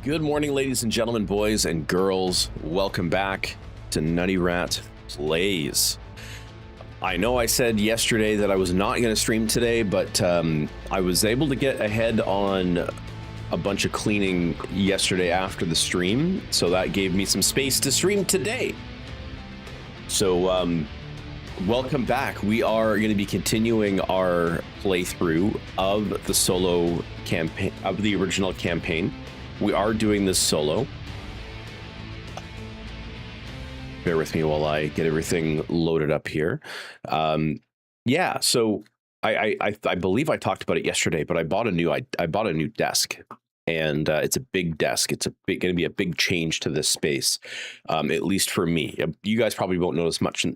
Good morning, ladies and gentlemen, boys and girls. Welcome back to Nuttyrat Plays. I know I said yesterday that I was not going to stream today, but I was able to get ahead on a bunch of cleaning yesterday after the stream, so that gave me some space to stream today. So welcome back. We are going to be continuing our playthrough of the solo campaign, of the original campaign. We are doing this solo. Bear with me while I get everything loaded up here. Yeah, so I believe I talked about it yesterday, but I bought a new desk, and it's a big desk. It's going to be a big change to this space, at least for me. You guys probably won't notice much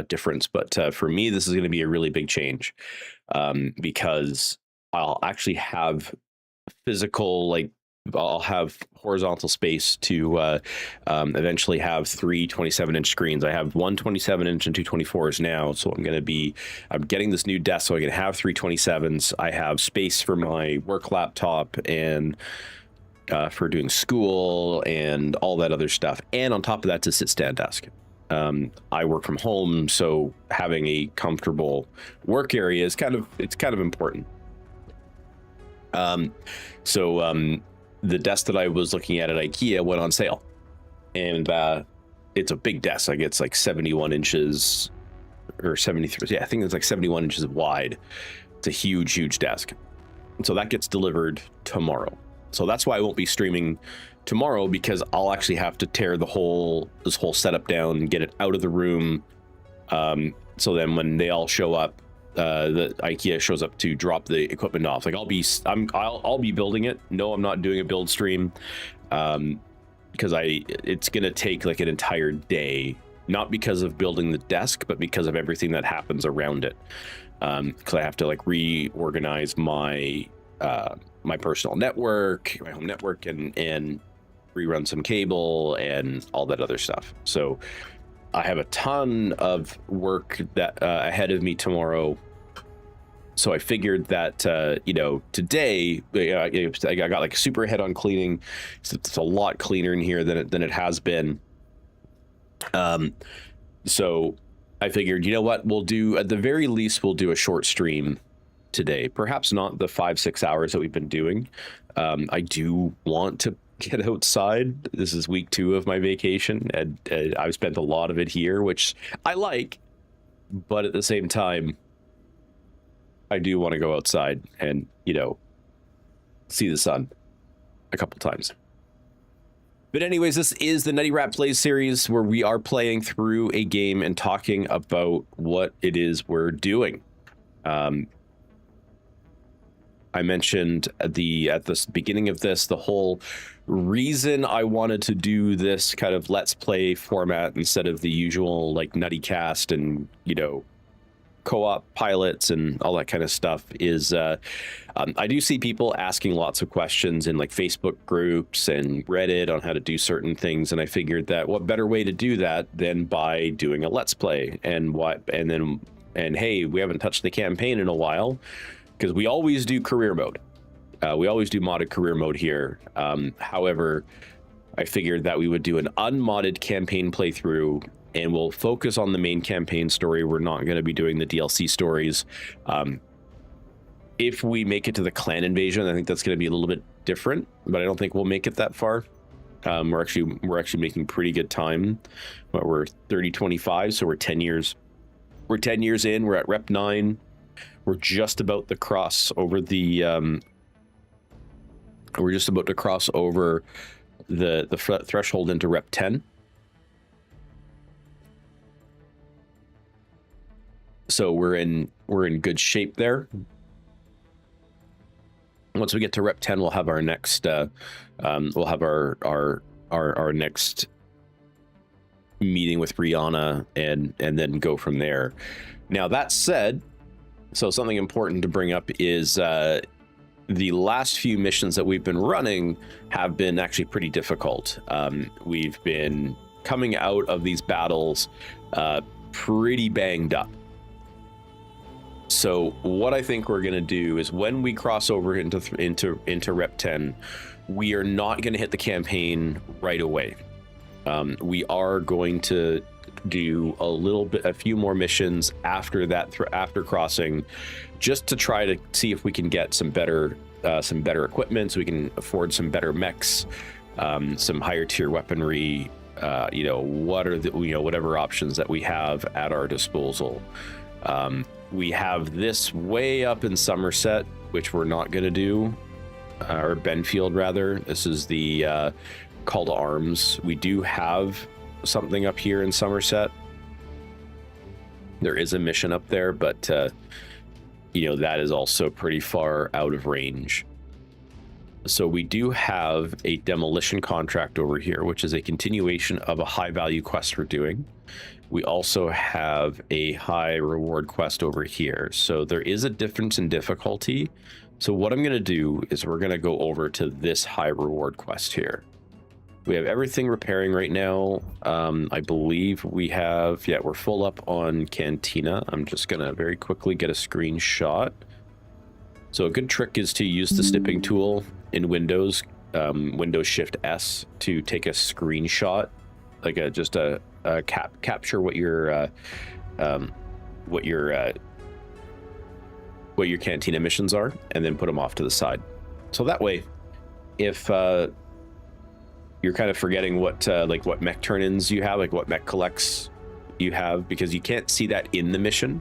difference, but for me, this is going to be a really big change because I'll actually have physical, I'll have horizontal space to eventually have three 27-inch screens. I have one 27-inch and two 24s now, so I'm getting this new desk so I can have three 27s. I have space for my work laptop and for doing school and all that other stuff. And on top of that, it's a sit-stand desk. I work from home, so having a comfortable work area is kind of important. The desk that I was looking at IKEA went on sale, and it's a big desk. Like, it's like 71 inches or 73. Yeah, I think it's like 71 inches wide. It's a huge desk. And so that gets delivered tomorrow. So that's why I won't be streaming tomorrow, because I'll actually have to tear this whole setup down and get it out of the room. So then when they all show up, the IKEA shows up to drop the equipment off. Like, I'll be building it. No, I'm not doing a build stream, because it's gonna take like an entire day, not because of building the desk, but because of everything that happens around it. Because I have to like reorganize my my personal network, my home network, and rerun some cable and all that other stuff. So I have a ton of work that ahead of me tomorrow. So I figured that, today I got like super ahead on cleaning. So it's a lot cleaner in here than it has been. So I figured, you know what, at the very least, we'll do a short stream today. Perhaps not the 5-6 hours that we've been doing. I do want to get outside. This is week 2 of my vacation, and I've spent a lot of it here, which I like, but at the same time, I do want to go outside and, see the sun a couple times. But anyways, this is the Nuttyrat Plays series, where we are playing through a game and talking about what it is we're doing. I mentioned at the beginning of this, the whole reason I wanted to do this kind of let's play format instead of the usual like Nuttycast and co-op pilots and all that kind of stuff is I do see people asking lots of questions in like Facebook groups and Reddit on how to do certain things, and I figured that what better way to do that than by doing a let's play. And hey, we haven't touched the campaign in a while, because we always do career mode. We always do modded career mode here. However, I figured that we would do an unmodded campaign playthrough, and we'll focus on the main campaign story. We're not going to be doing the DLC stories. If we make it to the clan invasion, I think that's going to be a little bit different, but I don't think we'll make it that far. We're actually making pretty good time. But we're 30-25, so we're 10 years. We're 10 years in. We're at Rep 9. We're just about to cross over the threshold into Rep 10. So we're in good shape there. Once we get to Rep 10, we'll have our next our next meeting with Rihanna and then go from there. Now, that said, so something important to bring up is the last few missions that we've been running have been actually pretty difficult. We've been coming out of these battles pretty banged up. So what I think we're gonna do is when we cross over into Rep 10, we are not gonna hit the campaign right away. We are going to do a few more missions after that, after crossing, just to try to see if we can get some better equipment, so we can afford some better mechs, some higher tier weaponry. You know, what are the, you know, whatever options that we have at our disposal. We have this way up in Somerset, which we're not going to do, or Benfield rather. This is the Call to Arms. We do have something up here in Somerset. There is a mission up there, but you know, that is also pretty far out of range. So we do have a demolition contract over here, which is a continuation of a high value quest we're doing. We also have a high reward quest over here. So there is a difference in difficulty. So what I'm going to do is we're going to go over to this high reward quest here. We have everything repairing right now. I believe we have, yeah, we're full up on Cantina. I'm just going to very quickly get a screenshot. So a good trick is to use the snipping tool in Windows, Windows Shift S, to take a screenshot, like just a capture what your Cantina missions are, and then put them off to the side. So that way, if you're kind of forgetting what like what mech turn-ins you have, like what mech collects you have, because you can't see that in the mission.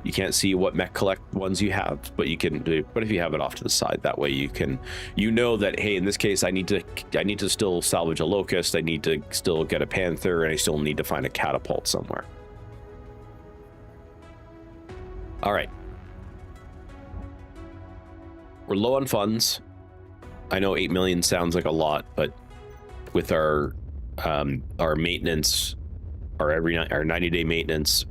You can't see what mech collect ones you have, but you can do. But if you have it off to the side, that way you can, you know that, hey, in this case, I need to still salvage a locust. I need to still get a panther, and I still need to find a catapult somewhere. All right. We're low on funds. I know 8 million sounds like a lot, but with our maintenance, our 90-day maintenance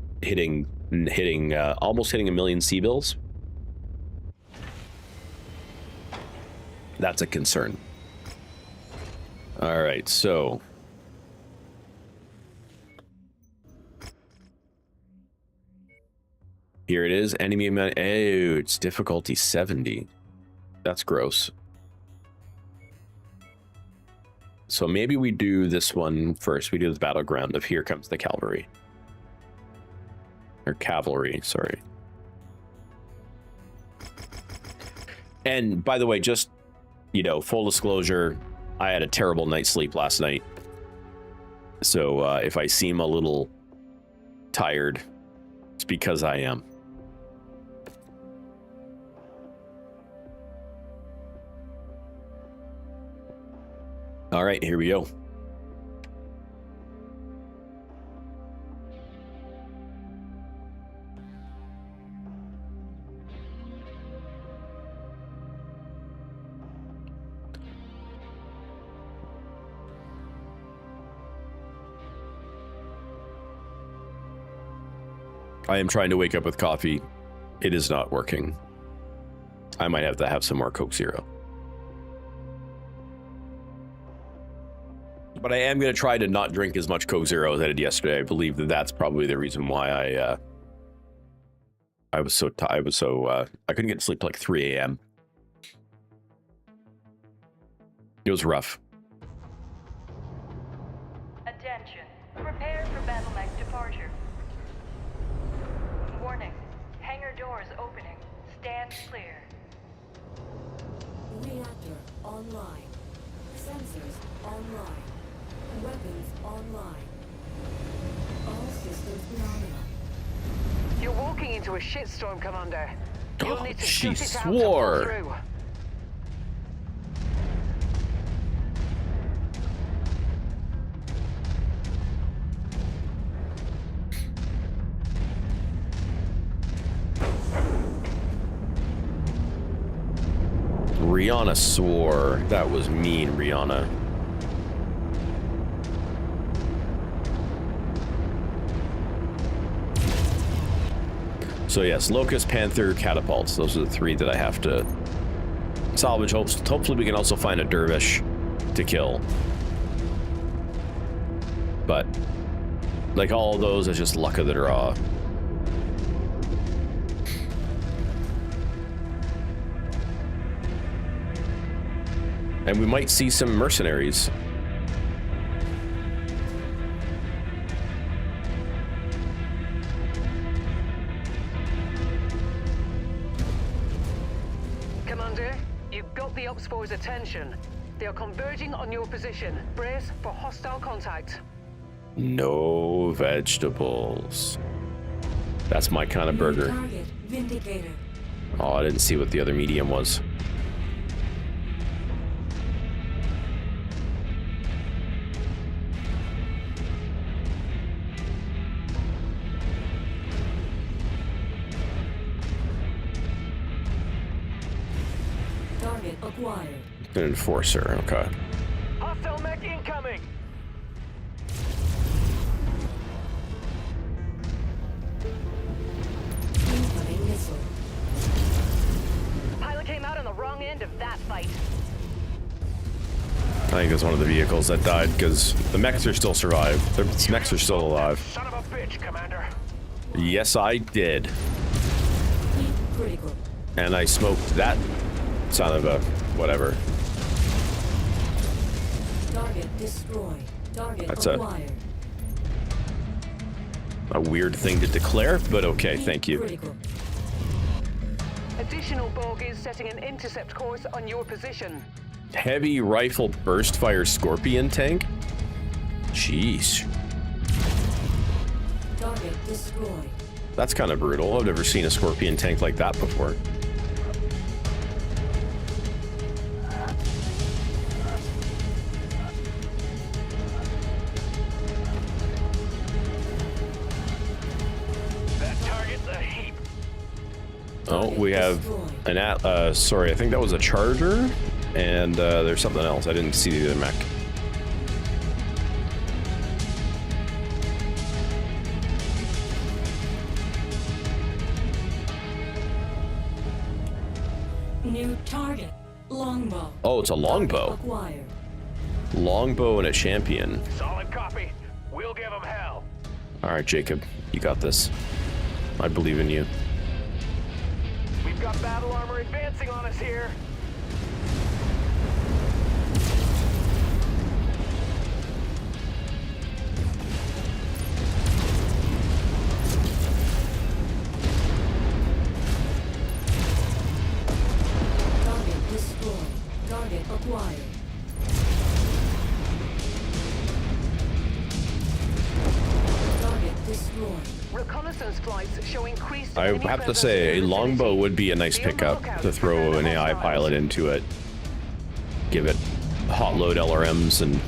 almost hitting 1 million C-bills, that's a concern. All right, so here it is. Enemy amount. Oh, it's difficulty 70. That's gross. So maybe we do this one first. We do the battleground of Here Comes the Cavalry. Or cavalry, sorry. And by the way, just, you know, full disclosure, I had a terrible night's sleep last night. So if I seem a little tired, it's because I am. All right, here we go. I am trying to wake up with coffee. It is not working. I might have to have some more Coke Zero. But I am going to try to not drink as much Coke Zero as I did yesterday. I believe that that's probably the reason why I was so I couldn't get to sleep till like 3 a.m. It was rough. Attention. Prepare for battle mech departure. Warning. Hangar doors opening. Stand clear. Reactor online. Sensors online. Weapons online. All systems nominal. You're walking into a shitstorm, Commander. You'll need to She shut it out swore. to pull through. Rihanna swore. That was mean, Rihanna. So yes, Locust, Panther, Catapults. Those are the 3 that I have to salvage. Hopefully we can also find a Dervish to kill. But like all of those, it's just luck of the draw. And we might see some mercenaries. Commander, you've got the Ops Force's attention. They are converging on your position. Brace for hostile contact. No vegetables. That's my kind of burger. Target vindicator. Oh, I didn't see what the other medium was. Target acquired. An enforcer, okay. Hostile mech incoming! Incoming missile. Pilot came out on the wrong end of that fight. I think it's one of the vehicles that died because the mechs are still survived. The mechs are still alive. Son of a bitch, Commander. Yes, I did. Heat critical. And I smoked that son of a whatever. Target destroyed. Target That's acquired. a weird thing to declare, but okay, thank you. Critical. Additional bogies setting an intercept course on your position. Heavy rifle burst fire scorpion tank? Jeez. Target destroyed. That's kind of brutal. I've never seen a scorpion tank like that before. That target's a heap. Oh, we have an sorry, I think that was a charger, and there's something else. I didn't see the other mech. New target. Longbow. Oh, it's a longbow. Acquired. Longbow and a champion. Solid copy. We'll give them hell. All right, Jacob, you got this. I believe in you. We've got battle armor advancing on us here. Target destroyed. Target acquired. Target destroyed. Reconnaissance flights show increased I enemy have to presence say, a in the longbow vicinity. would be a nice Be on the pickup lookout to for throw further an AI hostiles. pilot into it. Give it hot load LRMs and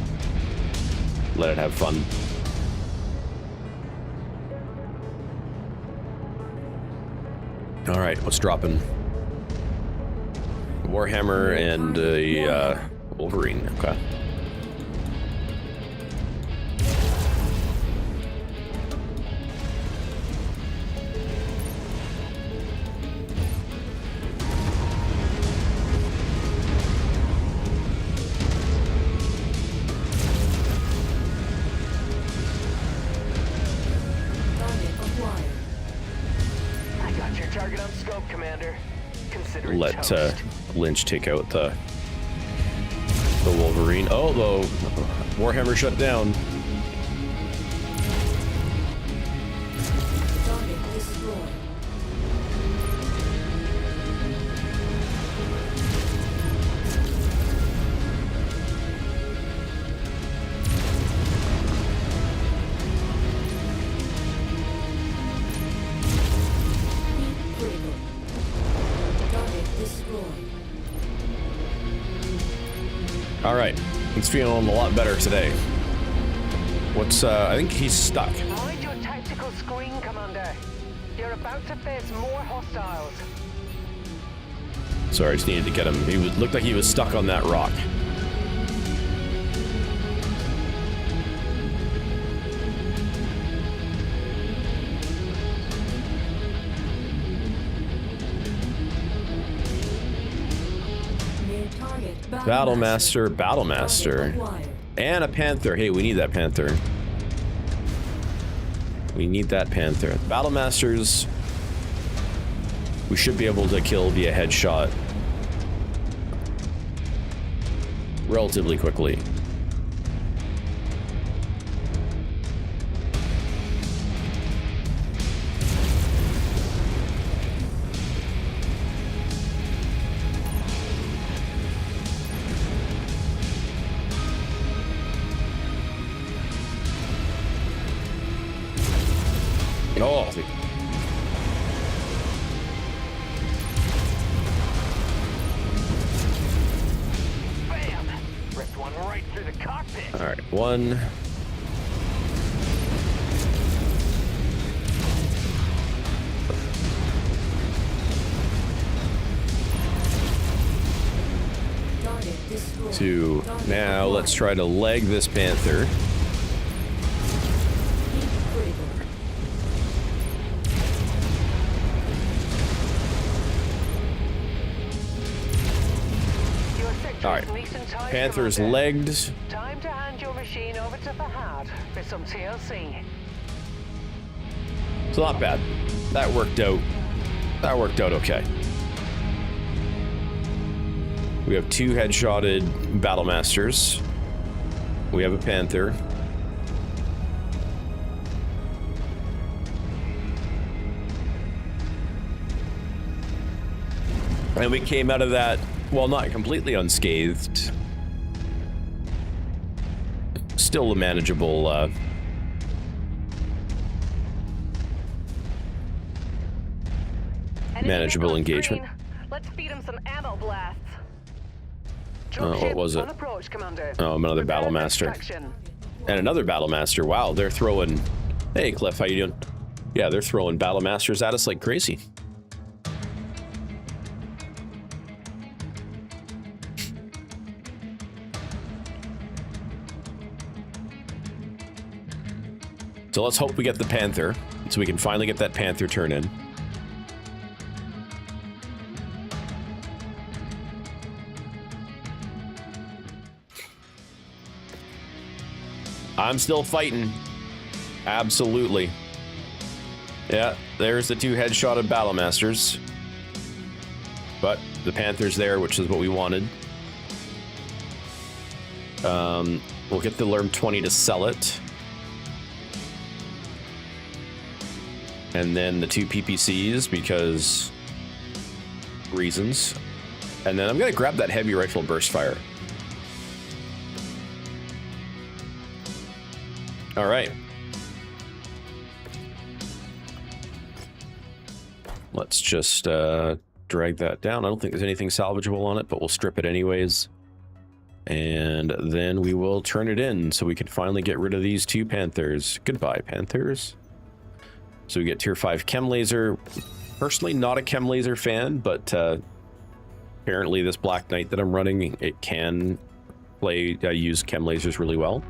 let it have fun. All right, what's dropping? Warhammer and a Wolverine. Okay. Target acquired. I got your target on scope, Commander. Consider it Let toast. Lynch take out the Wolverine. Oh, the Warhammer shut down. Target destroyed. Heat critical. Target destroyed. All right, it's feeling a lot better today. What's I think he's stuck. Mind your tactical screen, Commander. You're about to face more hostiles. Sorry, I just needed to get him. He looked like he was stuck on that rock. New target. Battlemaster. Acquired. And a Panther. Hey, we need that Panther. We need that Panther. Battlemasters, we should be able to kill via headshot. relatively quickly. Oh, Bam! Ripped one right through the cockpit. all right, one. Target destroyed. Two. Target Now let's acquired. try to leg this Panther. Heat critical. Your sector All is right. nice and tight, Panther's Commander. legged. Time to hand your machine over to Fahad for some TLC. So not bad. That worked out. That worked out okay. We have two headshotted Battle Masters. We have a Panther. And we came out of that, well, not completely unscathed. Still a manageable, Enemy Manageable mech on engagement. screen. Let's feed him some ammo blasts. what Dropship was it? on approach, Commander. Oh, another Prepare Battle for Master. extraction. And another Battle Master. Wow, they're throwing... Hey, Cliff, how you doing? Yeah, they're throwing Battle Masters at us like crazy. So let's hope we get the Panther, so we can finally get that Panther turn in. I'm still fighting. Absolutely. Yeah, there's the two headshotted Battle Masters. But the Panther's there, which is what we wanted. We'll get the Lerm 20 to sell it. And then the two PPCs, because reasons. And then I'm going to grab that heavy rifle burst fire. All right. Let's just drag that down. I don't think there's anything salvageable on it, but we'll strip it anyways. And then we will turn it in so we can finally get rid of these two Panthers. Goodbye, Panthers. So we get tier 5 chem laser. Personally, not a chem laser fan, but apparently this Black Knight that I'm running, it can use chem lasers really well.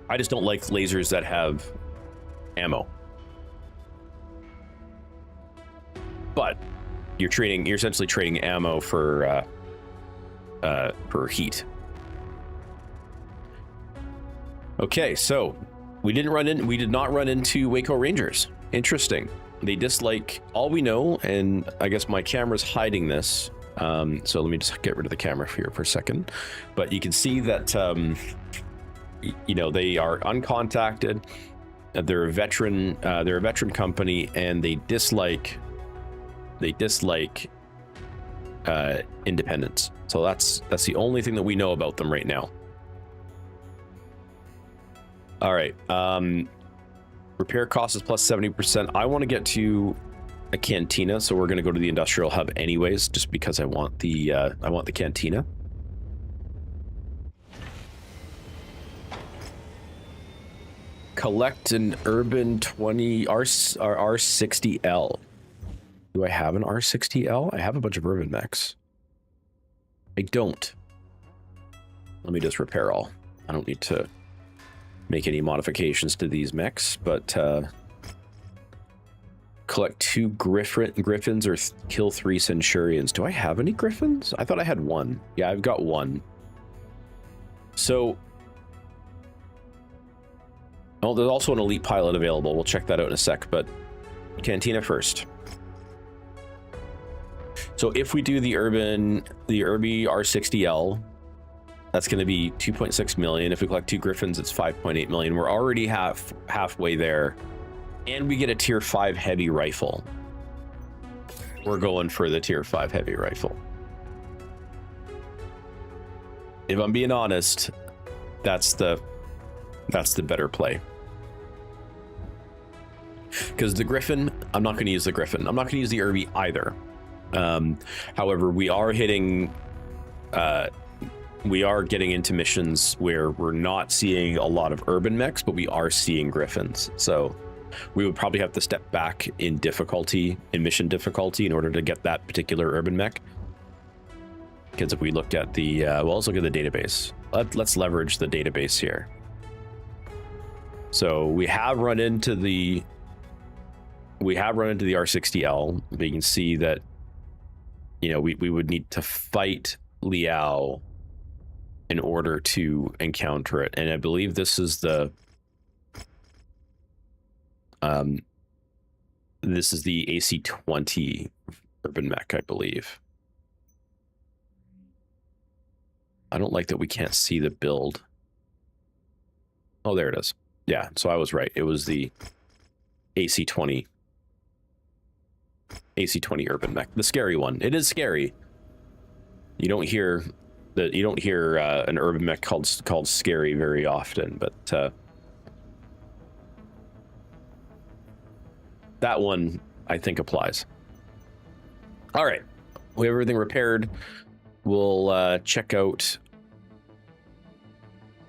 I just don't like lasers that have ammo. But you're essentially trading ammo for heat. Okay, so we did not run into Waco Rangers. Interesting. They dislike all we know, and I guess my camera's hiding this. So let me just get rid of the camera here for a second. But you can see that you know, they are uncontacted. They're a veteran company, and they dislike independence. So that's the only thing that we know about them right now. All right. Repair cost is plus 70%. I want to get to a cantina, so we're going to go to the industrial hub anyways, just because I want the cantina. Collect an urban 20 R60L. Do I have an R60L? I have a bunch of urban mechs. I don't. Let me just repair all. I don't need to make any modifications to these mechs, but collect 2 griffins or kill 3 centurions. Do I have any griffins? I thought I had 1. Yeah, I've got 1. So, oh, there's also an elite pilot available. We'll check that out in a sec, but cantina first. So if we do the Urby R60L, that's going to be 2.6 million. If we collect 2 Griffins, it's 5.8 million. We're already halfway there. And we get a tier 5 heavy rifle. We're going for the tier 5 heavy rifle. If I'm being honest, that's the better play. Because the Griffin, I'm not going to use the Griffin. I'm not going to use the Urby either. However, we are hitting... we are getting into missions where we're not seeing a lot of urban mechs, but we are seeing Griffins. So we would probably have to step back in difficulty, in mission difficulty, in order to get that particular urban mech. Because if we looked at the, well, let's look at the database. Let's leverage the database here. So we have run into the R60L. But you can see that, you know, we would need to fight Liao in order to encounter it. And I believe this is the AC-20 urban mech, I believe. I don't like that we can't see the build. Oh, there it is. Yeah, so I was right. It was the AC-20 urban mech, the scary one. It is scary. You don't hear an urban mech called scary very often, but that one I think applies. All right, we have everything repaired. We'll check out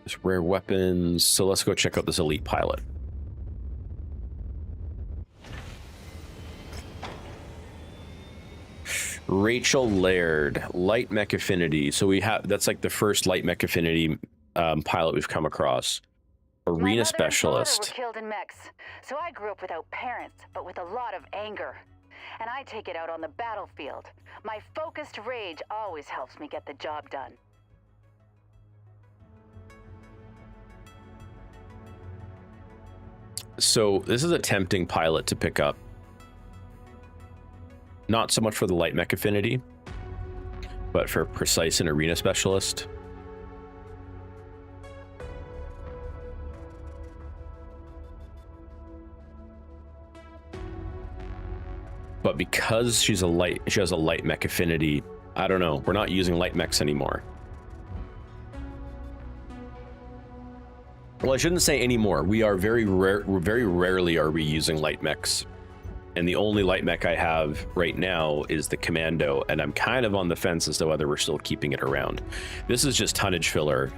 this rare weapons. So let's go check out this elite pilot. Rachel Laird, light mech affinity. So we have, that's like the first light mech affinity pilot we've come across. Arena specialist. My mother and father were killed in mechs, so I grew up without parents, but with a lot of anger. And I take it out on the battlefield. My focused rage always helps me get the job done. So this is a tempting pilot to pick up. Not so much for the light mech affinity, but for precise and arena specialist. But because she has a light mech affinity, I don't know. We're not using light mechs anymore. Well, I shouldn't say anymore. We are very rarely are we using light mechs. And the only light mech I have right now is the Commando, and I'm kind of on the fence as to whether we're still keeping it around. This is just tonnage filler.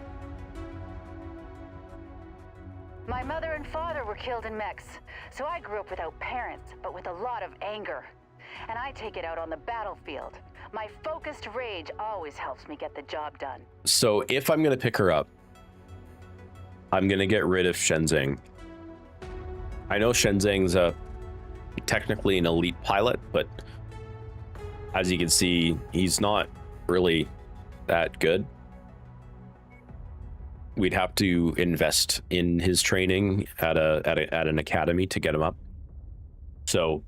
My mother and father were killed in mechs, so I grew up without parents, but with a lot of anger. And I take it out on the battlefield. My focused rage always helps me get the job done. So if I'm going to pick her up, I'm going to get rid of Shenzeng. I know Shenzeng's technically an elite pilot, but as you can see, he's not really that good. We'd have to invest in his training at an academy to get him up. So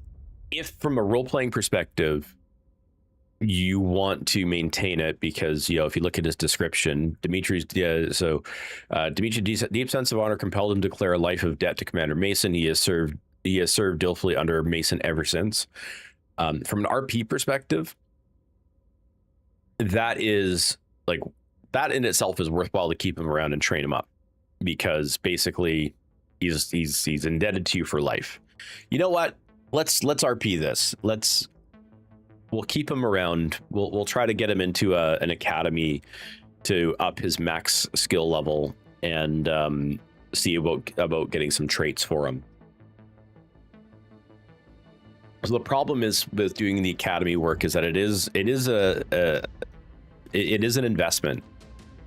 if from a role-playing perspective you want to maintain it, because, you know, if you look at his description, Dimitri's Dimitri, deep sense of honor compelled him to declare a life of debt to Commander Mason. He has served dutifully under Mason ever since. From an RP perspective, that is like, that in itself is worthwhile to keep him around and train him up, because basically he's indebted to you for life. You know what? Let's RP this. We'll keep him around. We'll try to get him into an academy to up his max skill level and see about getting some traits for him. So the problem is with doing the academy work is that it is an investment.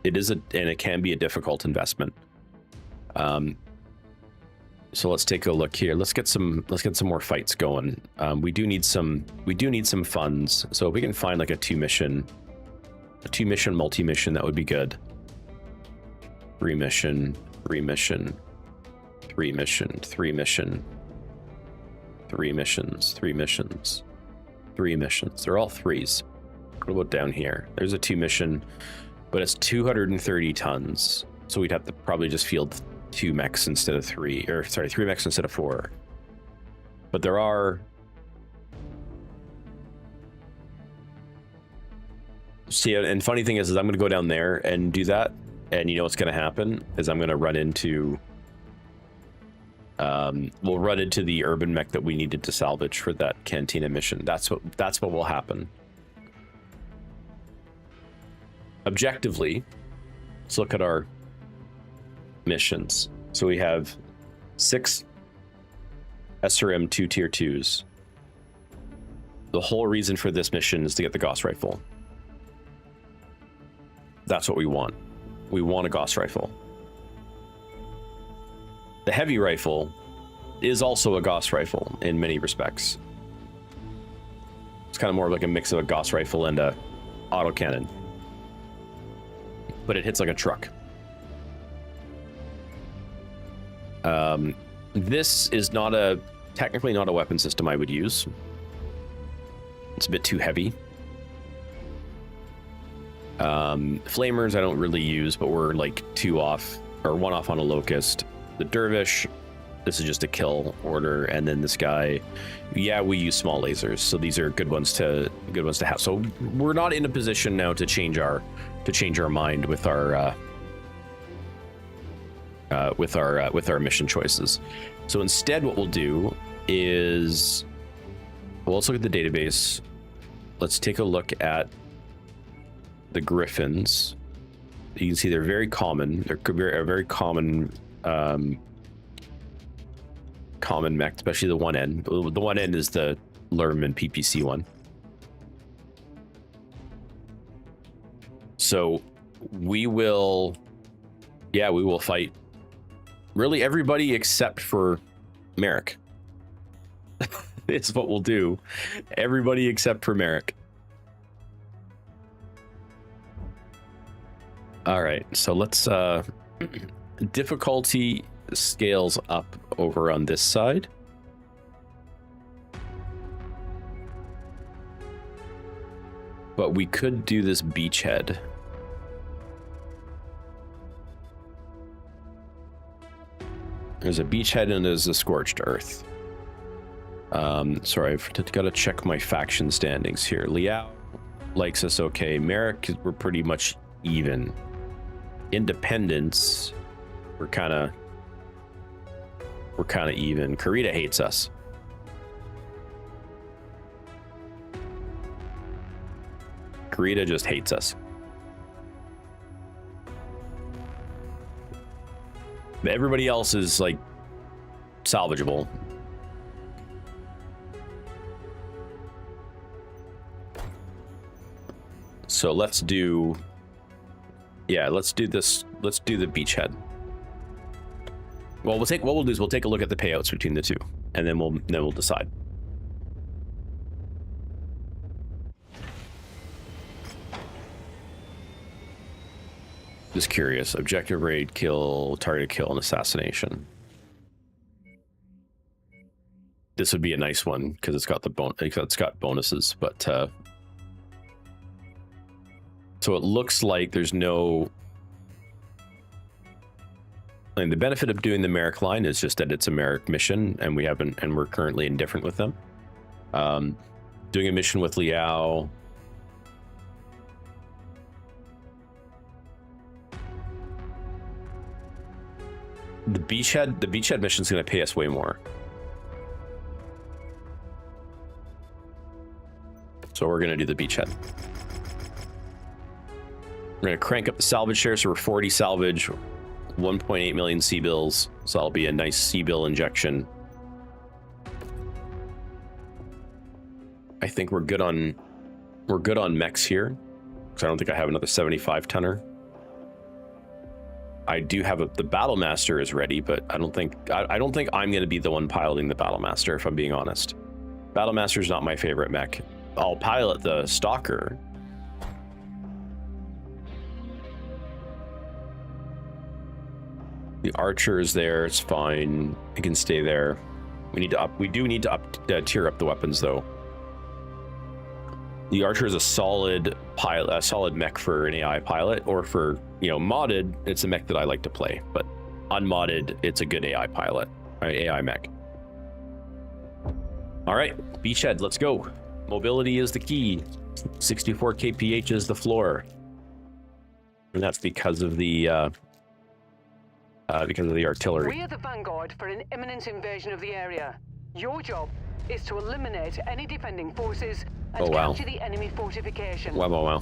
And it can be a difficult investment. So let's take a look here. Let's get some more fights going. We do need some funds. So if we can find like a two mission multi-mission, that would be good. 3 mission, 3 mission, 3 mission, 3 mission, 3 missions, 3 missions, 3 missions. They're all 3s. What about down here? There's a 2 mission, but it's 230 tons. So we'd have to probably just field 2 mechs instead of 3, or sorry, 3 mechs instead of 4. But there are... See, and funny thing is I'm going to go down there and do that, and you know what's going to happen is I'm going to run into... we'll run into the urban mech that we needed to salvage for that Cantina mission. That's what will happen. Objectively, let's look at our missions. So we have 6 SRM 2 tier 2s. The whole reason for this mission is to get the Gauss rifle. That's what we want. We want a Gauss rifle. The heavy rifle is also a Gauss rifle in many respects. It's kind of more like a mix of a Gauss rifle and a autocannon. But it hits like a truck. This is technically not a weapon system I would use. It's a bit too heavy. Flamers I don't really use, but we're like 2 off, or 1 off on a Locust. The Dervish, this is just a kill order, and then this guy, yeah, we use small lasers, so these are good ones to have. So we're not in a position now to change our mind with our mission choices. So instead, what we'll do is let's look at the database. Let's take a look at the Griffins. You can see they're very common. They're a very common common mech, especially the 1N. The 1N is the Lerman PPC one. So we will fight really everybody except for Merrick. It's what we'll do. Everybody except for Merrick. All right, so let's difficulty scales up over on this side. But we could do this beachhead. There's a beachhead and there's a scorched earth. Sorry, I've got to check my faction standings here. Liao likes us okay. Merrick, we're pretty much even. Independence, we're kind of even. Karita hates us. Karita just hates us. But everybody else is like salvageable. So let's do this. Let's do the beachhead. Well, we'll take a look at the payouts between the two, and then we'll decide. Just curious. Objective raid, kill, target kill, and assassination. This would be a nice one because it's got it's got bonuses, but so it looks like there's no. I mean, the benefit of doing the Merrick line is just that it's a Merrick mission, and we're currently indifferent with them. Doing a mission with Liao. The beachhead mission is going to pay us way more. So we're going to do the beachhead. We're going to crank up the salvage share, so we're 40 salvage, 1.8 million C-bills, so that'll be a nice C-bill injection. I think we're good on mechs here, because I don't think I have another 75 tonner. I do have the Battlemaster is ready, but I don't think I'm going to be the one piloting the Battlemaster, if I'm being honest. Battlemaster's not my favorite mech. I'll pilot the Stalker. The Archer is there, it's fine. It can stay there. We do need to tier up the weapons though. The Archer is a solid pilot, a solid mech for an AI pilot, or for, you know, modded, it's a mech that I like to play, but unmodded, it's a good AI pilot, right? AI mech. All right, beachhead, let's go. Mobility is the key. 64 kph is the floor, and that's because of the artillery. We are the vanguard for an imminent invasion of the area. Your job is to eliminate any defending forces and capture the enemy fortification. Wow.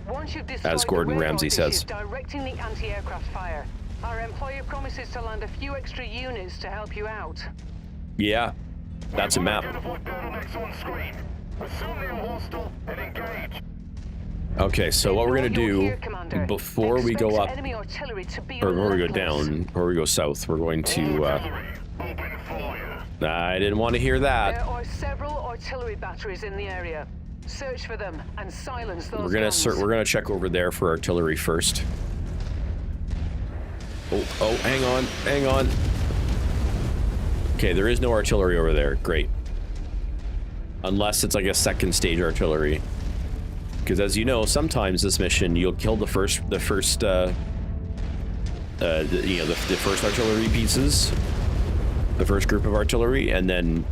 Once you've destroyed As Gordon the Ramsay radar dishes says. directing the anti-aircraft fire, our employer promises to land a few extra units to help you out. Yeah, that's a map. Identify bottlenecks on screen. Assume they're hostile and engage. Okay, so what we're gonna do before we go up, or before we go down, or we go south, we're going to. Open fire. I didn't want to hear that. There are several artillery batteries in the area. Search for them and silence those We're gonna guns. we're gonna check over there for artillery first. Oh, hang on. Okay, there is no artillery over there. Great. Unless it's like a second stage artillery. Because as you know, sometimes this mission you'll kill the first artillery pieces, the first group of artillery, and then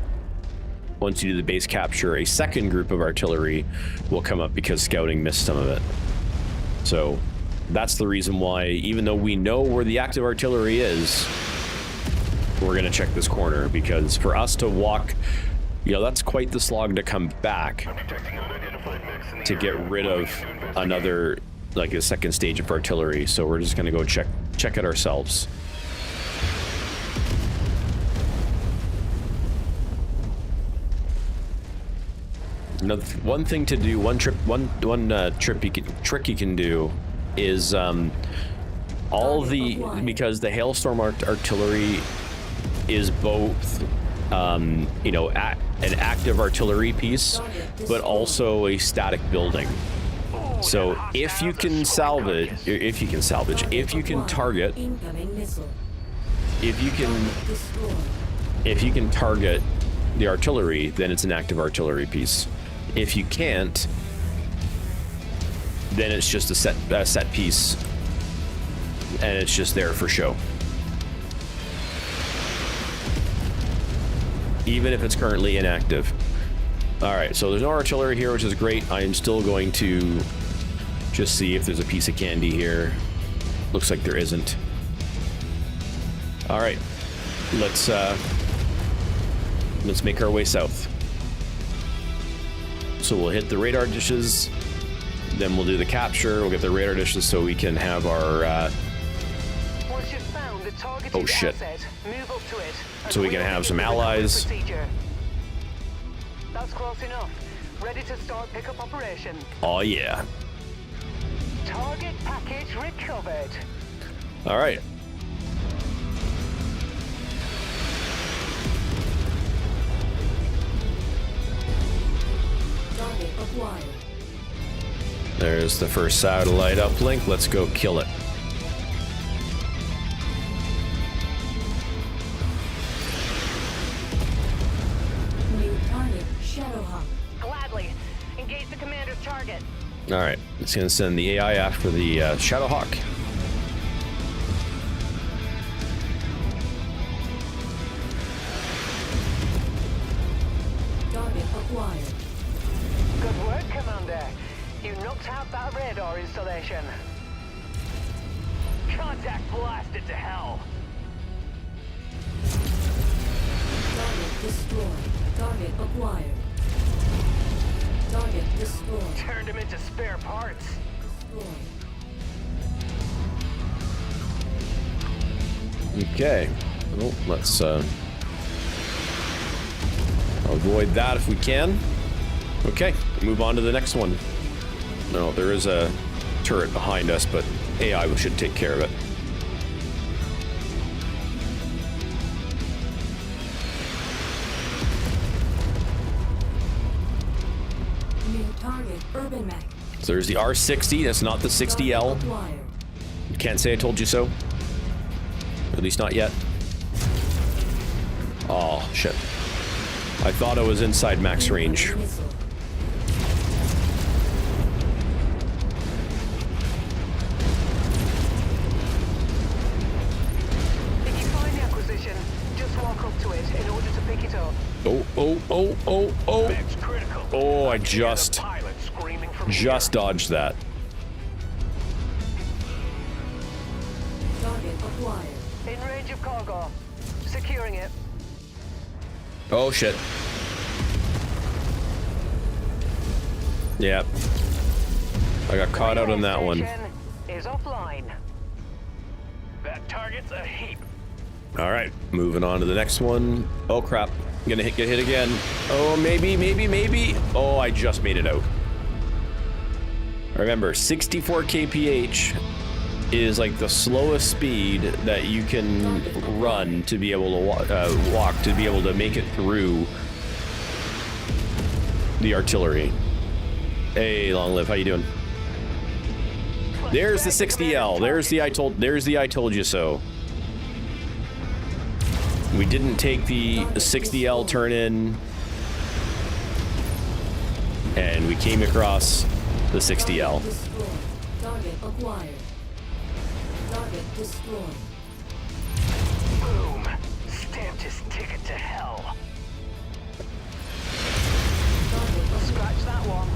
once you do the base capture, a second group of artillery will come up because scouting missed some of it. So that's the reason why, even though we know where the active artillery is, we're gonna check this corner, because for us to walk, you know, that's quite the slog to come back to get rid of another, like a second stage of artillery. So we're just gonna go check it ourselves. Another one thing to do, trick you can do is because the hailstorm artillery is both you know, an active artillery piece, but also a static building. So if you can salvage, if you can target, if you can target the artillery, then it's an active artillery piece. If you can't, then it's just a set piece, and it's just there for show. Even if it's currently inactive. All right, so there's no artillery here, which is great. I am still going to just see if there's a piece of candy here. Looks like there isn't. All right, let's make our way south. So we'll hit the radar dishes, then we'll do the capture. We'll get the radar dishes so we can have our Once you've found the targeted oh shit. asset, move up to it. So we can have some allies. That's close enough. Ready to start pickup operation. Oh yeah. Target package recovered. All right. Target acquired. There's the first satellite uplink. Let's go kill it. New target, Shadowhawk. Gladly. Engage the commander's target. All right, it's gonna send the AI after the Shadowhawk. Target acquired. Good work, Commander. You knocked out that radar installation. Contact blasted to hell. Target destroyed. Target acquired. Target destroyed. Turned him into spare parts. Destroyed. Okay. Well, let's avoid that if we can. Okay, move on to the next one. No, there is a turret behind us, but AI should take care of it. New target, Urban Mech. So there's the R60. That's not the 60L. Target acquired. You can't say I told you so. At least not yet. Oh, shit. I thought I was inside max range. Missile. Mech's critical. Oh, I can hear the just pilot screaming from dodged that. Target acquired. In range of cargo. Securing it. Oh shit. Yep. I got caught out on that one. Station is offline. That target's a heap. All right, moving on to the next one. Oh crap, gonna get hit again. Oh, maybe. Oh, I just made it out. Remember, 64 kph is like the slowest speed that you can run to be able to walk to be able to make it through the artillery. Hey, long live, how you doing? There's the 60L. There's the I told you so. We didn't take the 60L turn in, and we came across the 60L. Destroyed. Target acquired. Target destroyed. Boom. Stamped his ticket to hell. Target Scratch that one.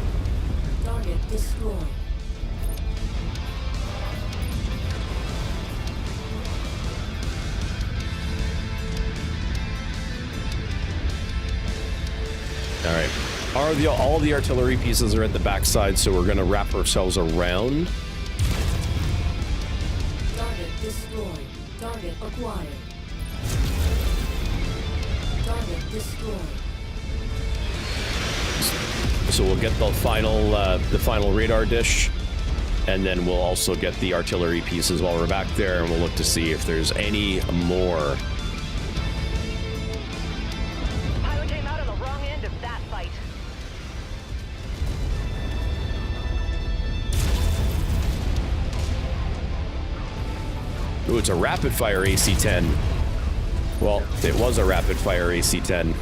Target destroyed. All right. All the artillery pieces are at the backside, so we're going to wrap ourselves around. Target destroyed. Target acquired. Target destroyed. So we'll get the final radar dish, and then we'll also get the artillery pieces while we're back there, and we'll look to see if there's any more. Pilot came out on the wrong end of that fight. Ooh, it's a rapid fire AC-10. Well, it was a rapid fire AC-10.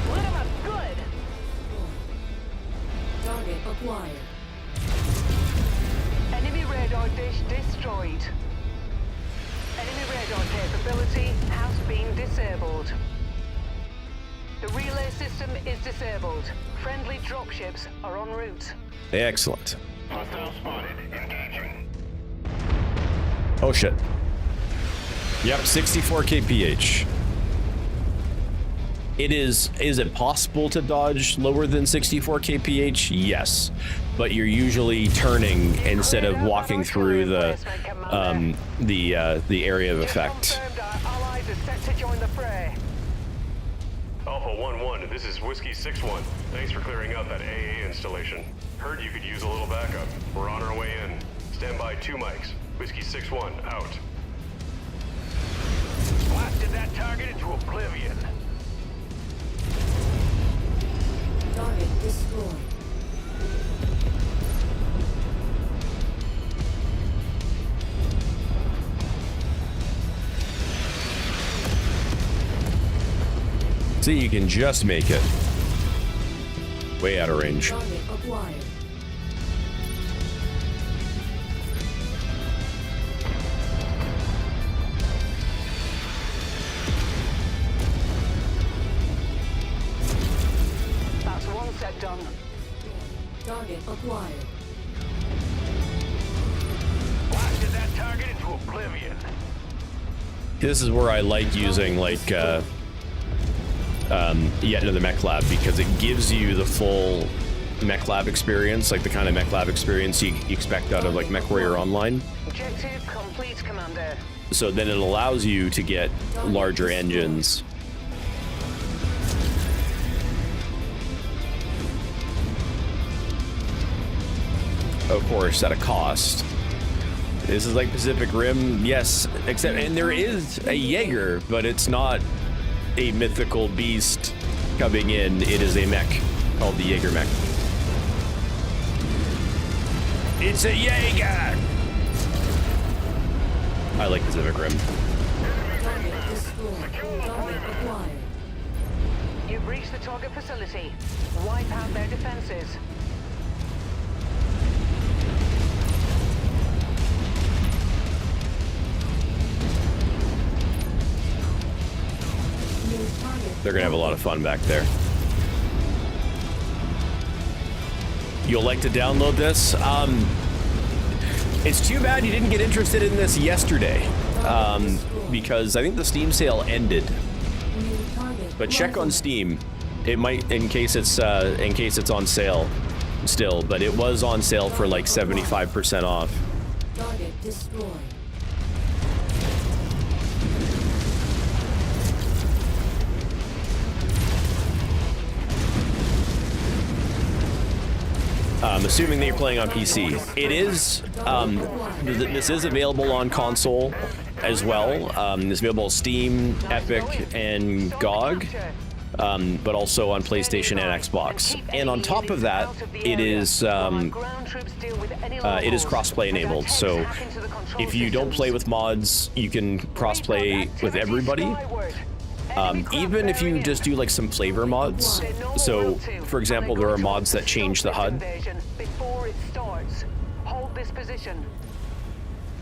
Lit him up good. Target acquired. Enemy radar dish destroyed. Enemy radar capability has been disabled. The relay system is disabled. Friendly dropships are en route. Excellent. Hostile spotted. Engaging. Oh shit. Yep, 64 kph. Is it possible to dodge lower than 64 kph? Yes, but you're usually turning instead of walking through the area of effect. Confirmed our allies are set to join the fray. Alpha 1-1, this is Whiskey 6-1. Thanks for clearing out that AA installation. Heard you could use a little backup. We're on our way in. Stand by 2 mics. Whiskey 6-1, out. Blasted that target into oblivion. Target destroyed. See, you can just make it. Way out of range. Target acquired. That's one set done. Target acquired. Blasted that target into oblivion. This is where I like using like yet another mech lab, because it gives you the full mech lab experience, like the kind of mech lab experience you expect out of like MechWarrior Online. Objective complete, Commander. So then it allows you to get larger engines. Of course, at a cost. This is like Pacific Rim, yes, and there is a Jaeger, but it's not a mythical beast coming in. It is a mech called the Jaeger mech. It's a Jaeger! I like Pacific Rim. Target destroyed. Target acquired. You've reached the target facility. Wipe out their defenses. They're gonna have a lot of fun back there. You'll like to download this? It's too bad you didn't get interested in this yesterday, because I think the Steam sale ended. But check on Steam. It might, in case it's on sale still, but it was on sale for like 75% off. Target destroyed. Assuming that you're playing on PC. It is, this is available on console as well. It's available on Steam, Epic, and GOG, but also on PlayStation and Xbox. And on top of that, it is cross-play enabled. So if you don't play with mods, you can cross-play with everybody. Even if you just do like some flavor mods. So, for example, there are mods that change the HUD.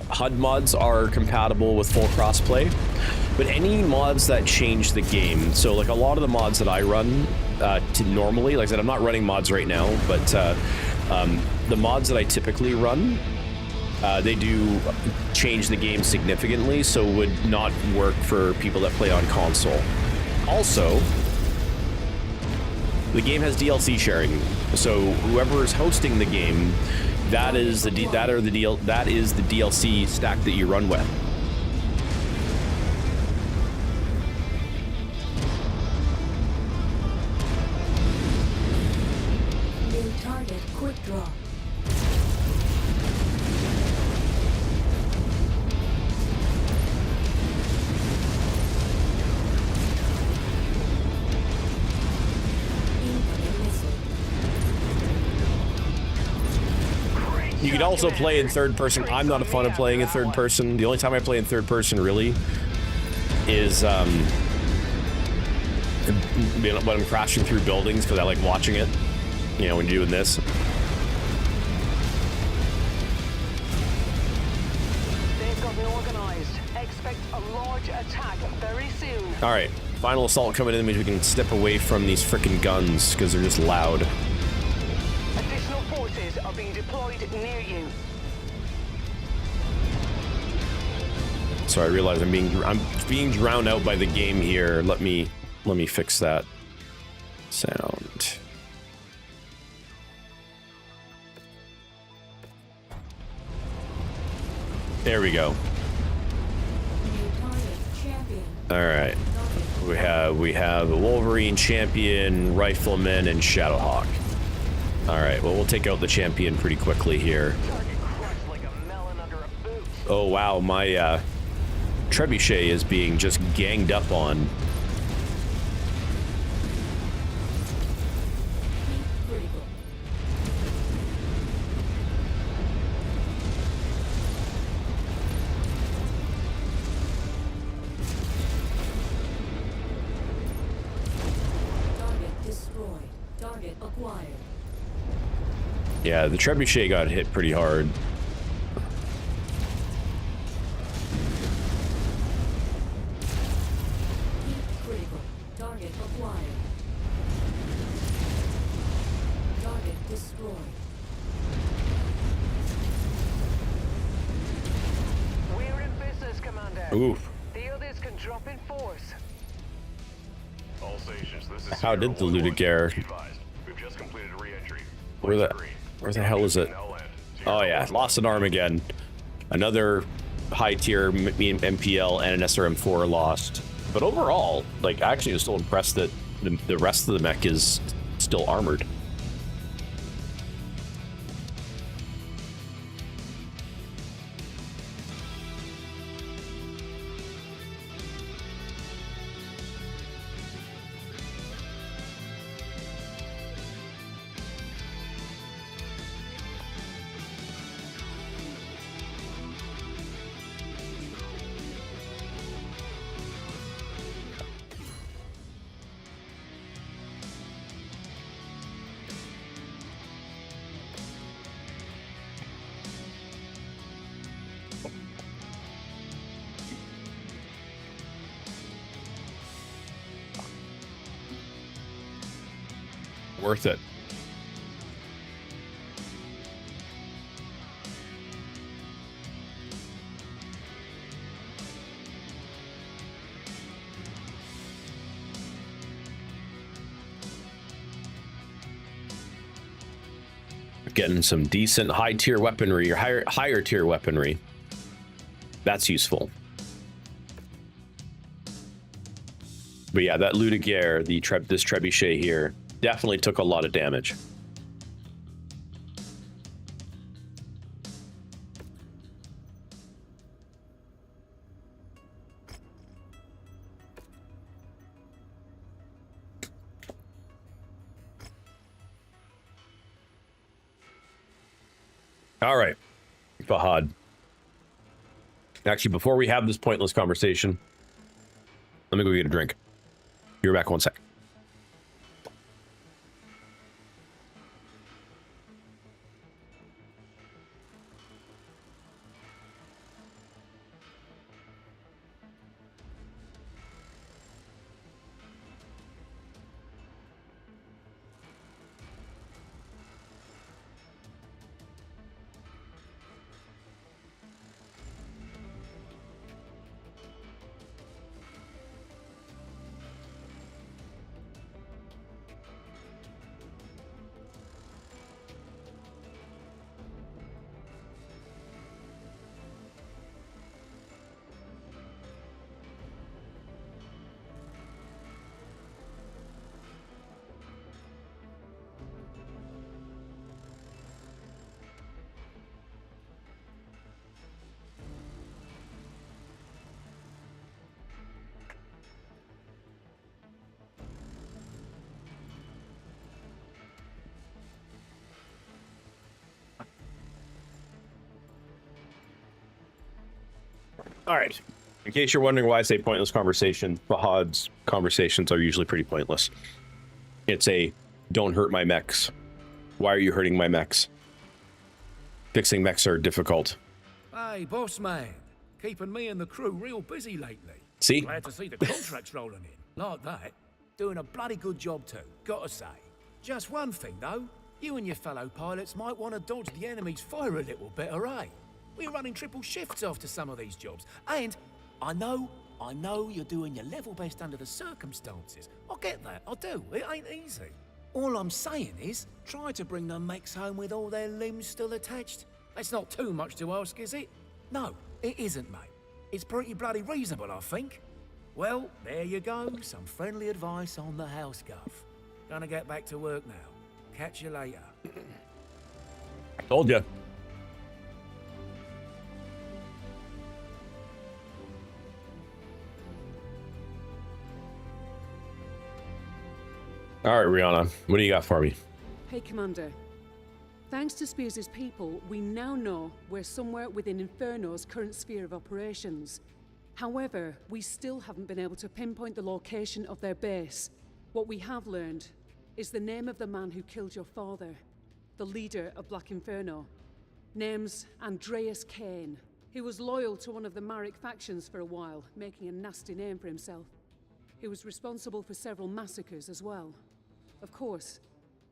HUD mods are compatible with full crossplay, but any mods that change the game. So, like a lot of the mods that I run to normally, like I said, I'm not running mods right now, but the mods that I typically run, they do change the game significantly, so would not work for people that play on console. Also, the game has DLC sharing, so whoever is hosting the game, that is the DLC stack that you run with. New target quick draw. You can also play in third person. I'm not a fan of playing in third person. The only time I play in third person really is when I'm crashing through buildings, because I like watching it, you know, when you're doing this. They've got organized. Expect a large attack very soon. All right, final assault coming in means we can step away from these frickin' guns because they're just loud. Additional forces are being deployed near you. So I realize I'm being drowned out by the game here. Let me fix that sound. There we go. All right. We have a Wolverine champion, Rifleman, and Shadowhawk. All right. Well, we'll take out the champion pretty quickly here. Oh wow, my trebuchet is being just ganged up on. Yeah, the trebuchet got hit pretty hard. Critical. Target acquired. Target destroyed. We're in business, Commander. Oof. The others can drop in force. All stations, this is How did the Ludiger? We've just completed re-entry. Where the hell is it? Oh yeah, lost an arm again. Another high tier MPL and an SRM4 lost. But overall, like, actually I'm still impressed that the rest of the mech is still armored. Worth it. Getting some decent high tier weaponry or higher tier weaponry. That's useful. But yeah, that Ludigaire, this trebuchet here, definitely took a lot of damage. All right, Fahad. Actually, before we have this pointless conversation, let me go get a drink. You're back 1 sec. All right. In case you're wondering why I say pointless conversation, Fahad's conversations are usually pretty pointless. It's a, don't hurt my mechs. Why are you hurting my mechs? Fixing mechs are difficult. Hey, boss man. Keeping me and the crew real busy lately. See? Glad to see the contracts rolling in. Like that. Doing a bloody good job too, gotta say. Just one thing though. You and your fellow pilots might want to dodge the enemy's fire a little better, eh? We're running triple shifts after some of these jobs. And I know you're doing your level best under the circumstances. I get that, I do. It ain't easy. All I'm saying is, try to bring the mechs home with all their limbs still attached. That's not too much to ask, is it? No, it isn't, mate. It's pretty bloody reasonable, I think. Well, there you go. Some friendly advice on the house, Gov. Gonna get back to work now. Catch you later. Told ya. All right, Rihanna, what do you got for me? Hey, Commander. Thanks to Spears' people, we now know we're somewhere within Inferno's current sphere of operations. However, we still haven't been able to pinpoint the location of their base. What we have learned is the name of the man who killed your father, the leader of Black Inferno. Name's Andreas Kane. He was loyal to one of the Mercs factions for a while, making a nasty name for himself. He was responsible for several massacres as well. Of course,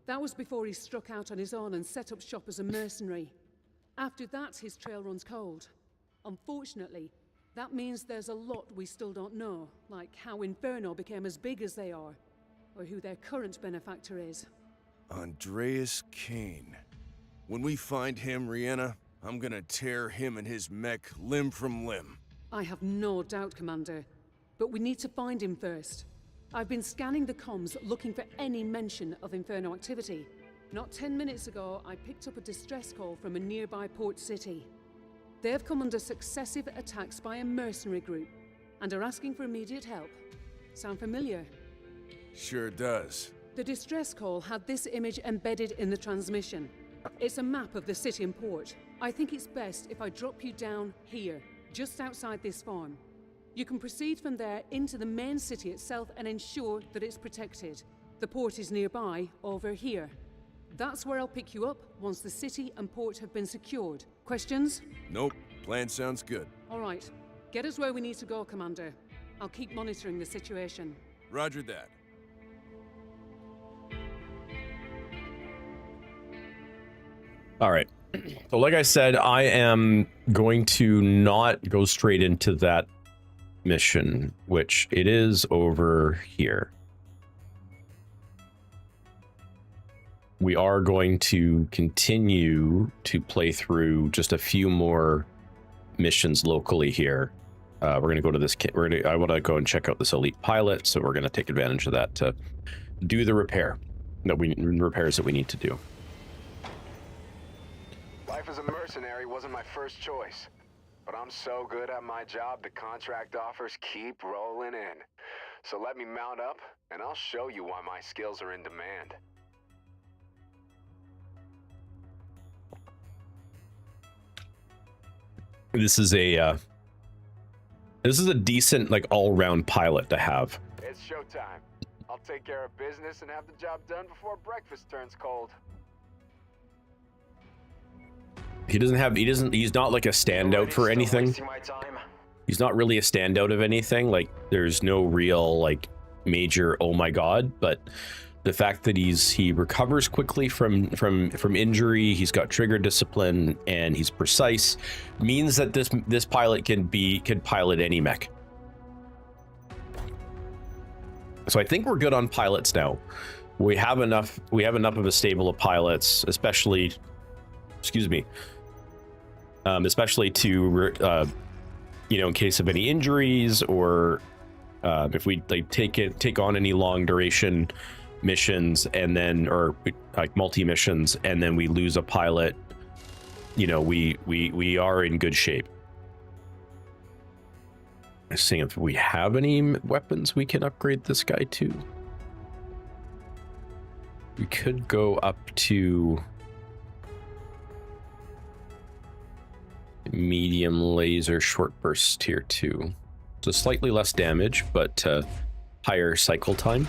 that was before he struck out on his own and set up shop as a mercenary. After that, his trail runs cold. Unfortunately, that means there's a lot we still don't know, like how Inferno became as big as they are, or who their current benefactor is. Andreas Kane. When we find him, Rihanna, I'm gonna tear him and his mech limb from limb. I have no doubt, Commander. But we need to find him first. I've been scanning the comms looking for any mention of Inferno activity. Not 10 minutes ago, I picked up a distress call from a nearby port city. They have come under successive attacks by a mercenary group and are asking for immediate help. Sound familiar? Sure does. The distress call had this image embedded in the transmission. It's a map of the city and port. I think it's best if I drop you down here, just outside this farm. You can proceed from there into the main city itself and ensure that it's protected. The port is nearby, over here. That's where I'll pick you up once the city and port have been secured. Questions? Nope. Plan sounds good. All right. Get us where we need to go, Commander. I'll keep monitoring the situation. Roger that. All right. So like I said, I am going to not go straight into that mission, which it is over here. We are going to continue to play through just a few more missions locally here. We're going to go to this. I want to go and check out this elite pilot, so we're going to take advantage of that to do the repairs that we need to do. Life as a mercenary wasn't my first choice, but I'm so good at my job the contract offers keep rolling in. So let me mount up, and I'll show you why my skills are in demand. This is a decent, like, all-round pilot to have. It's showtime. I'll take care of business and have the job done before breakfast turns cold. He's not like a standout for anything. He's not really a standout of anything. Like, there's no real, like, major oh my god, but the fact that he recovers quickly from injury, he's got trigger discipline, and he's precise, means that this pilot can pilot any mech. So I think we're good on pilots now. We have enough of a stable of pilots, especially to in case of any injuries, or if we like take on any long duration missions, and then, or like multi missions, and then we lose a pilot, we are in good shape. I'm seeing if we have any weapons we can upgrade this guy to. We could go up to medium laser short burst tier 2. So slightly less damage, but higher cycle time,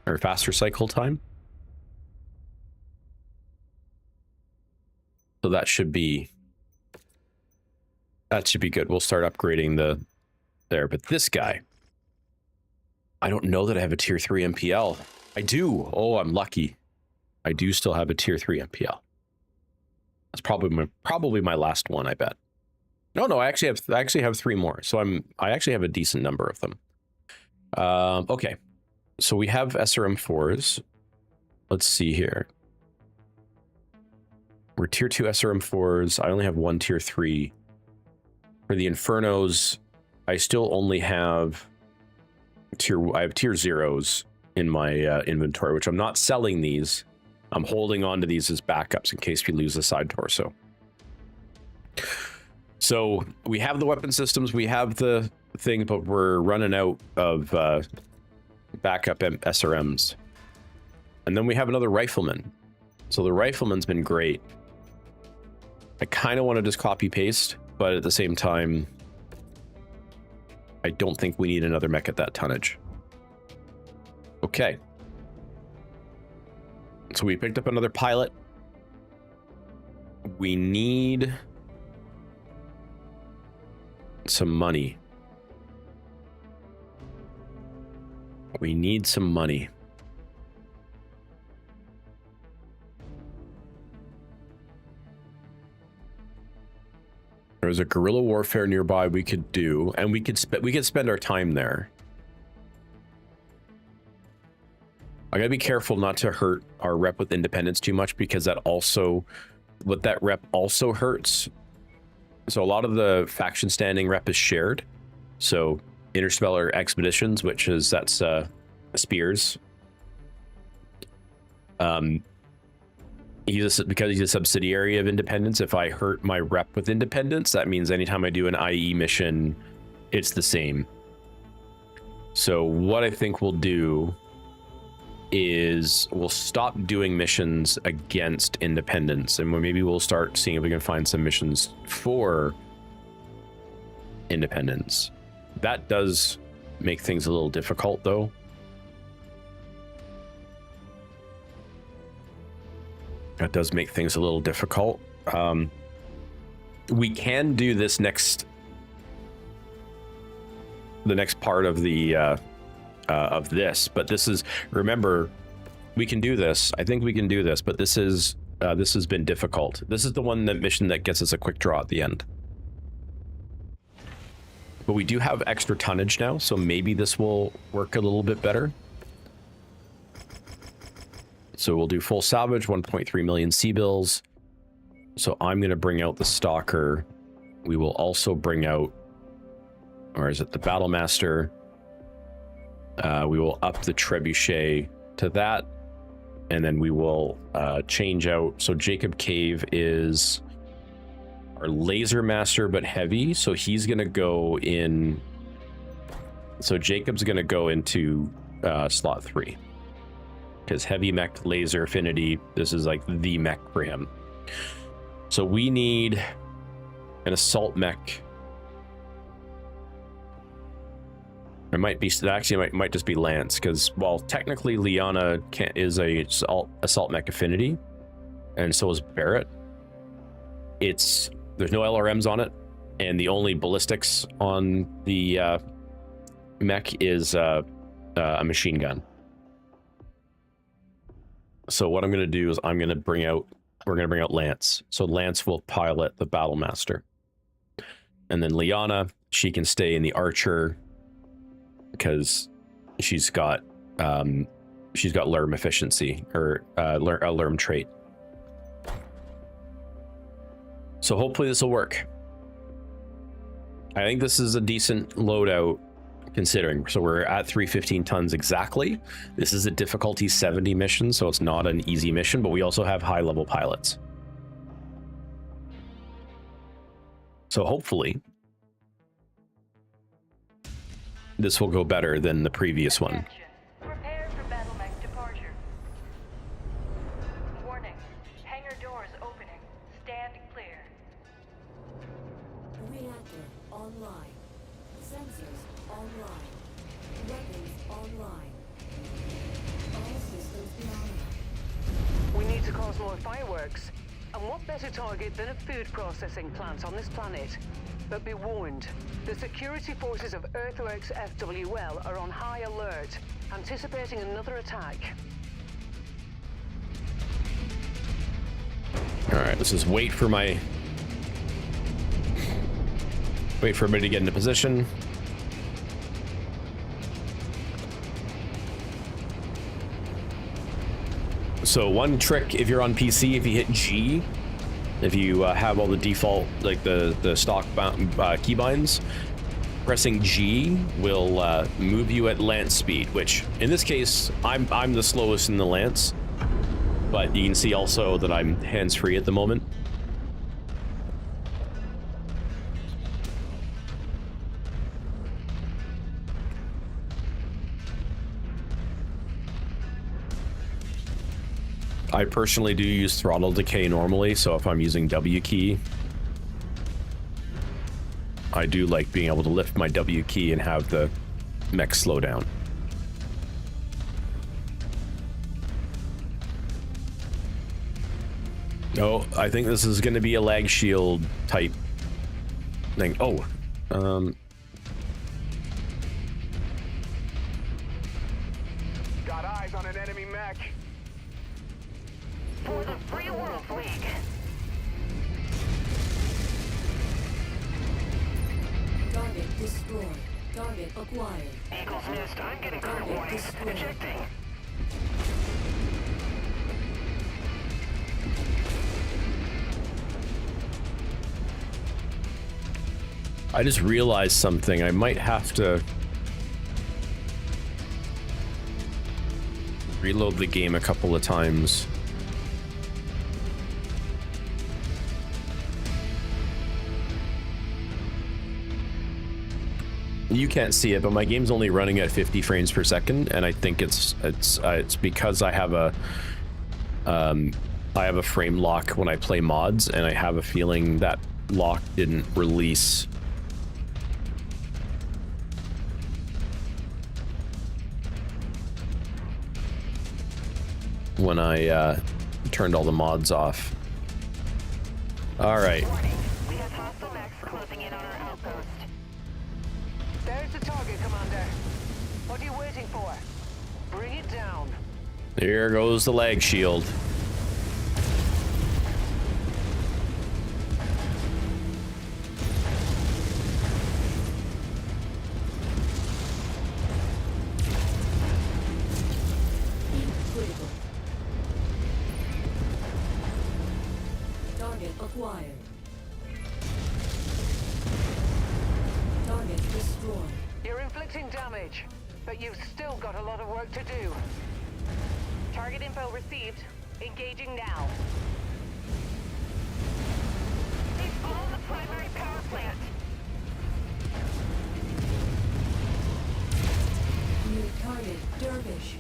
or faster cycle time. So that should be good. We'll start upgrading there. But this guy, I don't know that I have a tier 3 MPL. I do. Oh, I'm lucky. I do still have a tier 3 MPL. That's probably my last one, I bet. No, I actually have 3 more. So I actually have a decent number of them. Okay. So we have SRM4s. Let's see here. We're tier 2 SRM4s. I only have 1 tier 3. For the Infernos, I still only have tier 0s in my inventory, which I'm not selling these. I'm holding on to these as backups in case we lose the side torso. So we have the weapon systems, we have the thing, but we're running out of backup SRMs. And then we have another rifleman. So the rifleman's been great. I kind of want to just copy paste, but at the same time, I don't think we need another mech at that tonnage. Okay. So we picked up another pilot. We need some money. We need some money. There's a guerrilla warfare nearby we could do, and we could spend our time there. I gotta be careful not to hurt our rep with independence too much, because that rep also hurts. So a lot of the faction standing rep is shared. So interstellar expeditions, that's Spears. Because he's a subsidiary of independence, if I hurt my rep with independence, that means anytime I do an IE mission, it's the same. So what I think we'll do is we'll stop doing missions against independence, and maybe we'll start seeing if we can find some missions for independence. That does make things a little difficult, though. That does make things a little difficult. We can do this the next part of this, but this is, remember, we can do this. I think we can do this, but this is this has been difficult. This is the one that mission that gets us a quick draw at the end. But we do have extra tonnage now, so maybe this will work a little bit better. So we'll do full salvage, 1.3 million sea bills. So I'm going to bring out the Stalker. We will also bring out, or is it the Battlemaster? We will up the Trebuchet to that. And then we will change out. So Jacob Cave is our Laser Master, but heavy. So he's going to go in. So Jacob's going to go into slot 3. Because heavy mech, laser, affinity, this is like the mech for him. So we need an assault mech. It might be, actually it might just be Lance, because while technically Liana is a assault mech affinity, and so is Barrett, there's no LRMs on it, and the only ballistics on the mech is a machine gun. So what I'm going to do is we're going to bring out Lance. So Lance will pilot the Battlemaster. And then Liana, she can stay in the Archer because she's got LRM efficiency, or a LRM trait. So hopefully this will work. I think this is a decent loadout considering. So we're at 315 tons exactly. This is a difficulty 70 mission, so it's not an easy mission, but we also have high level pilots. So hopefully this will go better than the previous one. Attention. Prepare for battle mech departure. Warning. Hangar doors opening. Stand clear. Reactor online. Sensors online. Weapons online. All systems beyond. We need to cause more fireworks. And what better target than a food processing plant on this planet? But be warned, the security forces of Earthworks FWL are on high alert, anticipating another attack. Alright, let's just wait for everybody to get into position. So one trick, if you're on PC, if you hit G, if you have all the default, like the stock keybinds, pressing G will move you at Lance speed, which in this case, I'm the slowest in the Lance, but you can see also that I'm hands-free at the moment. I personally do use throttle decay normally, so if I'm using W key, I do like being able to lift my W key and have the mech slow down. Oh, I think this is going to be a lag shield type thing. Oh, Got eyes on an enemy mech. For the Free World League. Target destroyed. Target acquired. Eagle's Nest, I'm getting clear Target warnings. destroyed. Ejecting. I just realized something. I might have to reload the game a couple of times. You can't see it, but my game's only running at 50 frames per second, and I think it's because I have a frame lock when I play mods, and I have a feeling that lock didn't release. When I turned all the mods off. All right. We have hostile mechs closing in on our outpost. There's the target, Commander. What are you waiting for? Bring it down. There goes the lag shield. critical. Target acquired. Target destroyed. You're inflicting damage, but you've still got a lot of work to do. Target info received. Engaging now. They follow the primary power plant. New target, Dervish.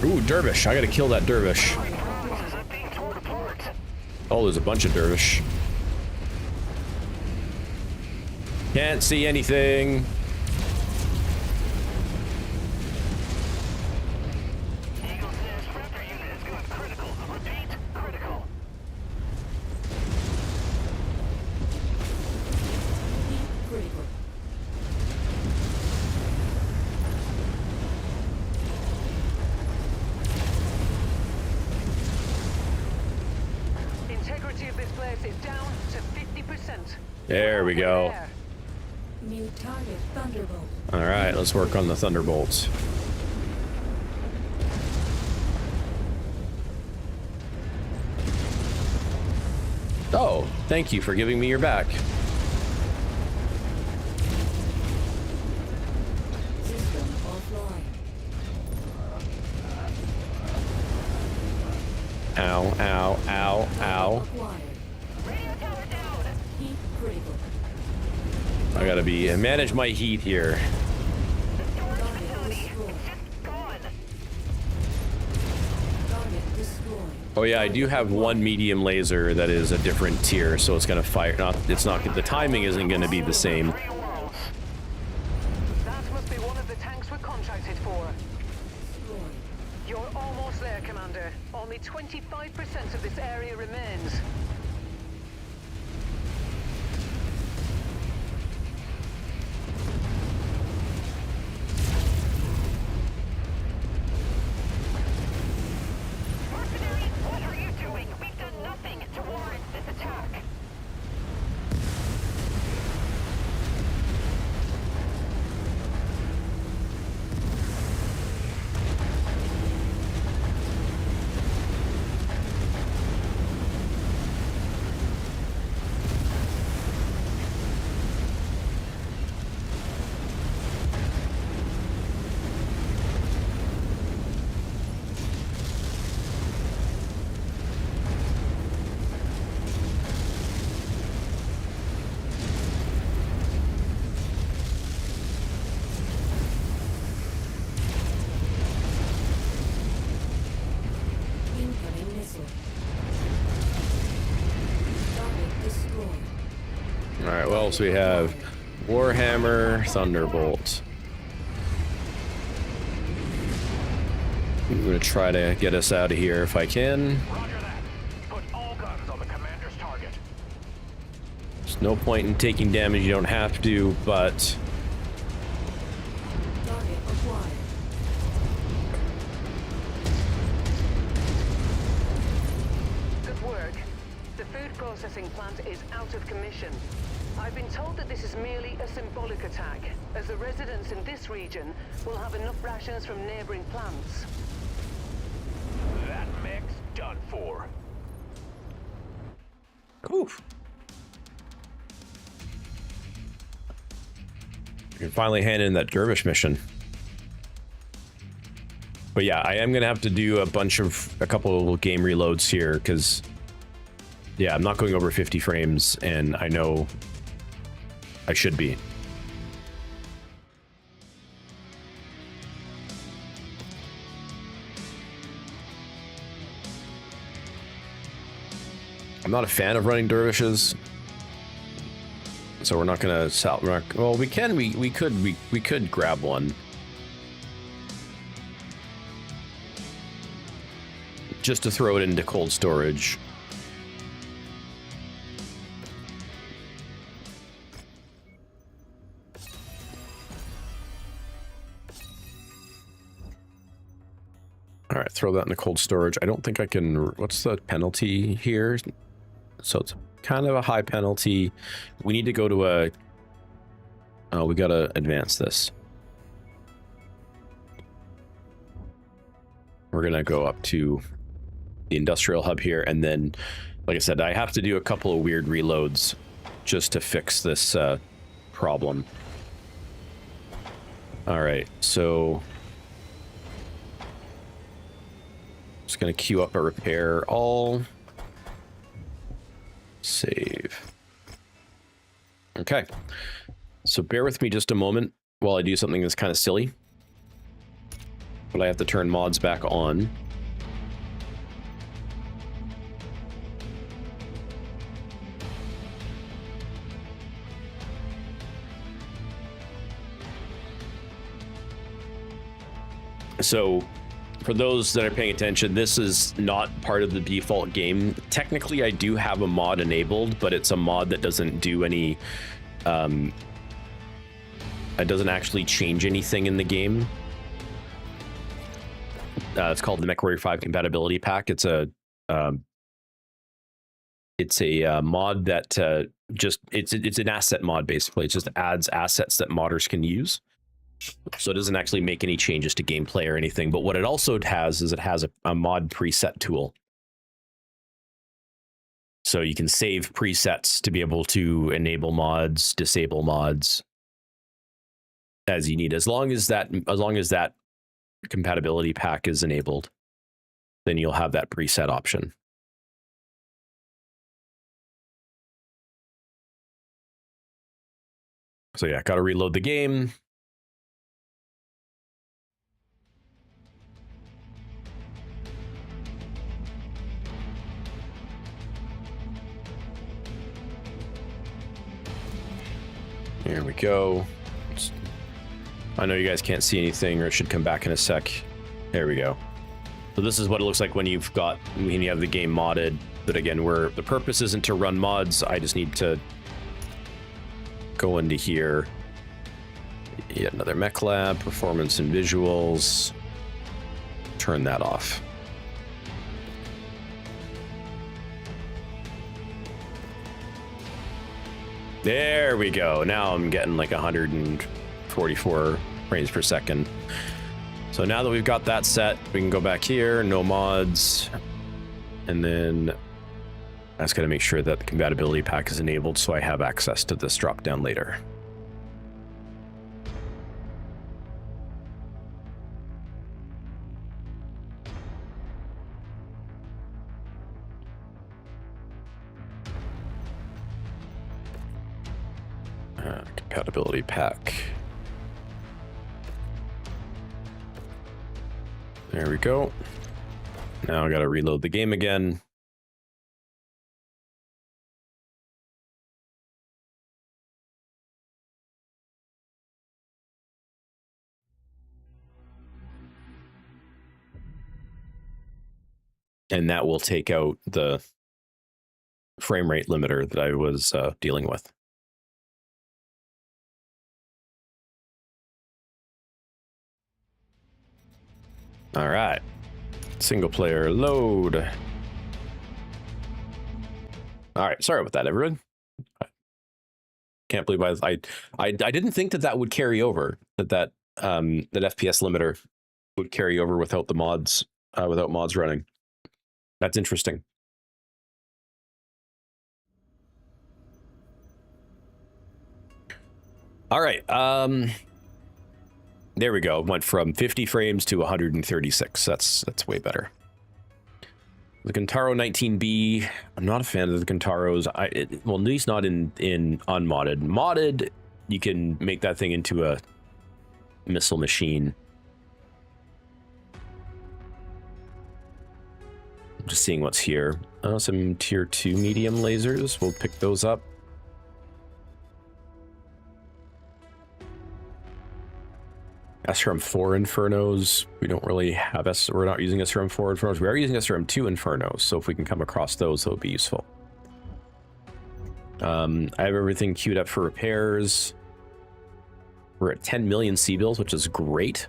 Ooh, dervish. I gotta kill that dervish. Oh, there's a bunch of dervish. Can't see anything. Critical. Integrity of this place is down to 50%. There we go. New target, Thunderbolt. All right, let's work on the thunderbolts. Oh, thank you for giving me your back. System offline. Ow, ow, ow, ow. Acquired. Heat critical. I gotta manage my heat here. Target destroyed. Target destroyed. Oh yeah, I do have one medium laser that is a different tier, so it's gonna fire. The timing isn't gonna be the same. That must be one of the tanks we're contracted for. Destroyed. You're almost there, Commander. Only 25% of this area remains. Mercenaries, what are you doing? We've done nothing to warrant this attack. Incoming missile. Target destroyed. All right, what else we have? Warhammer, Thunderbolt. I'm gonna try to get us out of here if I can. Roger that. Put all guns on the commander's target. There's no point in taking damage you don't have to, but Target acquired. Good work. The food processing plant is out of commission. I've been told that this is merely a symbolic attack, as the residents in this region will have enough rations from neighboring plants. That mech's done for. oof. You can finally hand in that dervish mission. But yeah, I am gonna have to do a couple of game reloads here because yeah, I'm not going over 50 frames, and I know I should be. I'm not a fan of running dervishes, so we're not gonna well, we could grab one. Just to throw it into cold storage. All right, throw that into cold storage. I don't think I can. What's the penalty here? So it's kind of a high penalty. We need to go to a. Oh, we gotta advance this. we're gonna go up to the industrial hub here, and then, like I said, I have to do a couple of weird reloads just to fix this problem. All right, so just gonna queue up a repair all. Save. Okay, so bear with me just a moment while I do something that's kind of silly, but I have to turn mods back on. So, for those that are paying attention, this is not part of the default game. Technically, I do have a mod enabled, but it's a mod that doesn't do any... it doesn't actually change anything in the game. It's called the MechWarrior 5 Compatibility Pack. It's a mod that it's an asset mod, basically. It just adds assets that modders can use. So it doesn't actually make any changes to gameplay or anything, but what it also has is it has a mod preset tool. So you can save presets to be able to enable mods, disable mods as you need. As long as that compatibility pack is enabled, then you'll have that preset option. So yeah, got to reload the game. Here we go. I know you guys can't see anything, or it should come back in a sec. There we go. So this is what it looks like when you have the game modded. But again, the purpose isn't to run mods. I just need to go into here. Yet another mech lab, performance and visuals. Turn that off. There we go. Now I'm getting like 144 frames per second. So now that we've got that set, we can go back here, no mods. And then I just got to make sure that the compatibility pack is enabled so I have access to this drop down later. Compatibility pack. There we go. Now I gotta reload the game again. And that will take out the frame rate limiter that I was dealing with. All right, single player load. All right, sorry about that, everyone. Can't believe I didn't think that would carry over, that FPS limiter would carry over without the mods, without mods running. That's interesting. All right, there we go. Went from 50 frames to 136. That's way better. The Kintaro 19B. I'm not a fan of the Kintaros. Well, at least not in unmodded. Modded, you can make that thing into a missile machine. I'm just seeing what's here. Some tier 2 medium lasers. We'll pick those up. SRM 4 Infernos. We don't really have we're not using SRM 4 Infernos. We are using SRM 2 Infernos, so if we can come across those, that would be useful. I have everything queued up for repairs. We're at 10 million C-bills, which is great.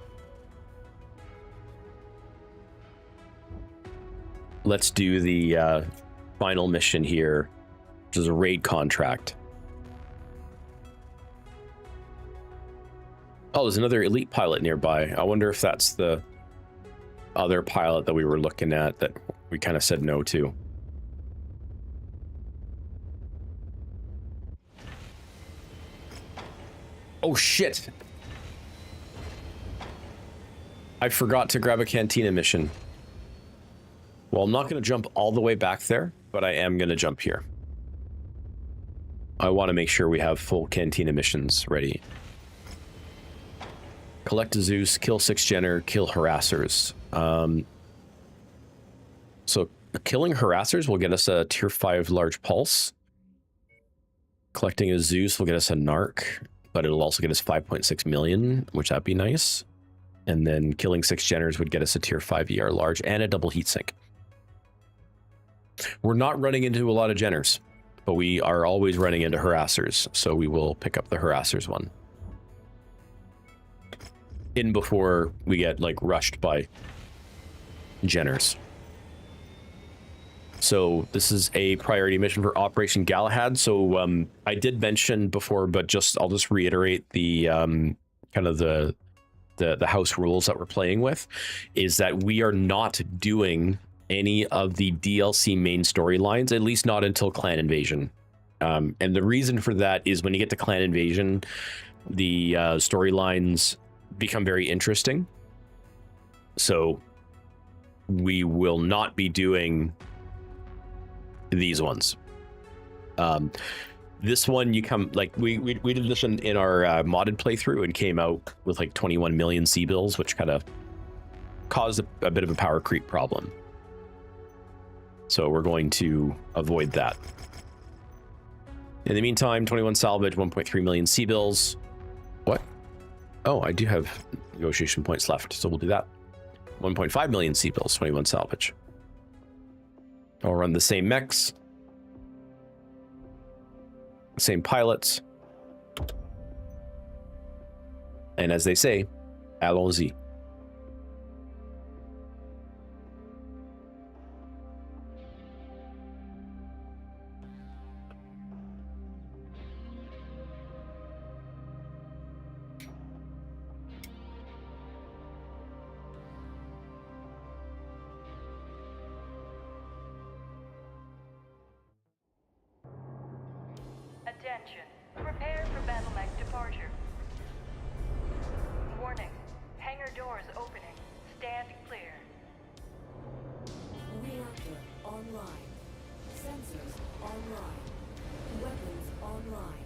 Let's do the final mission here, which is a raid contract. Oh, there's another elite pilot nearby. I wonder if that's the other pilot that we were looking at that we kind of said no to. Oh shit! I forgot to grab a cantina mission. Well, I'm not going to jump all the way back there, but I am going to jump here. I want to make sure we have full cantina missions ready. Collect a Zeus, kill 6 Jenner, kill harassers. So killing harassers will get us a tier 5 large pulse. Collecting a Zeus will get us a narc, but it'll also get us 5.6 million, which that'd be nice. And then killing 6 Jenners would get us a tier 5 ER large and a double heatsink. We're not running into a lot of Jenners, but we are always running into harassers, so we will pick up the harassers one. In before we get, like, rushed by Jenners. So this is a priority mission for Operation Galahad. So I did mention before, but I'll just reiterate the kind of the house rules that we're playing with, is that we are not doing any of the DLC main storylines, at least not until Clan Invasion. And the reason for that is when you get to Clan Invasion, the storylines become very interesting. So we will not be doing these ones. This one, you come, like, we did this in our modded playthrough and came out with like 21 million C-bills, which kind of caused a bit of a power creep problem. So we're going to avoid that. In the meantime, 21 salvage, 1.3 million C-bills. What? Oh, I do have negotiation points left, so we'll do that. 1.5 million C-bills, 21 salvage. I'll run the same mechs. Same pilots. And as they say, allons-y. Attention. Prepare for battle mech departure. Warning. Hangar doors opening. Stand clear. Reactor online. Sensors online. Weapons online.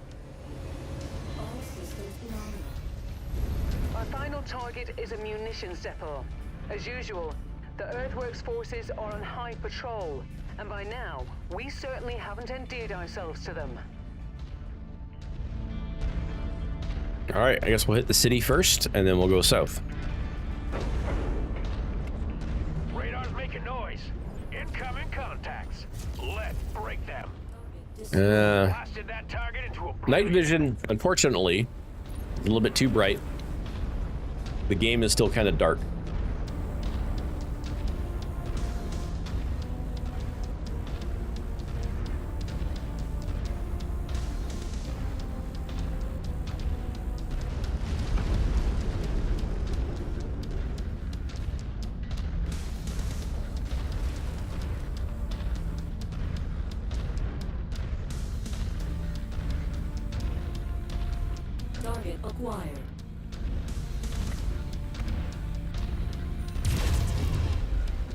All systems nominal. Our final target is a munitions depot. As usual, the Earthworks forces are on high patrol, and by now, we certainly haven't endeared ourselves to them. All right, I guess we'll hit the city first, and then we'll go south. Radar's making noise. Incoming contacts. Let's break them. Blasted that target into a Night vision, unfortunately, a little bit too bright. The game is still kind of dark. Target acquired.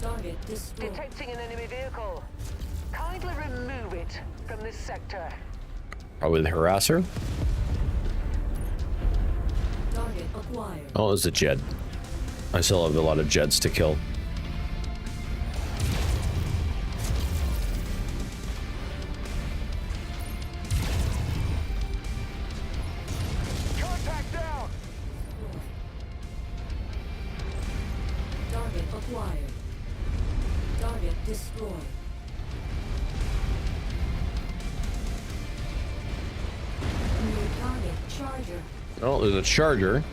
Target destroyed. Detecting an enemy vehicle. Kindly remove it from this sector. Probably the harasser. Target acquired. Oh, it's a Jed. I still have a lot of Jeds to kill. Contact down. Target acquired. Target destroyed. New target charger. Oh, there's a charger.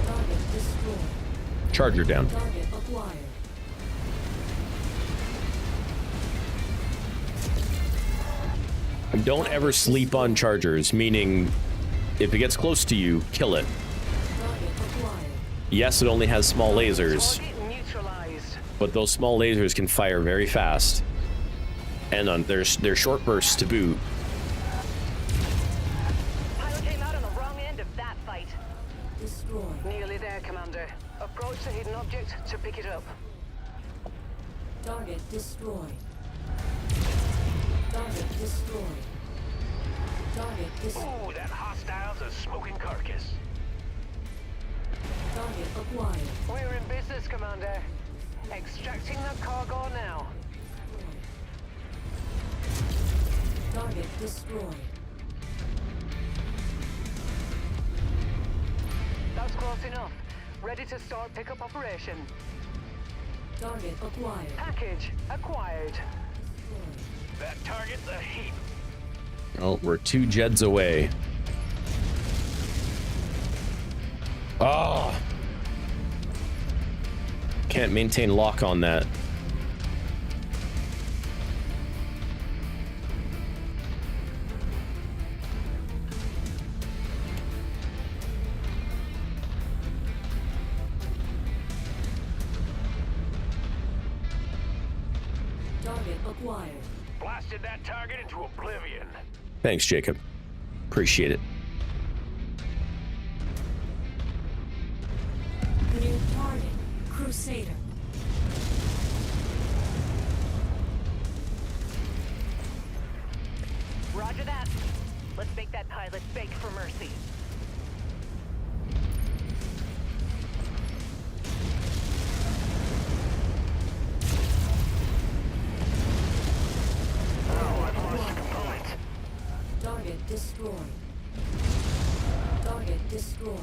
Target destroyed. Charger down. Target acquired. Don't ever sleep on chargers, meaning if it gets close to you, kill it. Yes, it only has small lasers, but those small lasers can fire very fast, and they're short bursts to boot. Pilot came out on the wrong end of that fight. Destroyed. Nearly there, Commander. Approach the hidden object to pick it up. Target destroyed. Target destroyed. Target destroyed. Ooh, that hostile's a smoking carcass. Target acquired. We're in business, Commander. Extracting the cargo now. Target destroyed. That's close enough. Ready to start pickup operation. Target acquired. Package acquired. That target's a heap. Oh, we're 2 Jeds away. Oh! Can't maintain lock on that. Target acquired. Blasted that target into oblivion. Thanks, Jacob. Appreciate it. New target. Crusader. Roger that. Let's make that pilot beg for mercy. Target destroyed. Target destroyed.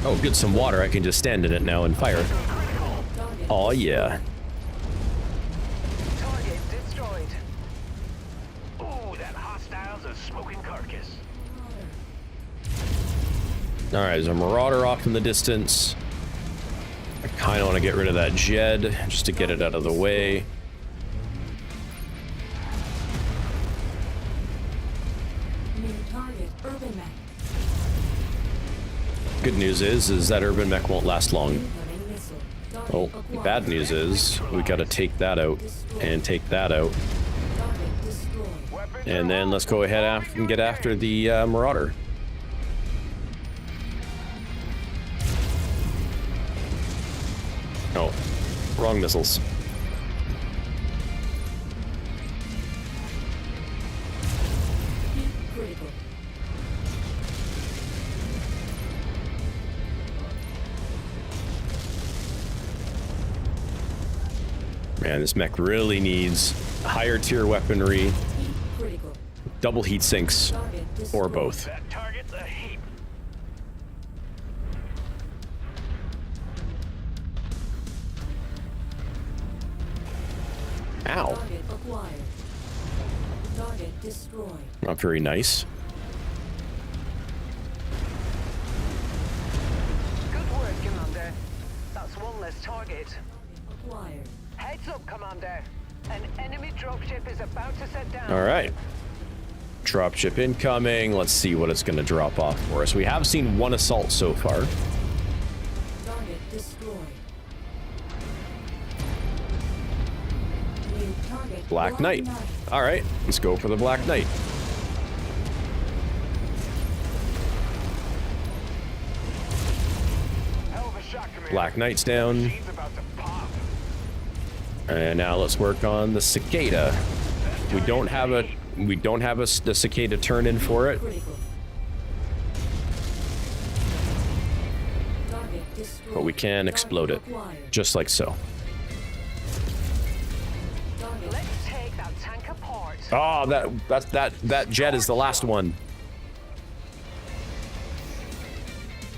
Oh, good, some water. I can just stand in it now and fire. Oh yeah. Target destroyed. Ooh, that hostile's a smoking carcass. All right, there's a Marauder off in the distance. I kind of want to get rid of that Jed just to get it out of the way. New target. Urban mech. Good news is that urban mech won't last long. Incoming missile. Target Oh, acquired. bad news is we got to take that out and take that out, Target destroyed. and then let's go ahead and get after the Marauder. Oh, wrong missiles. Critical. Man, this mech really needs higher tier weaponry, Critical. double heat sinks, Target or destroyed. both. That target's a heap. Ow, Target acquired. Target destroyed. not very nice. Good work, Commander. That's one less target. Acquired. Heads up, Commander. An enemy dropship is about to set down. All right. Dropship incoming. Let's see what it's going to drop off for us. We have seen 1 assault so far. Target destroyed. New target. Black Knight. All right, let's go for the Black Knight. Hell of a shot, Commander. Black Knight's down. Machine's about to pop. And now let's work on the Cicada. We don't have the Cicada turn in for it. Critical. Target destroyed. But we can explode it, Target acquired. just like so. Target. Let's take that tank apart. Oh, that jet is the last one.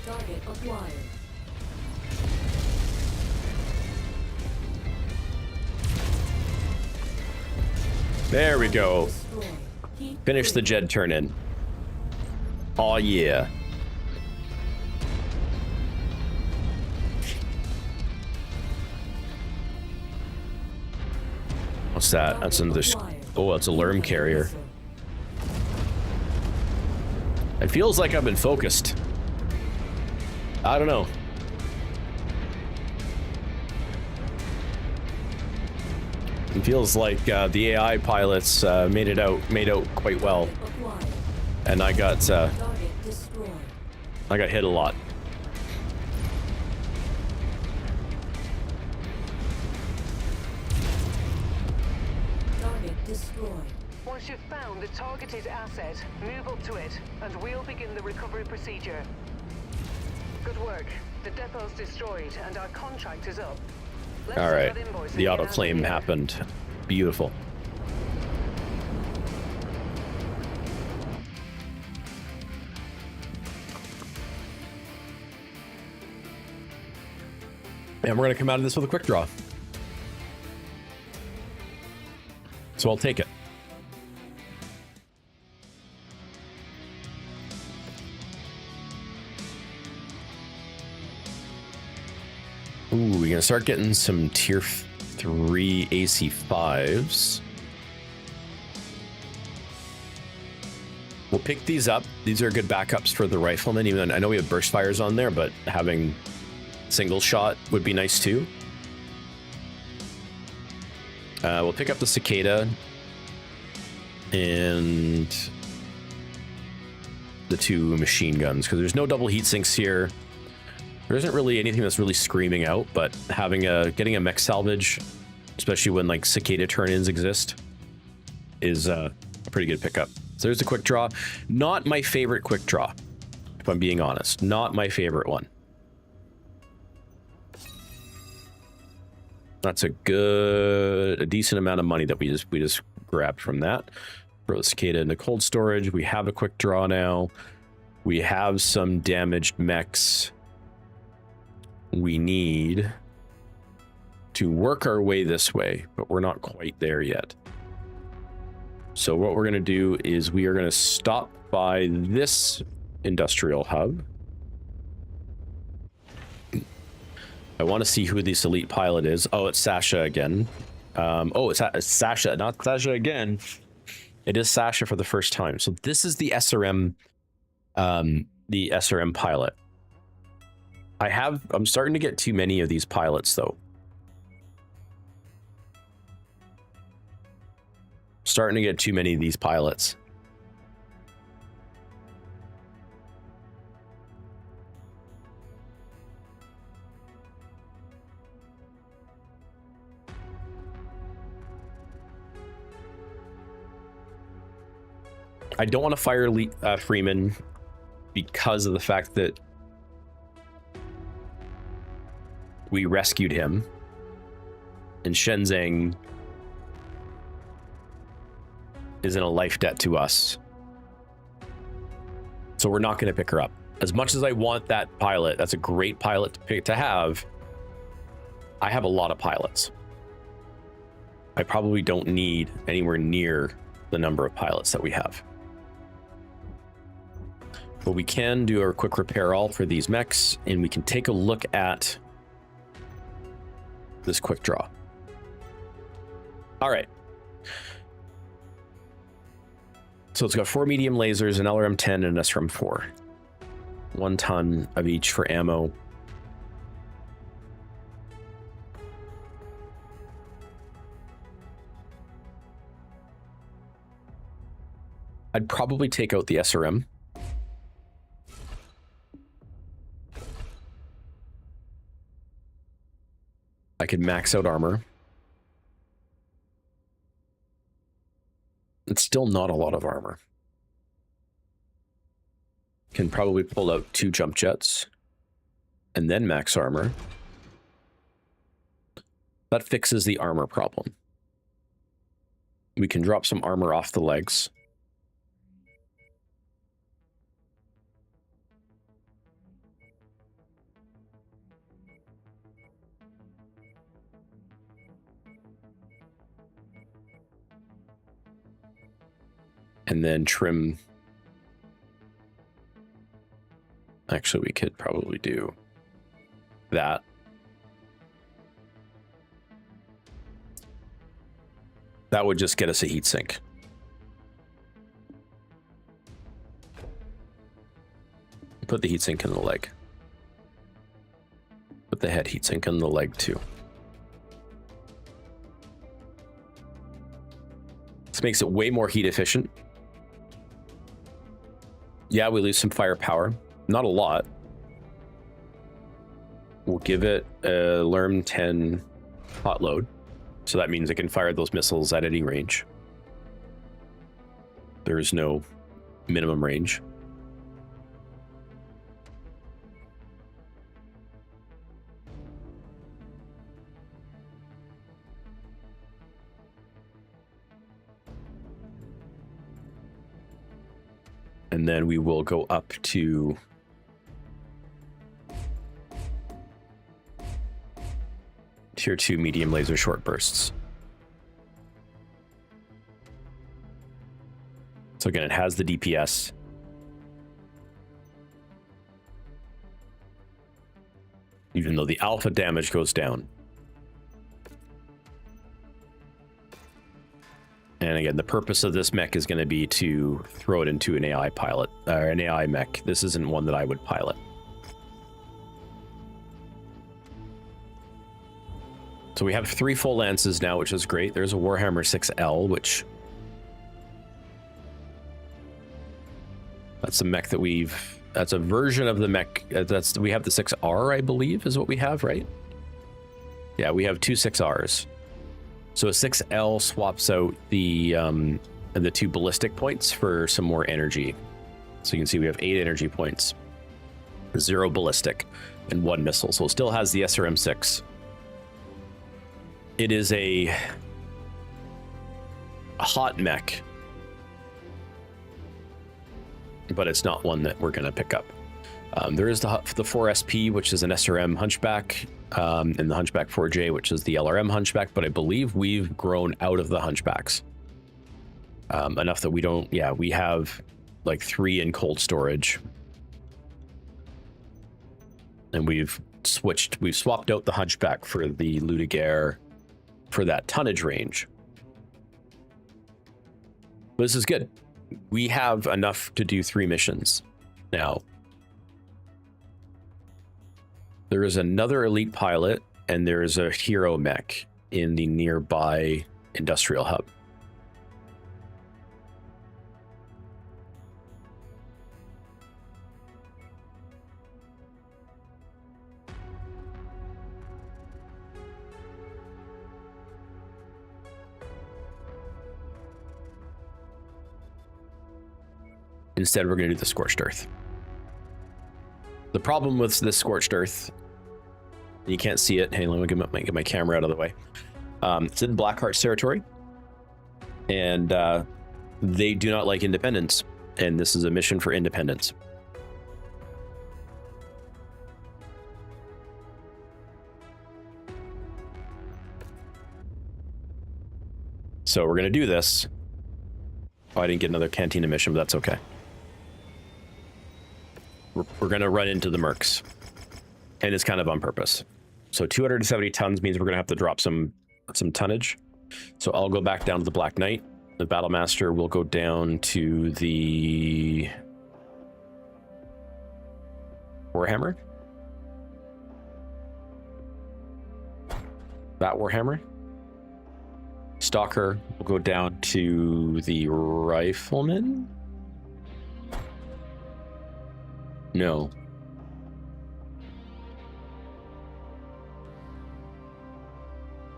Target acquired. There we go. Destroyed. Heat Finish the Jed turn in. Oh yeah. What's that? That's another. Oh, that's a Lerm carrier. It feels like I've been focused. I don't know. It feels like the AI pilots made out quite well, and I got hit a lot. Once you've found the targeted asset, move up to it, and we'll begin the recovery procedure. Good work. The depot's destroyed, and our contract is up. All right, the auto flame happened. Beautiful. And we're gonna come out of this with a quick draw. So I'll take it. Ooh, we're gonna start getting some tier 3 AC5s. We'll pick these up. These are good backups for the riflemen, even though I know we have burst fires on there, but having single shot would be nice too. We'll pick up the cicada and the 2 machine guns, because there's no double heat sinks here. There isn't really anything that's really screaming out, but getting a mech salvage, especially when like cicada turn-ins exist, is a pretty good pickup. So there's the quick draw. Not my favorite quick draw, if I'm being honest. Not my favorite one. That's a decent amount of money that we just grabbed from that. Throw the cicada into cold storage. We have a quick draw now. We have some damaged mechs. We need to work our way this way, but we're not quite there yet. So what we're going to do is we are going to stop by this industrial hub. I want to see who this elite pilot is. Oh, it's Sasha again. Oh, it's Sasha, not Sasha again. It is Sasha for the first time. So this is the SRM pilot. I'm starting to get too many of these pilots though. Starting to get too many of these pilots. I don't want to fire Freeman because of the fact that we rescued him, and Shenzheng is in a life debt to us. So we're not going to pick her up. As much as I want that pilot, that's a great pilot to have. I have a lot of pilots. I probably don't need anywhere near the number of pilots that we have. But we can do a quick repair all for these mechs, and we can take a look at this quick draw. All right. So it's got 4 medium lasers, an LRM-10, and an SRM-4. 1 ton of each for ammo. I'd probably take out the SRM. I could max out armor. It's still not a lot of armor. Can probably pull out 2 jump jets and then max armor. That fixes the armor problem. We can drop some armor off the legs. And then trim. Actually, we could probably do that. That would just get us a heat sink. Put the heatsink in the leg. Put the head heatsink in the leg too. This makes it way more heat efficient. Yeah, we lose some firepower. Not a lot. We'll give it a LRM 10 hot load. So that means it can fire those missiles at any range. There is no minimum range. And then we will go up to Tier 2 medium laser short bursts. So again, it has the DPS. Even though the alpha damage goes down. And again, the purpose of this mech is going to be to throw it into an AI pilot, or an AI mech. This isn't one that I would pilot. So we have 3 full lances now, which is great. There's a Warhammer 6L, which... That's the mech that we've... That's a version of the mech... we have the 6R, I believe, is what we have, right? Yeah, we have 2 6Rs. So a 6L swaps out the 2 ballistic points for some more energy. So you can see we have 8 energy points, 0 ballistic, and 1 missile. So it still has the SRM-6. It is a hot mech, but it's not one that we're going to pick up. There is the 4SP, which is an SRM Hunchback, and the Hunchback 4J, which is the LRM Hunchback, but I believe we've grown out of the Hunchbacks. Enough that we don't, yeah, we have like 3 in cold storage. And we've swapped out the Hunchback for the Ludegare for that tonnage range. But this is good. We have enough to do 3 missions now. There is another elite pilot, and there is a hero mech in the nearby industrial hub. Instead, we're going to do the Scorched Earth. The problem with this Scorched Earth, you can't see it. Hey, let me get my camera out of the way. It's in Blackheart's territory, and they do not like independence, and this is a mission for independence. So we're going to do this. Oh, I didn't get another Cantina mission, but that's okay. We're going to run into the Mercs, and it's kind of on purpose. So 270 tons means we're going to have to drop some tonnage. So I'll go back down to the Black Knight. The Battlemaster will go down to the Warhammer. That Warhammer. Stalker will go down to the Rifleman. No.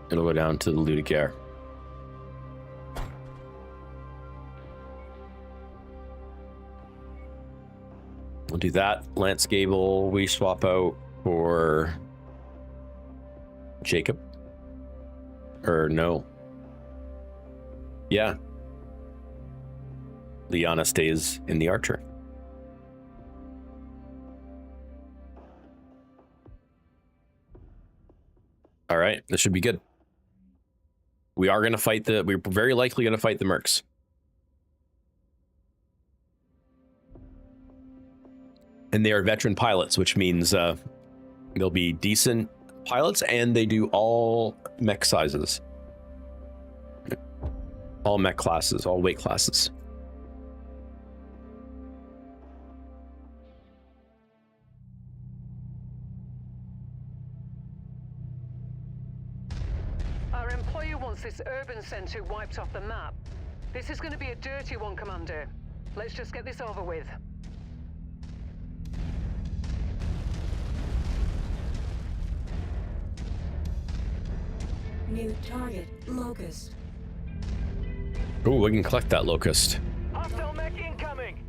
It'll go down to the Ludegare. We'll do that. Lance Gable, we swap out for Jacob. Or no. Yeah. Liana stays in the Archer. All right, this should be good. We are going to fight we're very likely going to fight the Mercs. And they are veteran pilots, which means they'll be decent pilots, and they do all mech sizes. All mech classes, all weight classes. Our employer wants this urban centre wiped off the map. This is going to be a dirty one, Commander. Let's just get this over with. New target, Locust. Ooh, we can collect that locust. Hostile mech incoming.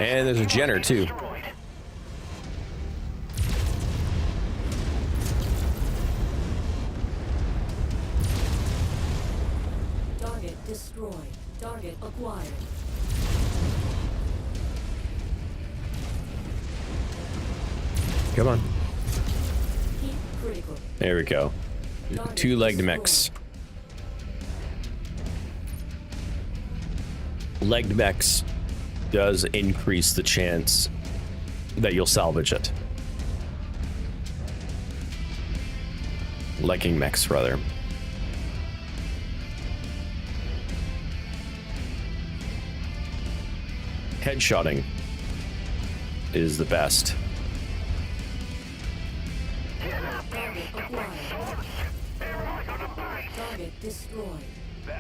And there's a Jenner too. Target destroyed. Target acquired. Come on. Heat critical. There we go. Target Two-legged destroyed. mechs. Legged mechs does increase the chance that you'll salvage it. Legging mechs, rather. Headshotting is the best. Target acquired. Target destroyed.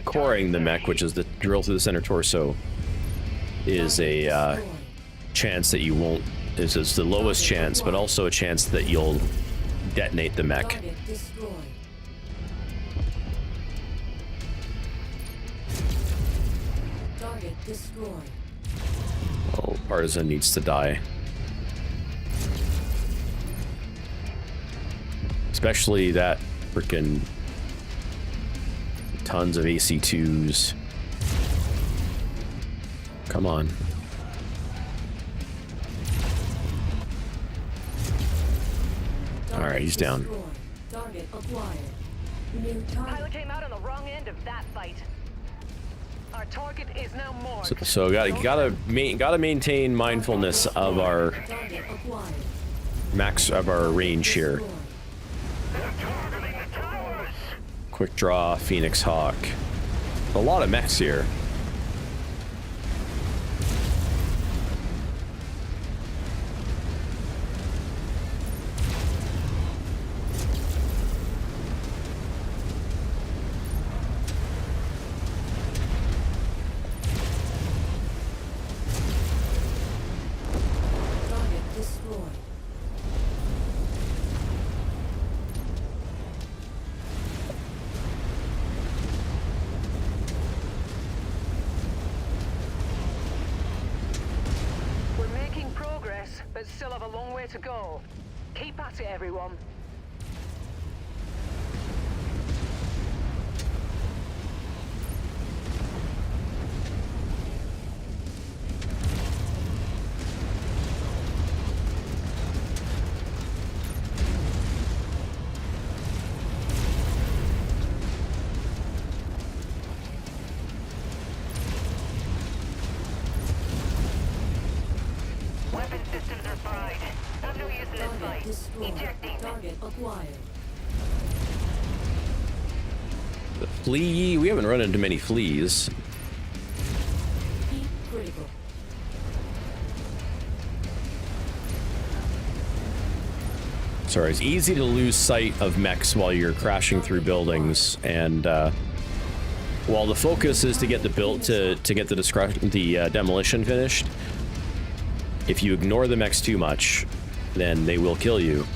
Coring the mech, which is the drill through the center torso, is a Destroyed. chance that you won't. This is the lowest chance, but also a chance that you'll detonate the mech. Target destroyed. Target destroyed. Oh, Partisan needs to die. Especially that frickin' tons of AC2s. Come on. Alright, he's down. Destroyed. Target acquired. New target. Pilot came out on the wrong end of that fight. Our target is now marked. So gotta maintain mindfulness of our Target acquired. max of our range here. Destroyed. Quick draw, Phoenix Hawk. A lot of mechs here. Target destroyed. We're making progress, but still have a long way to go. Keep at it, everyone. Weapon systems are fried. I'm no use in this Target fight. destroyed. Ejecting. Target acquired. The flea, we haven't run into many fleas. Heat critical. Sorry, it's easy to lose sight of mechs while you're crashing through buildings, and while the focus is to get the build to get the demolition finished, if you ignore the mechs too much, then they will kill you.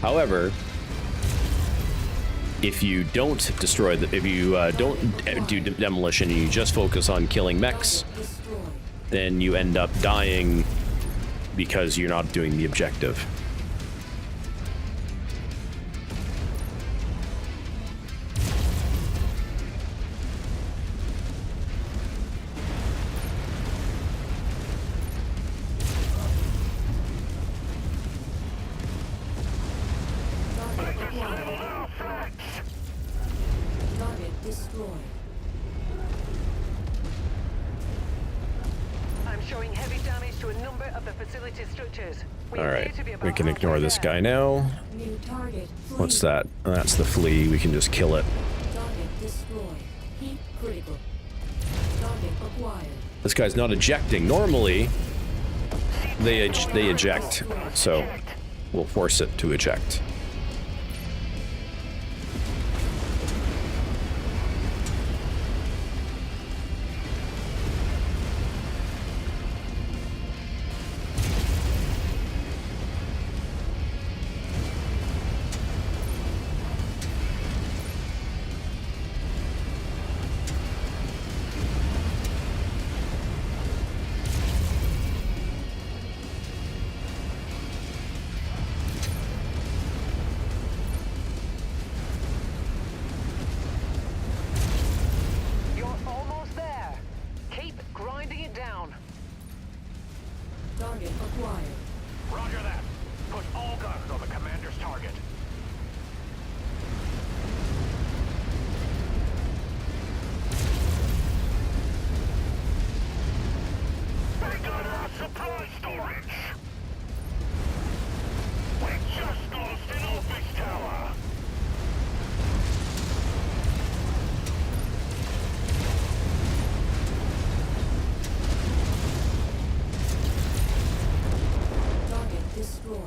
However, if you don't destroy the, if you don't do demolition and you just focus on killing mechs, Destroyed. then you end up dying because you're not doing the objective. Target acquired. Target destroyed. I'm showing heavy damage to a number of the facility structures. We All right, appear to be we about can ignore halfway this there. guy now. New target. What's that? That's the flea. We can just kill it. Heat critical. Target acquired. This guy's not ejecting. Normally, they eject, so we'll force it to eject. Target acquired. Roger that. Put all guns on the commander's target. They got our supply storage! We just lost an office tower! Target destroyed.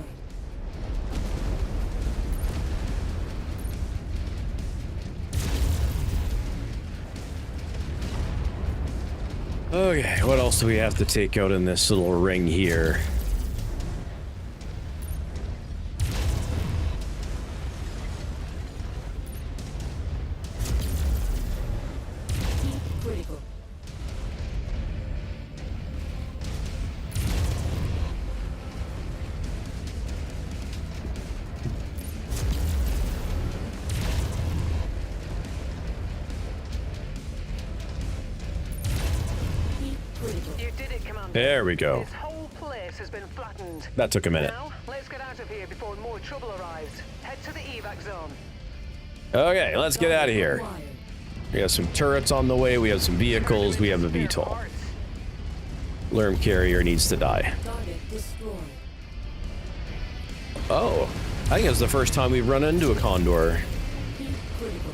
Okay, what else do we have to take out in this little ring here? Heat critical. Heat critical. You did it, Commander. There we go. This whole place has been flattened. That took a minute. Now, let's get out of here before more trouble arrives. Head to the evac zone. Okay, let's get out of here. Acquired. We have some turrets on the way, we have some vehicles, we have a VTOL. Lerm carrier needs to die. Target destroyed. Oh, I think it's the first time we've run into a Condor. Heat critical.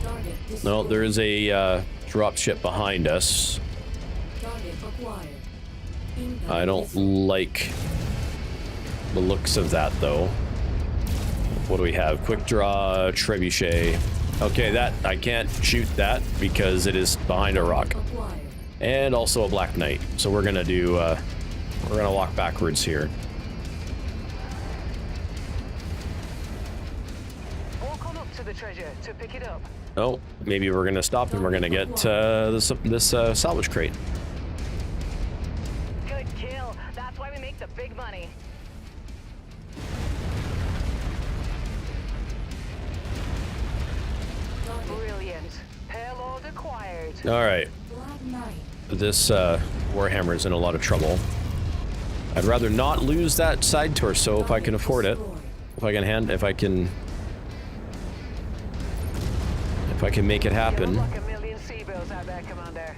Target destroyed. No, there is a drop ship behind us. Target acquired. Incoming I don't missile. like the looks of that, though. What do we have? Quick draw, trebuchet. Okay, that I can't shoot that because it is behind a rock, Acquired. and also a Black Knight. So we're gonna do. We're gonna walk backwards here. Walk on up to the treasure to pick it up. Oh, maybe we're gonna stop and we're gonna get this salvage crate. Good kill. That's why we make the big money. Brilliant. Payload acquired. All right, Black Knight. this Warhammer's in a lot of trouble. I'd rather not lose that side torso if I can afford it. If I can make it You happen. look like a million seabirds out there, Commander.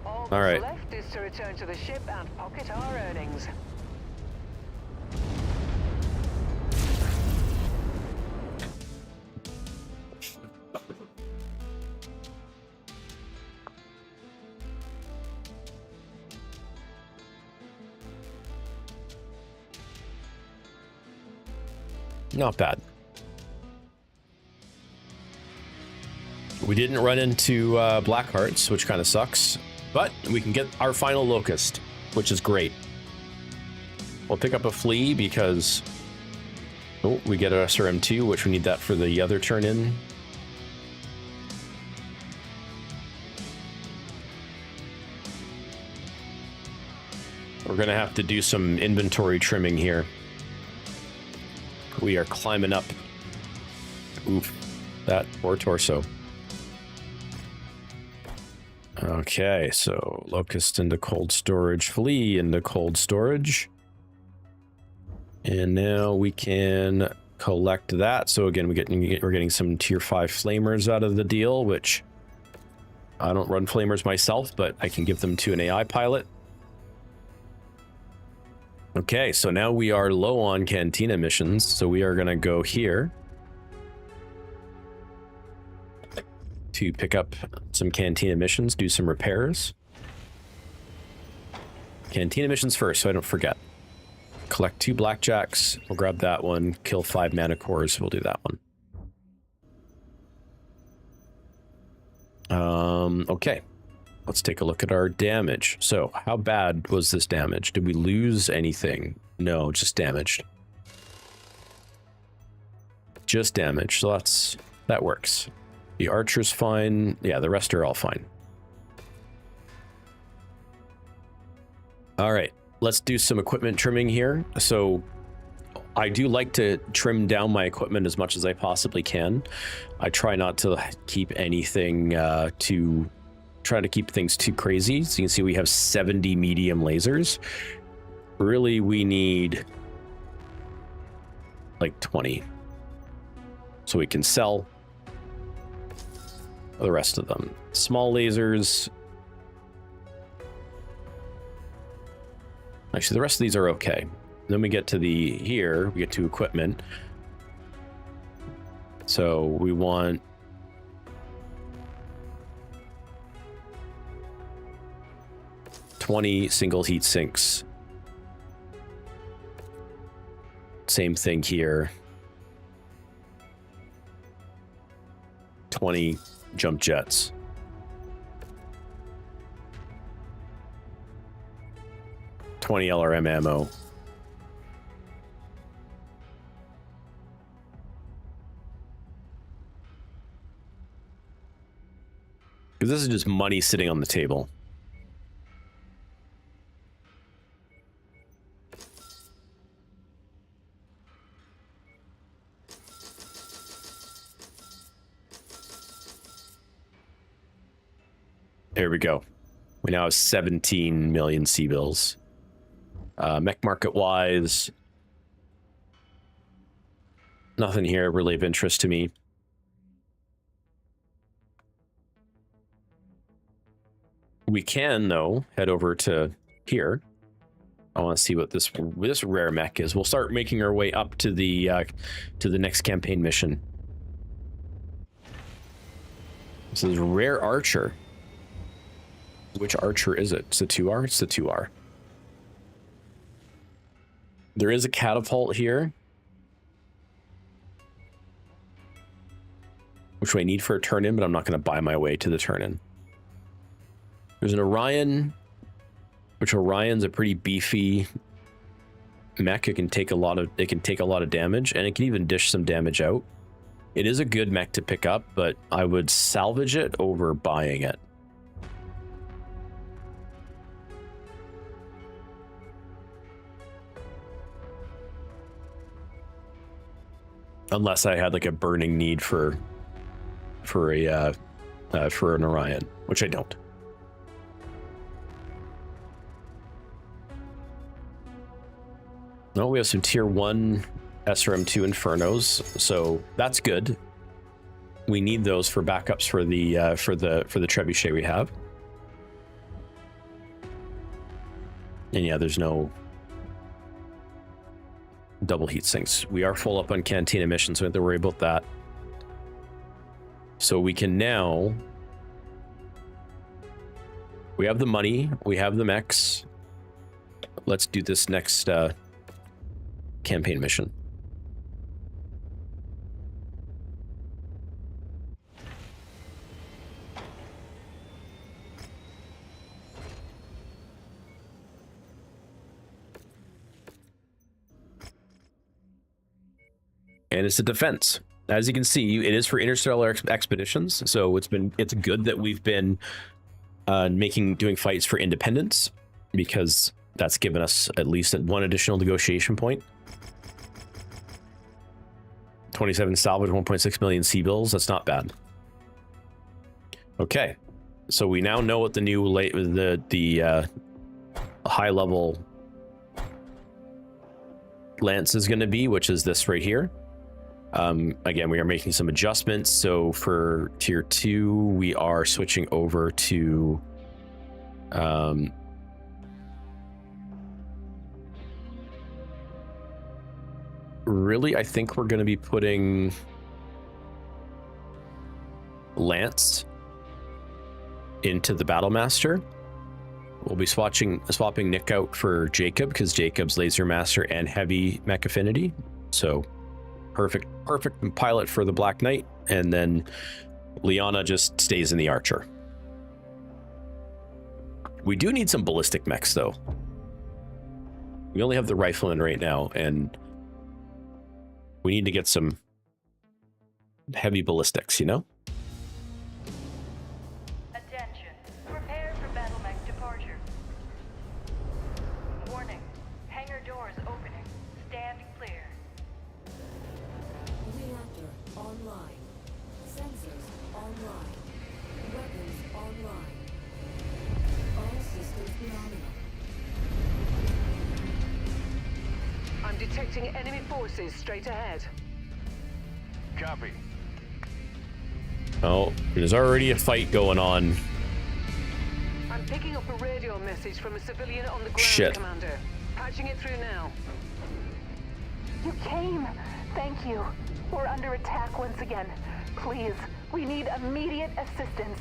All All right. that's left is to return to the ship and pocket our earnings. Not bad. We didn't run into Blackhearts, which kind of sucks, but we can get our final Locust, which is great. We'll pick up a Flea because we get a SRM2, which we need that for the other turn-in. We're gonna have to do some inventory trimming here. We are climbing up. Oof, that poor torso. Okay, so Locust into cold storage, Flea into cold storage. And now we can collect that. So again, we're getting some tier 5 flamers out of the deal, which I don't run flamers myself, but I can give them to an AI pilot. Okay, so now we are low on cantina missions, so we are going to go here to pick up some cantina missions, do some repairs. Cantina missions first, so I don't forget. Collect 2 blackjacks. We'll grab that one. Kill 5 mana cores. We'll do that one. Okay. Let's take a look at our damage. So, how bad was this damage? Did we lose anything? No, just damaged. Just damage. So that works. The archer's fine. Yeah, the rest are all fine. All right, let's do some equipment trimming here. So I do like to trim down my equipment as much as I possibly can. I try not to keep anything try to keep things too crazy. So you can see we have 70 medium lasers. Really, we need like 20. So we can sell the rest of them. Small lasers. Actually, the rest of these are okay. Then we get to here, we get to equipment. So we want $20 single heat sinks. Same thing here. 20 jump jets. $20 LRM ammo. Because this is just money sitting on the table. There we go. We now have 17 million C-bills. Mech market wise, nothing here really of interest to me. We can, though, head over to here. I want to see what this rare mech is. We'll start making our way up to the next campaign mission. This is rare archer. Which archer is it? It's the 2R? It's the 2R. There is a catapult here, which I need for a turn-in, but I'm not going to buy my way to the turn-in. There's an Orion, which Orion's a pretty beefy mech. It can take a lot of damage, and it can even dish some damage out. It is a good mech to pick up, but I would salvage it over buying it. Unless I had like a burning need for an Orion, which I don't. No, we have some tier 1 SRM2 Infernos, so that's good. We need those for backups for the trebuchet we have. And yeah, there's no double heat sinks. We are full up on cantina missions, so we don't have to worry about that. So we can now... We have the money, we have the mechs. Let's do this next campaign mission. And it's a defense. As you can see, it is for interstellar expeditions, so it's good that we've been doing fights for independence, because that's given us at least one additional negotiation point. 27 salvage, 1.6 million C-bills. That's not bad. Okay, so we now know what the new high level lance is going to be, which is this right here. Again, we are making some adjustments. So for tier 2, we are switching over to really, I think we're going to be putting Lance into the Battlemaster. We'll be swapping Nick out for Jacob because Jacob's Laser Master and Heavy Mech Affinity. So perfect pilot for the Black Knight. And then Liana just stays in the Archer. We do need some ballistic mechs though. We only have the Rifleman right now, and we need to get some heavy ballistics, you know? Attention. Prepare for battle mech departure. Warning. Hangar doors opening. Stand clear. Reactor online. Sensors online. Weapons online. All systems nominal. I'm detecting enemy forces straight ahead. Copy. Oh, there's already a fight going on. I'm picking up a radio message from a civilian on the ground, Shit. Commander. Patching it through now. You came. Thank you. We're under attack once again. Please, we need immediate assistance.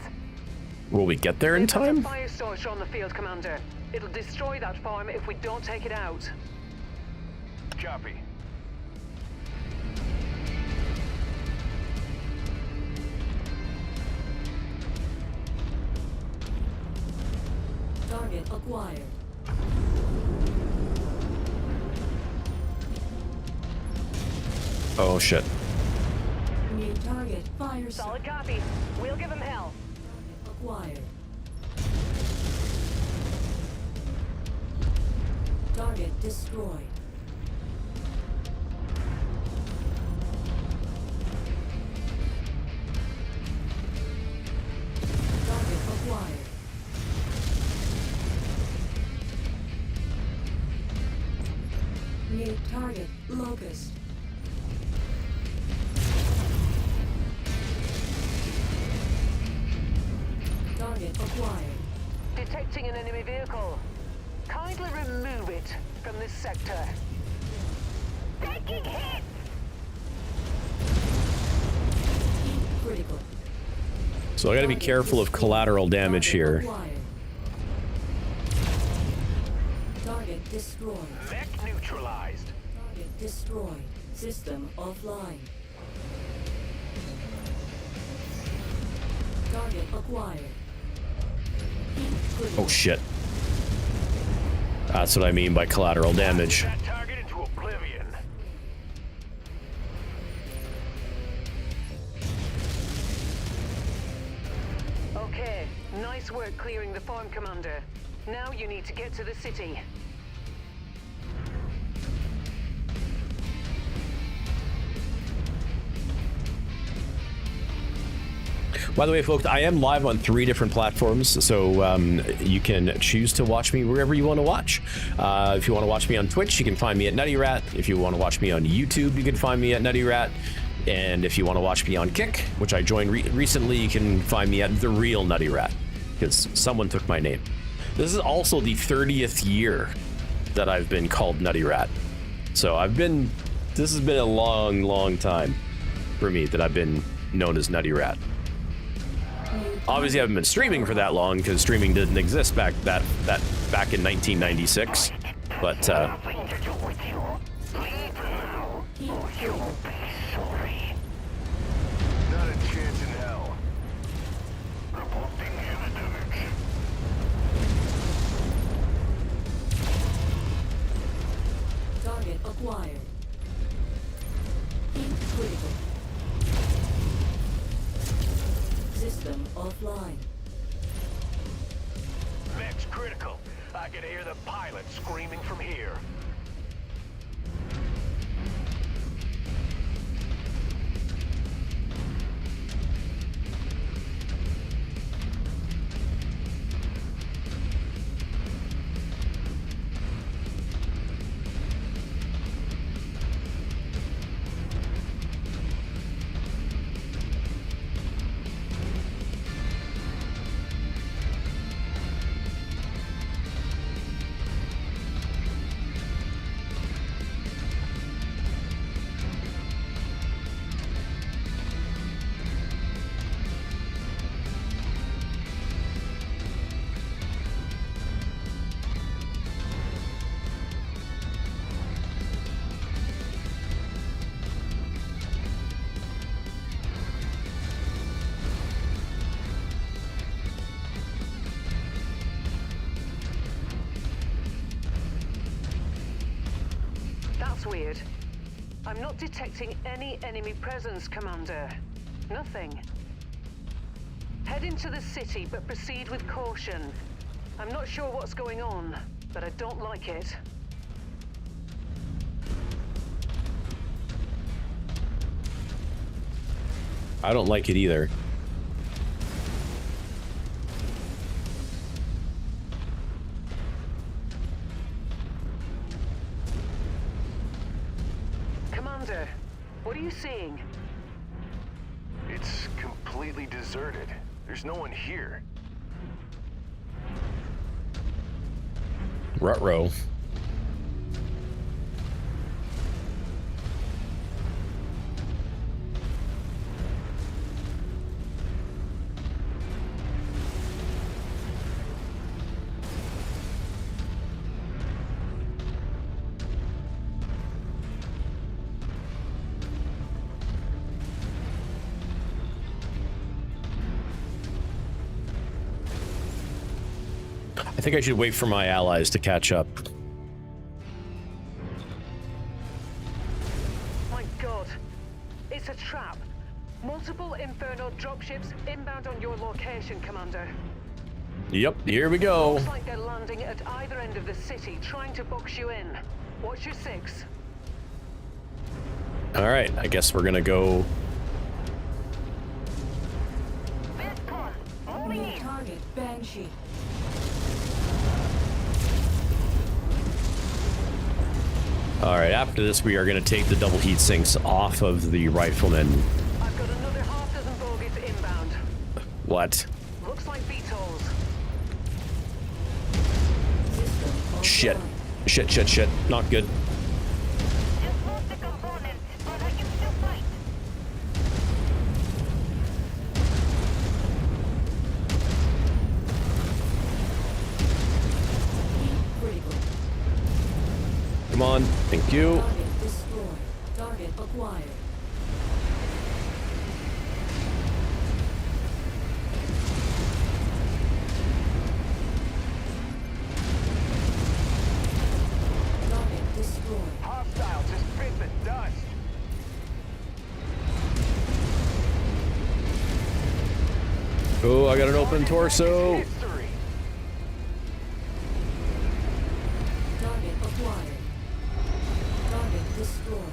Will we get there in There's a time? fire starter on the field, Commander. It'll destroy that farm if we don't take it out. Copy. Target acquired. Oh shit. New target. Fire Solid copy. We'll give him hell. Target acquired. Target destroyed. Target acquired. New target. Locust. Target acquired. Detecting an enemy vehicle. Kindly remove it from this sector. Taking hits! Critical. So I gotta be careful of collateral damage here. Acquired. Target destroyed. Mech neutralized. Target destroyed. System offline. Target acquired. Oh shit. That's what I mean by collateral damage. That target into oblivion. Okay, nice work clearing the farm, Commander. Now you need to get to the city. By the way, folks, I am live on 3 different platforms, so you can choose to watch me wherever you want to watch. If you want to watch me on Twitch, you can find me at Nuttyrat. If you want to watch me on YouTube, you can find me at Nuttyrat. And if you want to watch me on Kick, which I joined recently, you can find me at The Real Nuttyrat, because someone took my name. This is also the 30th year that I've been called Nuttyrat. So this has been a long time for me that I've been known as Nuttyrat. Obviously, I haven't been streaming for that long because streaming didn't exist back in 1996. But Nothing to do with you. Leave now, or you'll be sorry. Not a chance in hell. Reporting unit damage. Target acquired. Critical. System offline. Mech's critical. I can hear the pilot screaming from here. I'm not detecting any enemy presence, Commander. Nothing. Head into the city, but proceed with caution. I'm not sure what's going on, but I don't like it. I don't like it either. Commander, what are you seeing? It's completely deserted. There's no one here. Ruh-roh. I think I should wait for my allies to catch up. My God, it's a trap. Multiple Inferno dropships inbound on your location, Commander. Yep, here we go. Looks like they're landing at either end of the city, trying to box you in. Watch your six. All right, I guess we're gonna go. New target, Banshee. All right, after this, we are gonna take the double heat sinks off of the riflemen. I've got another half dozen bogies inbound. What? Looks like VTOLs. Shit. Shit, shit, shit. Not good. Just lost the components, but I can still fight. Critical. Come on. Thank you. Target destroyed. Target acquired. Target destroyed. Hostile just bit the dust. Oh, I got an open torso. History. Target acquired. Target destroyed.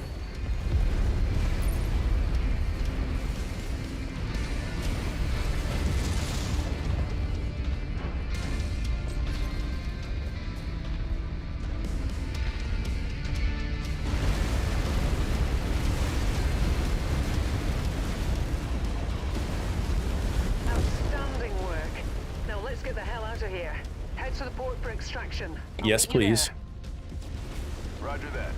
Outstanding work. Now let's get the hell out of here. Head to the port for extraction. I'll Yes, meet you please. there. Roger that.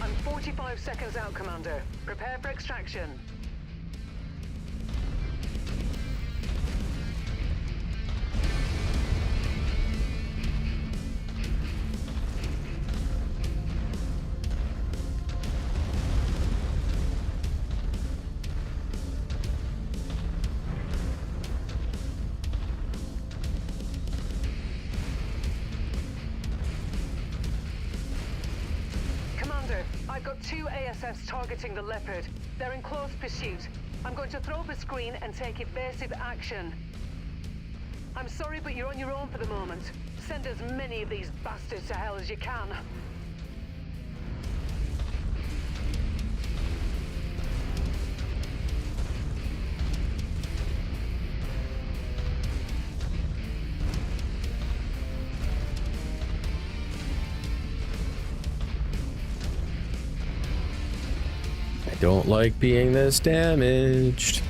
I'm 45 seconds out, Commander. Prepare for extraction. Commander, I've got two ASFs targeting the Leopard. They're in close pursuit. I'm going to throw up a screen and take evasive action. I'm sorry, but you're on your own for the moment. Send as many of these bastards to hell as you can. I don't like being this damaged.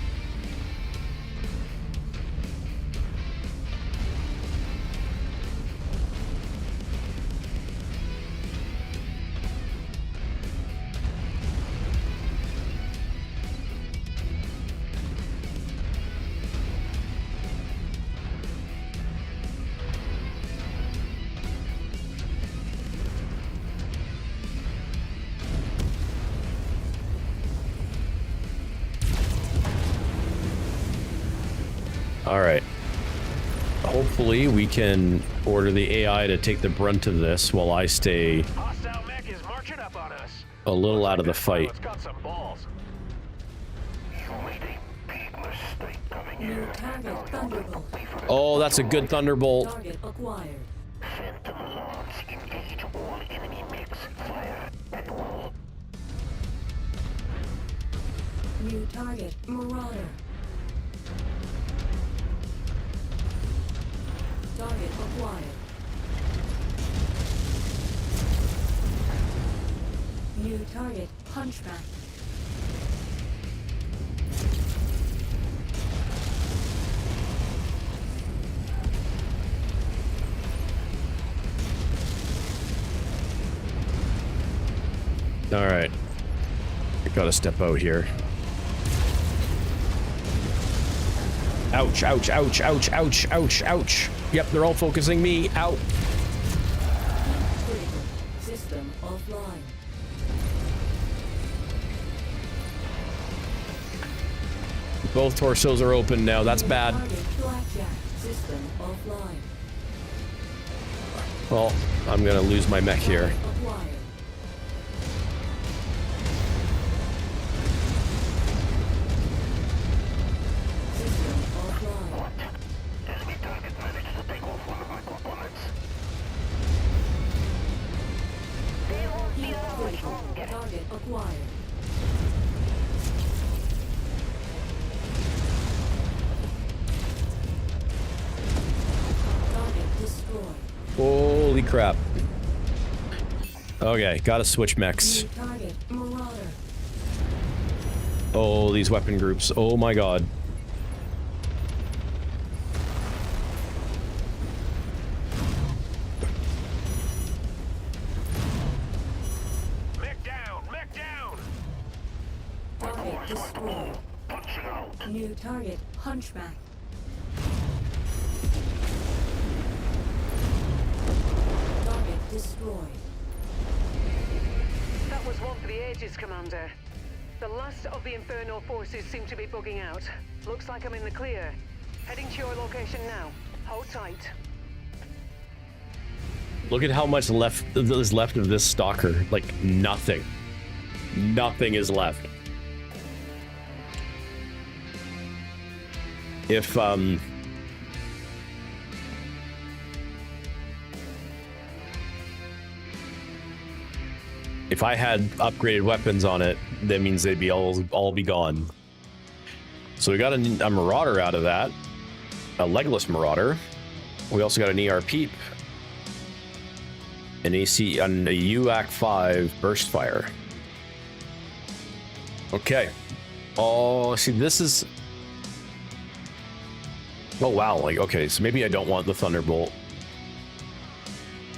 All right. Hopefully we can order the AI to take the brunt of this while I stay Hostile mech is marching up on us. a little out of the fight. It's got some balls. New target Thunderbolt. Oh, that's a good Thunderbolt. Target acquired. Phantom alarms engage all enemy mechs. Fire at will. New target Marauder. Target acquired. New target Hunchback. All right. I gotta step out here. Ouch, ouch, ouch, ouch, ouch, ouch, ouch. Yep, they're all focusing me. Ow. Critical. System offline. Both torsos are open now. That's bad. Target Blackjack. System offline. Well, I'm gonna lose my mech here. Acquired. System offline. Enemy target managed to take off one of my components. Heat critical. Target acquired. Target destroyed. Holy crap. Okay, gotta switch mechs. New target Marauder. Oh, these weapon groups. Oh my god. Mech down! Mech down! Target destroyed. Punching out. New target Hunchback. Target destroyed. That was one for the ages, Commander. The last of the Inferno forces seem to be bugging out. Looks like I'm in the clear. Heading to your location now. Hold tight. Look at how much is left of this stalker. Like nothing. Nothing is left. If I had upgraded weapons on it, that means they'd be all be gone. So we got a Marauder out of that, a legless Marauder. We also got an ER Peep, an AC, and a UAC-5 burst fire. Okay. Oh, see, this is. Oh wow! Like okay, so maybe I don't want the Thunderbolt.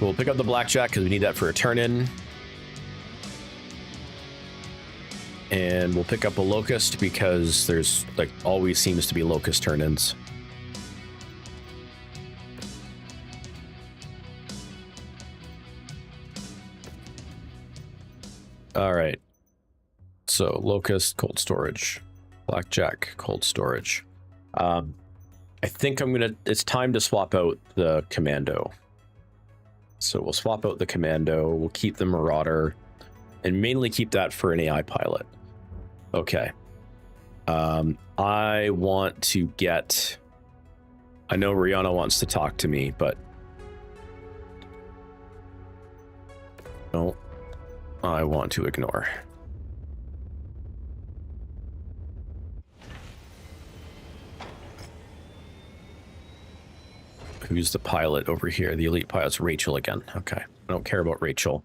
We'll pick up the Blackjack because we need that for a turn-in. And we'll pick up a Locust because there's like always seems to be Locust turn-ins. All right. So Locust, cold storage, Blackjack, cold storage. I think it's time to swap out the Commando. So we'll swap out the Commando, we'll keep the Marauder, and mainly keep that for an AI pilot. Okay. I want to get... I know Rihanna wants to talk to me, but... No. I want to ignore. Who's the pilot over here? The elite pilot's Rachel again. Okay. I don't care about Rachel.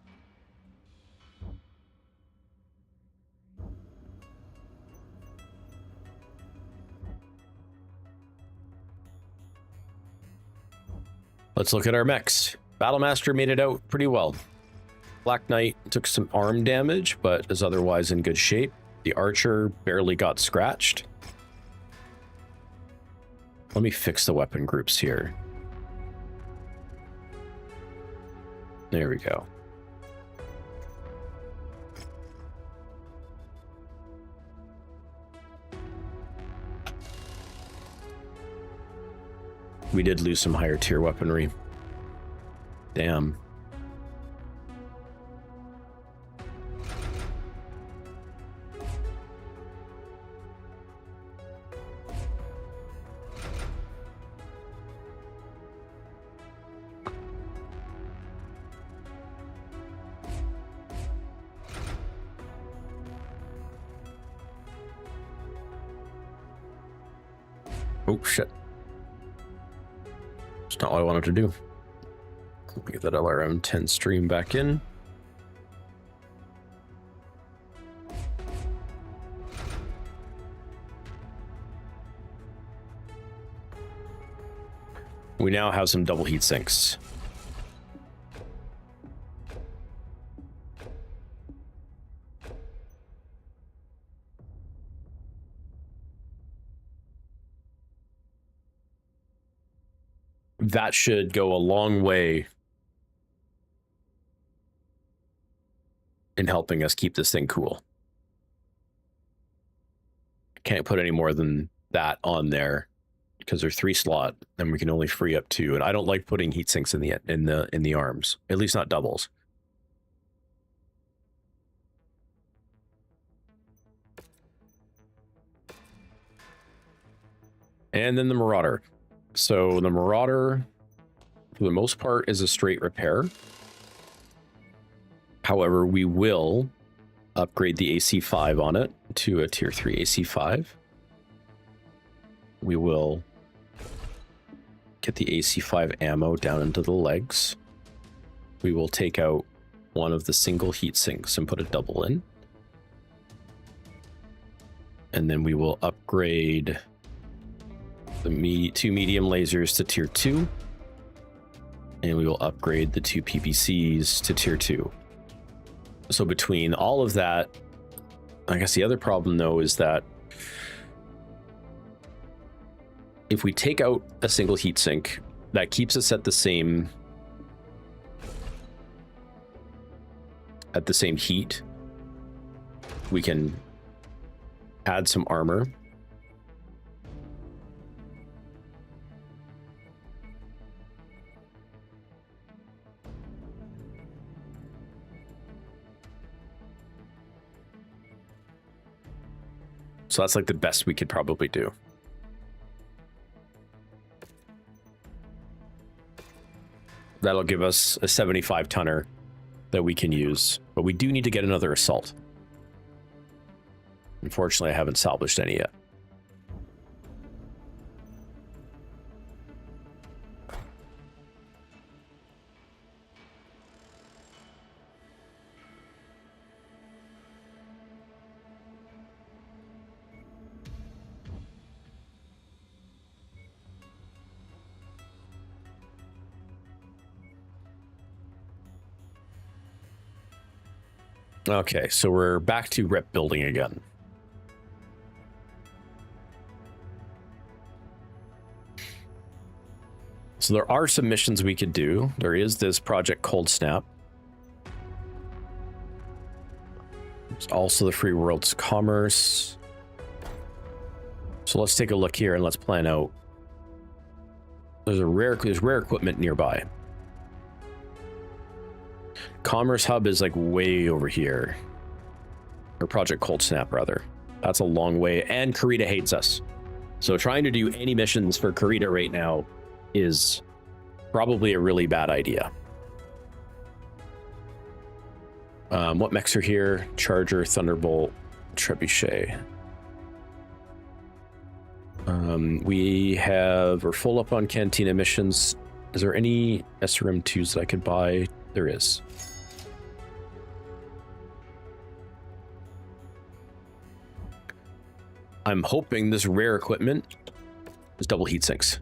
Let's look at our mechs. Battlemaster made it out pretty well. Black Knight took some arm damage, but is otherwise in good shape. The Archer barely got scratched. Let me fix the weapon groups here. There we go. we did lose some higher tier weaponry. Damn. Oh, shit. It's not what I wanted to do. Let me get that LRM 10 stream back in. We now have some double heat sinks. That should go a long way in helping us keep this thing cool. Can't put any more than that on there because they're 3 slot and we can only free up 2. And I don't like putting heat sinks in the arms, at least not doubles. And then the Marauder. So the Marauder, for the most part, is a straight repair. However, we will upgrade the AC5 on it to a tier 3 AC5. We will get the AC5 ammo down into the legs. We will take out one of the single heat sinks and put a double in. And then we will upgrade the 2 medium lasers to tier 2. And we will upgrade the 2 PPCs to tier 2. So between all of that, I guess the other problem though is that if we take out a single heatsink, that keeps us at the same heat. We can add some armor. So that's like the best we could probably do. That'll give us a 75 tonner that we can use, but we do need to get another assault. Unfortunately, I haven't salvaged any yet. Okay, so we're back to rep building again. So there are some missions we could do. There is this Project Cold Snap. There's also the Free World's Commerce. So let's take a look here and let's plan out. There's rare equipment nearby. Commerce Hub is like way over here. Or Project Cold Snap, rather. That's a long way, and Karita hates us. So trying to do any missions for Karita right now is probably a really bad idea. What mechs are here? Charger, Thunderbolt, Trebuchet. We're full up on Cantina missions. Is there any SRM2s that I could buy? There is. I'm hoping this rare equipment is double heat sinks.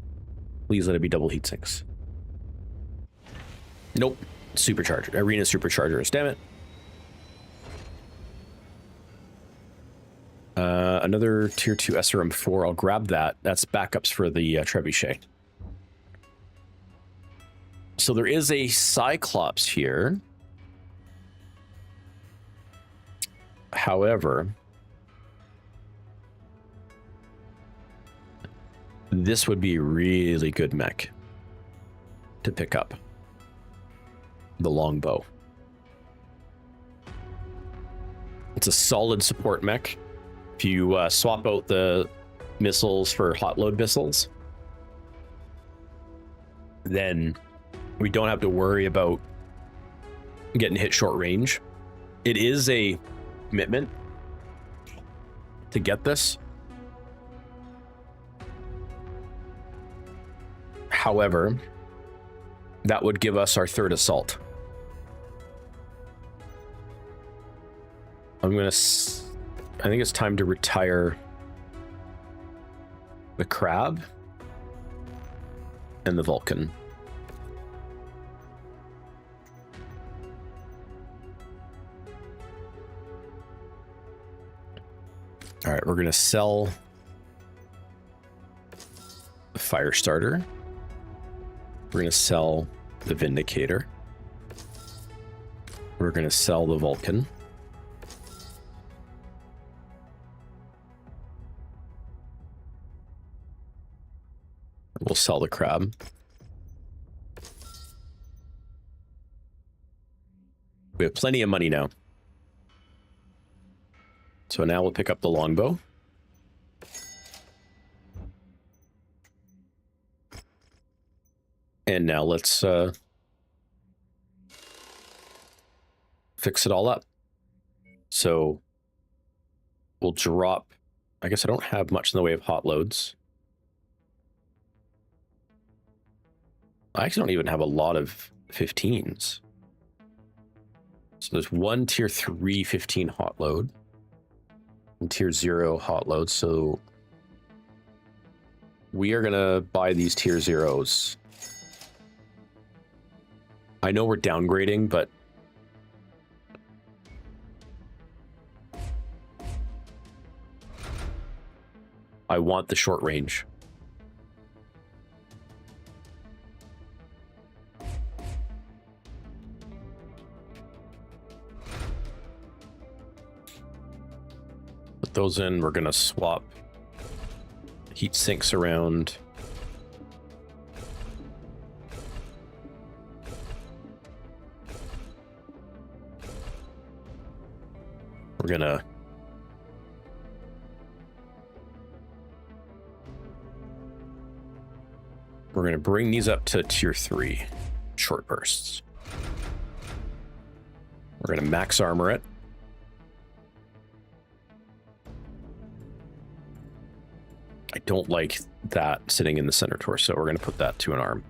Please let it be double heat sinks. Nope. Supercharger. Arena superchargers. Damn it. Another tier 2 SRM4. I'll grab that. That's backups for the Trebuchet. So there is a Cyclops here. However, this would be a really good mech to pick up. The longbow. It's a solid support mech. If you swap out the missiles for hot load missiles, then we don't have to worry about getting hit short range. It is a commitment to get this. However, that would give us our third assault. I think it's time to retire the crab and the Vulcan. All right, we're going to sell the fire starter. We're going to sell the Vindicator. We're going to sell the Vulcan. We'll sell the crab. We have plenty of money now. So now we'll pick up the longbow. And now let's fix it all up. So we'll drop, I guess I don't have much in the way of hot loads. I actually don't even have a lot of 15s. So there's one tier 3 15 hot load and tier 0 hot load. So we are gonna buy these tier 0s. I know we're downgrading, but I want the short range. Put those in. We're gonna swap heat sinks around. We're gonna bring these up to tier 3 short bursts. We're gonna max armor it. I don't like that sitting in the center torso. We're gonna put that to an arm.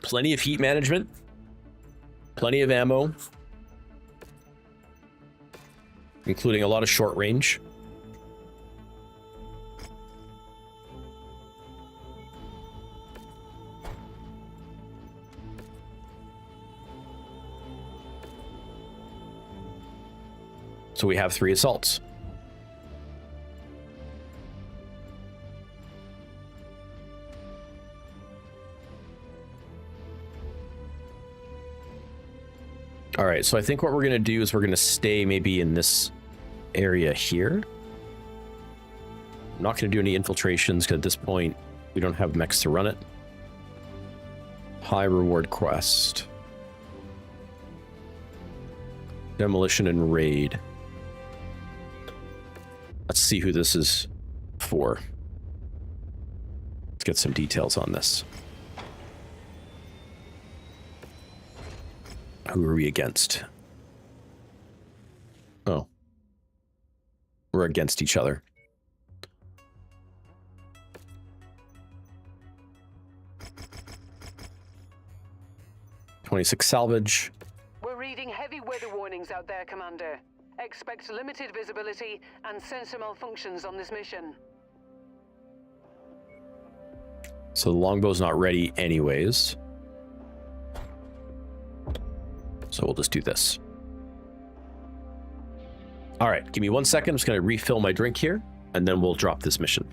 Plenty of heat management, plenty of ammo, including a lot of short range. So we have 3 assaults. All right, so I think what we're going to do is we're going to stay maybe in this area here. I'm not going to do any infiltrations because at this point we don't have mechs to run it. High reward quest. Demolition and raid. Let's see who this is for. Let's get some details on this. Who are we against? Oh. We're against each other. .26 salvage. We're reading heavy weather warnings out there, Commander. Expect limited visibility and sensor malfunctions on this mission. So the longbow's not ready anyways. So we'll just do this. All right, give me 1 second. I'm just going to refill my drink here, and then we'll drop this mission.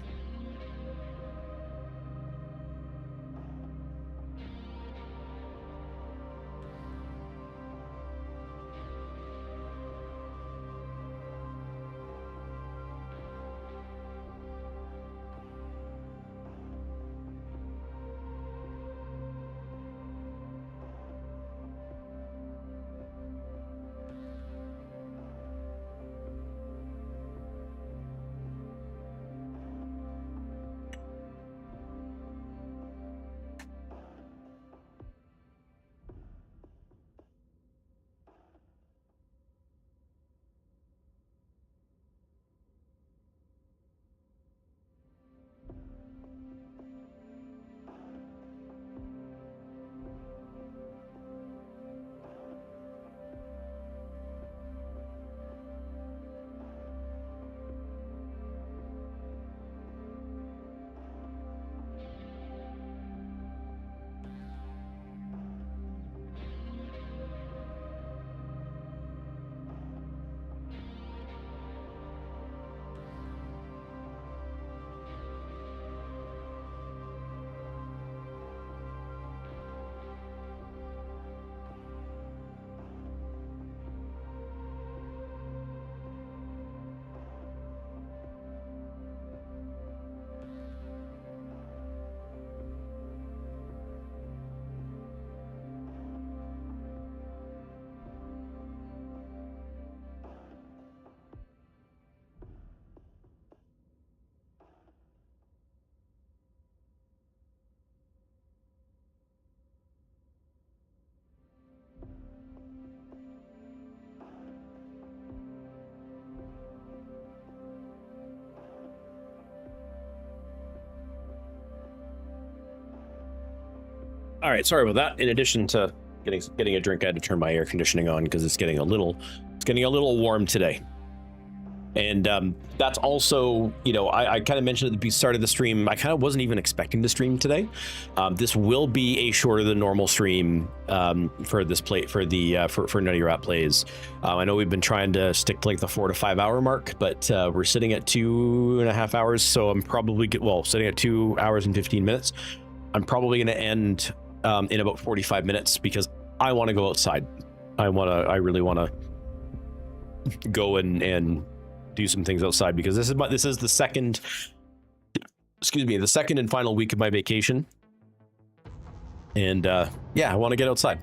All right, sorry about that. In addition to getting a drink, I had to turn my air conditioning on because it's getting a little warm today. And that's also, you know, I kind of mentioned at the start of the stream, I kind of wasn't even expecting to stream today. This will be a shorter than normal stream for this play for Nuttyrat plays. I know we've been trying to stick to like the 4 to 5 hour mark, but we're sitting at 2.5 hours. So I'm probably sitting at 2 hours and 15 minutes. I'm probably going to end in about 45 minutes because I want to go outside. I really want to go and do some things outside because this is the second and final week of my vacation, and yeah, I want to get outside.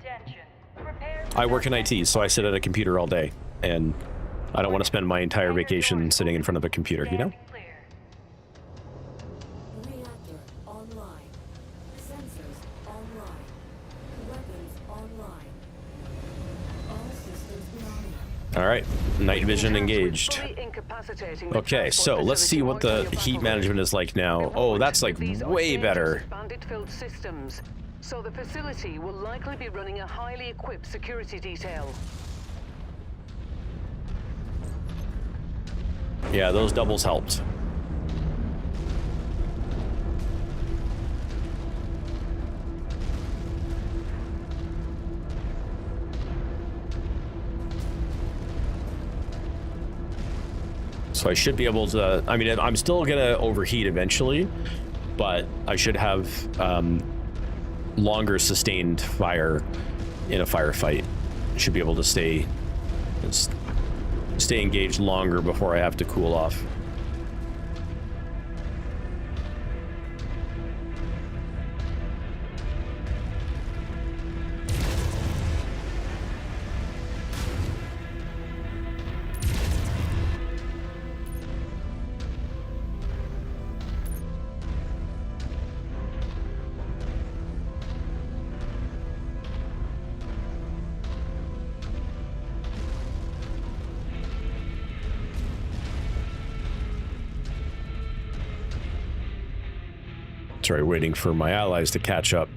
I work in IT, so I sit at a computer all day, and I don't want to spend my entire vacation sitting in front of a computer, you know? Reactor online. Sensors online. Weapons online. All systems nominal. All right, night vision engaged. Okay, so let's see what the heat management is like now. Oh, that's like way better. Bandit-filled systems, so the facility will likely be running a highly equipped security detail. Yeah, those doubles helped. So I should be able to, I mean, I'm still gonna overheat eventually, but I should have longer sustained fire in a firefight. I should be able to stay engaged longer before I have to cool off. Sorry, waiting for my allies to catch up.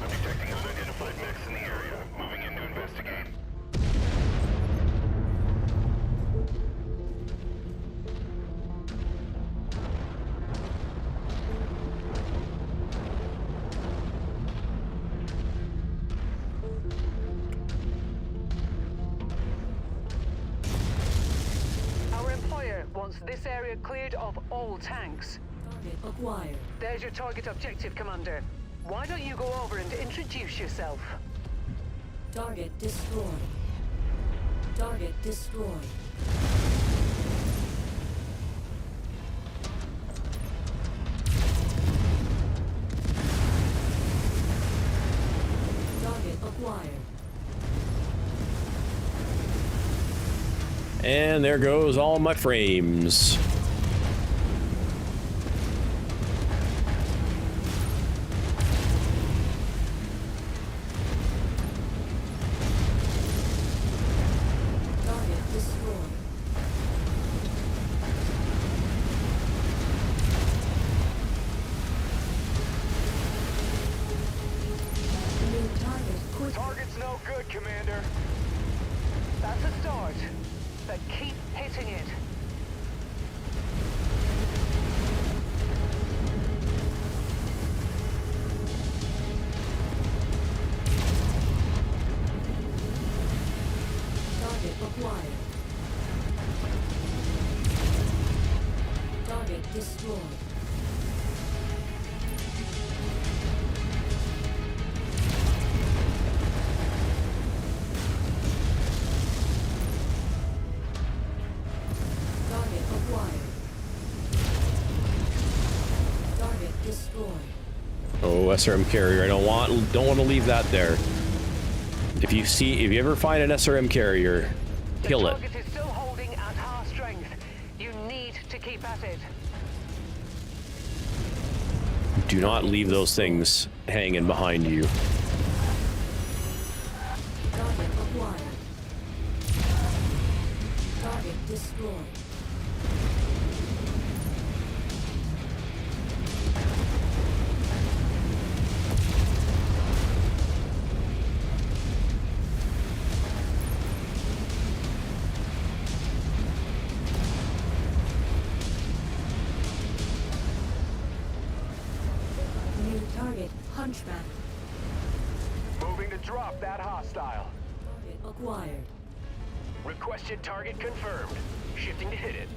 I'm detecting unidentified mechs in the area. Moving in to investigate. Wants this area cleared of all tanks. Target acquired. There's your target objective, Commander. Why don't you go over and introduce yourself? Target destroyed. Target destroyed. Target acquired. And there goes all my frames. Target destroyed. New target quick. Target's no good, Commander. That's a start, but keep hitting it. Target acquired. Target destroyed. Target acquired. Target destroyed. Oh, SRM carrier. I don't want to leave that there. If you ever find an SRM carrier, kill it. The target is still holding at half strength. You need to keep at it. Do not leave those things hanging behind you. Target acquired. Target destroyed. New target, Hunchback. Moving to drop that hostile. Target acquired. Requested target confirmed. Shifting to hit it.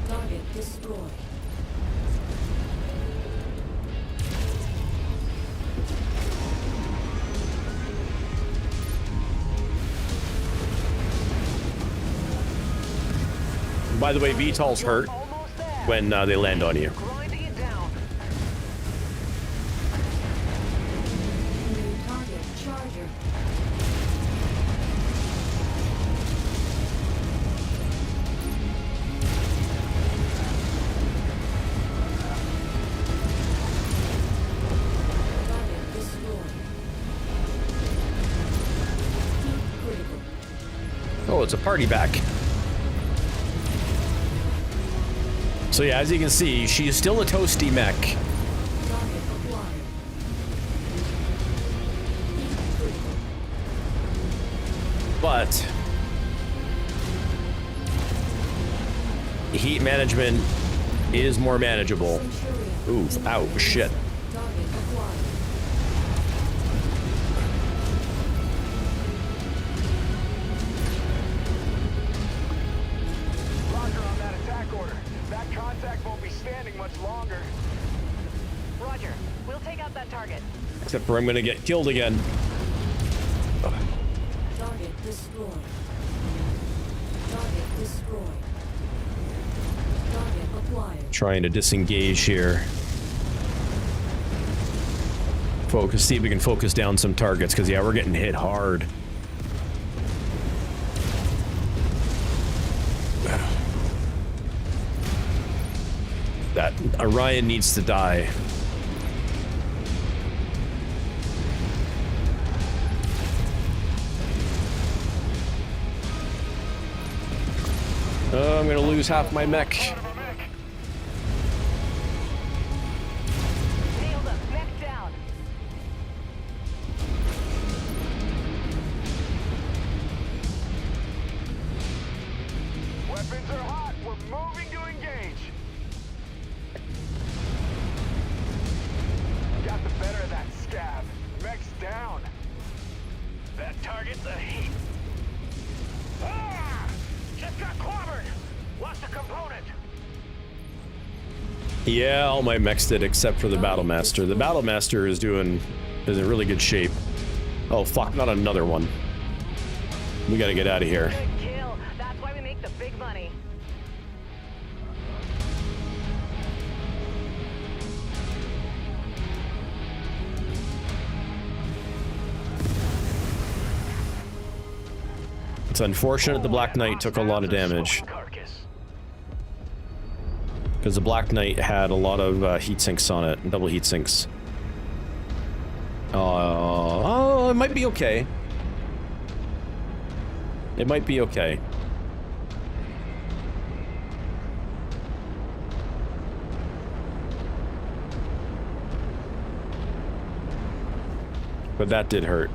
Target destroyed. By the way, VTOLs hurt Almost there. when they land on you. Grinding it down. New target, Charger. Target destroyed. Deep critical. Oh, it's a party back. So yeah, as you can see, she is still a toasty mech. Target acquired. Deep critical. But heat management is more manageable. Centurion. Ooh, ow, shit. Target acquired. Roger on that attack order. That contact won't be standing much longer. Roger. We'll take out that target. Except for I'm gonna get killed again. Target destroyed. Target destroyed. Target acquired. Trying to disengage here. Focus, see if we can focus down some targets, because yeah, we're getting hit hard. That Orion needs to die. I'm gonna lose half my mech. Nailed him. Mech down. Weapons are hot. We're moving to engage. Got the better of that scab. Mech's down. That target's a heat. Ah! Just got clobbered. Lost a component. Yeah, all my mechs did except for the Battlemaster. The Battlemaster is in really good shape. Oh fuck, not another one. We gotta get out of here. Good kill. That's why we make the big money. It's unfortunate the Black Knight took a lot of damage, Carcass. because the Black Knight had a lot of heat sinks on it, double heat sinks. Oh, it might be okay. It might be okay. But that did hurt.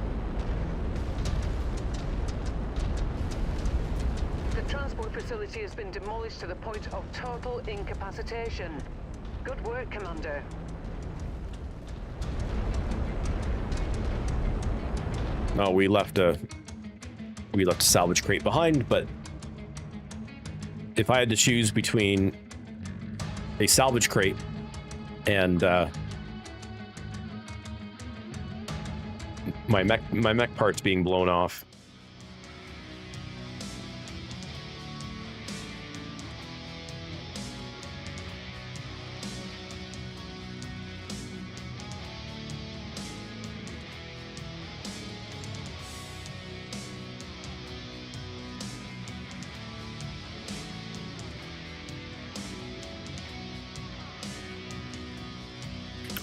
The transport facility has been demolished to the point of total incapacitation. Good work, Commander. No, we left a salvage crate behind, but if I had to choose between a salvage crate and my mech parts being blown off,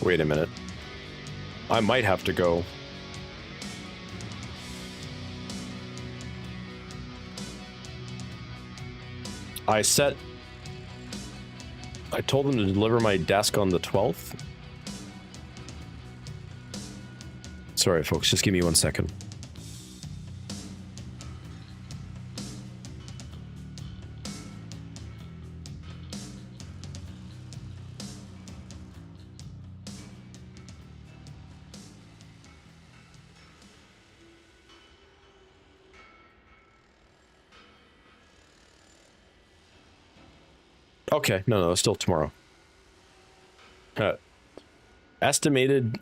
Wait a minute. I might have to go. I told them to deliver my desk on the 12th. Sorry, folks, just give me 1 second. Okay, no, it's still tomorrow. Estimated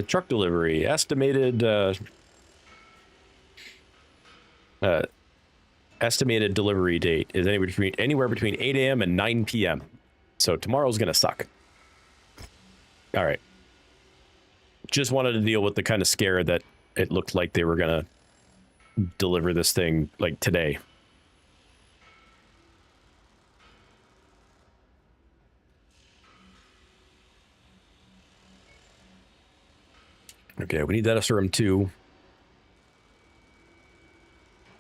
truck delivery. Estimated estimated delivery date is anywhere between 8 a.m. and 9 p.m. So tomorrow's gonna suck. All right. Just wanted to deal with the kind of scare that it looked like they were gonna deliver this thing like today. Okay, we need that SRM 2.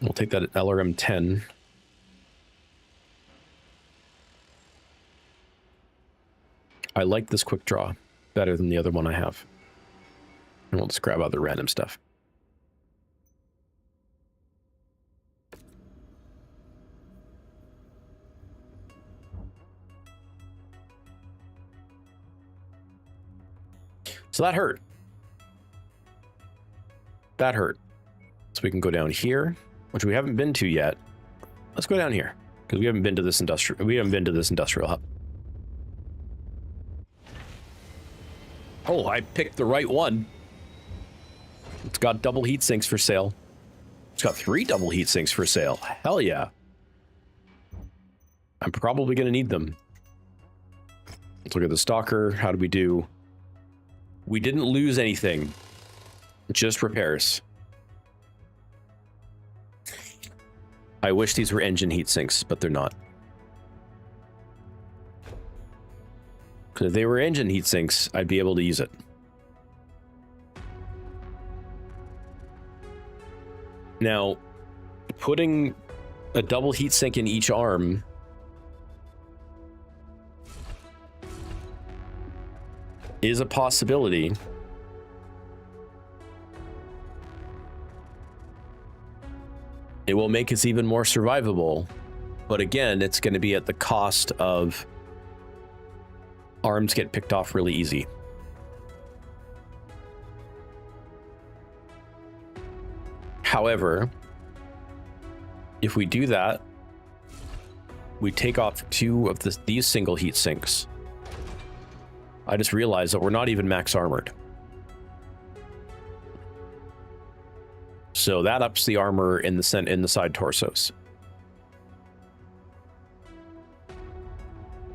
We'll take that at LRM 10. I like this quick draw better than the other one I have. And we'll just grab other random stuff. So that hurt. That hurt. So we can go down here, which we haven't been to yet. Let's go down here because we haven't been to this industrial hub. Oh, I picked the right one. It's got double heat sinks for sale. It's got 3 double heat sinks for sale. Hell yeah. I'm probably going to need them. Let's look at the Stalker. How did we do? We didn't lose anything. Just repairs. I wish these were engine heat sinks, but they're not. Because if they were engine heat sinks, I'd be able to use it. Now, putting a double heat sink in each arm is a possibility. It will make us even more survivable, but again, it's going to be at the cost of arms get picked off really easy. However, if we do that, we take off 2 of these single heat sinks. I just realized that we're not even max armored. So that ups the armor in the side torsos.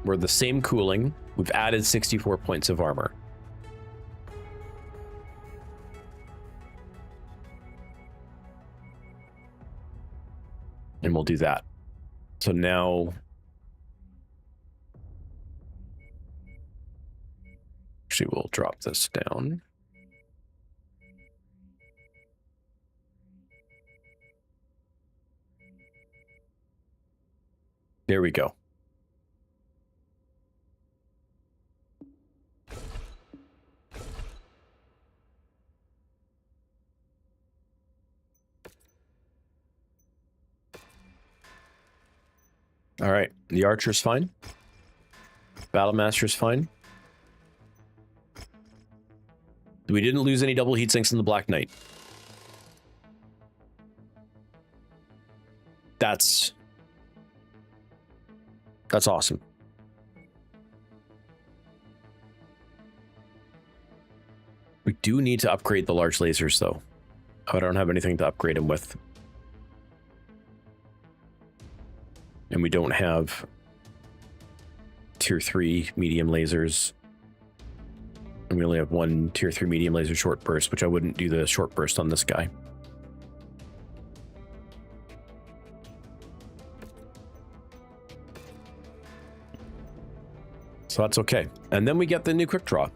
We're the same cooling. We've added 64 points of armor. And we'll do that. So now... Actually, we'll drop this down. There we go. All right, the Archer's fine. Battlemaster's fine. We didn't lose any double heat sinks in the Black Knight. That's awesome. We do need to upgrade the large lasers, though. I don't have anything to upgrade them with. And we don't have tier 3 medium lasers. And we only have 1 tier 3 medium laser short burst, which I wouldn't do the short burst on this guy. So that's okay. And then we get the new quick draw.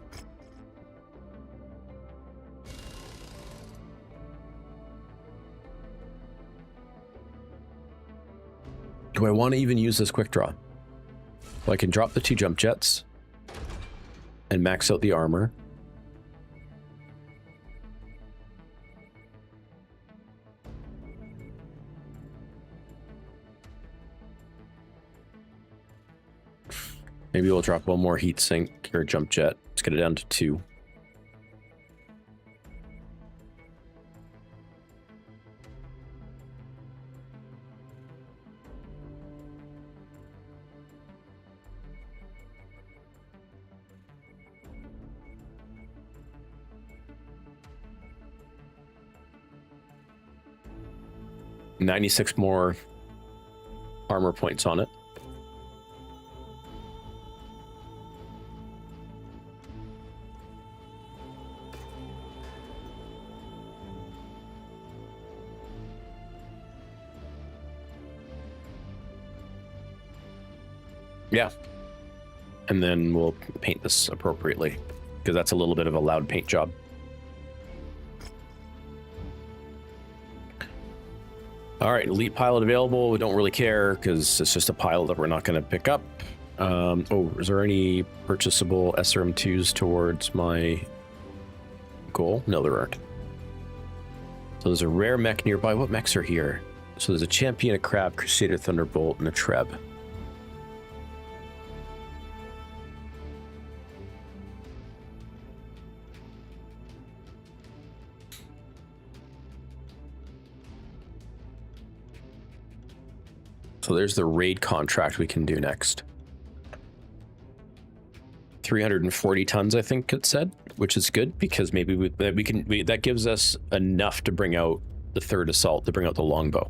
Do I want to even use this quick draw? So I can drop the 2 jump jets and max out the armor. Maybe we'll drop one more heat sink or jump jet. Let's get it down to 2. $96 more armor points on it. Yeah. And then we'll paint this appropriately, because that's a little bit of a loud paint job. All right, elite pilot available. We don't really care because it's just a pilot that we're not going to pick up. Oh, is there any purchasable SRM2s towards my goal? No, there aren't. So there's a rare mech nearby. What mechs are here? So there's a Champion, a Crab, Crusader, Thunderbolt, and a Treb. So there's the raid contract we can do next. 340 tons, I think it said, which is good because maybe that gives us enough to bring out the 3rd assault, to bring out the longbow.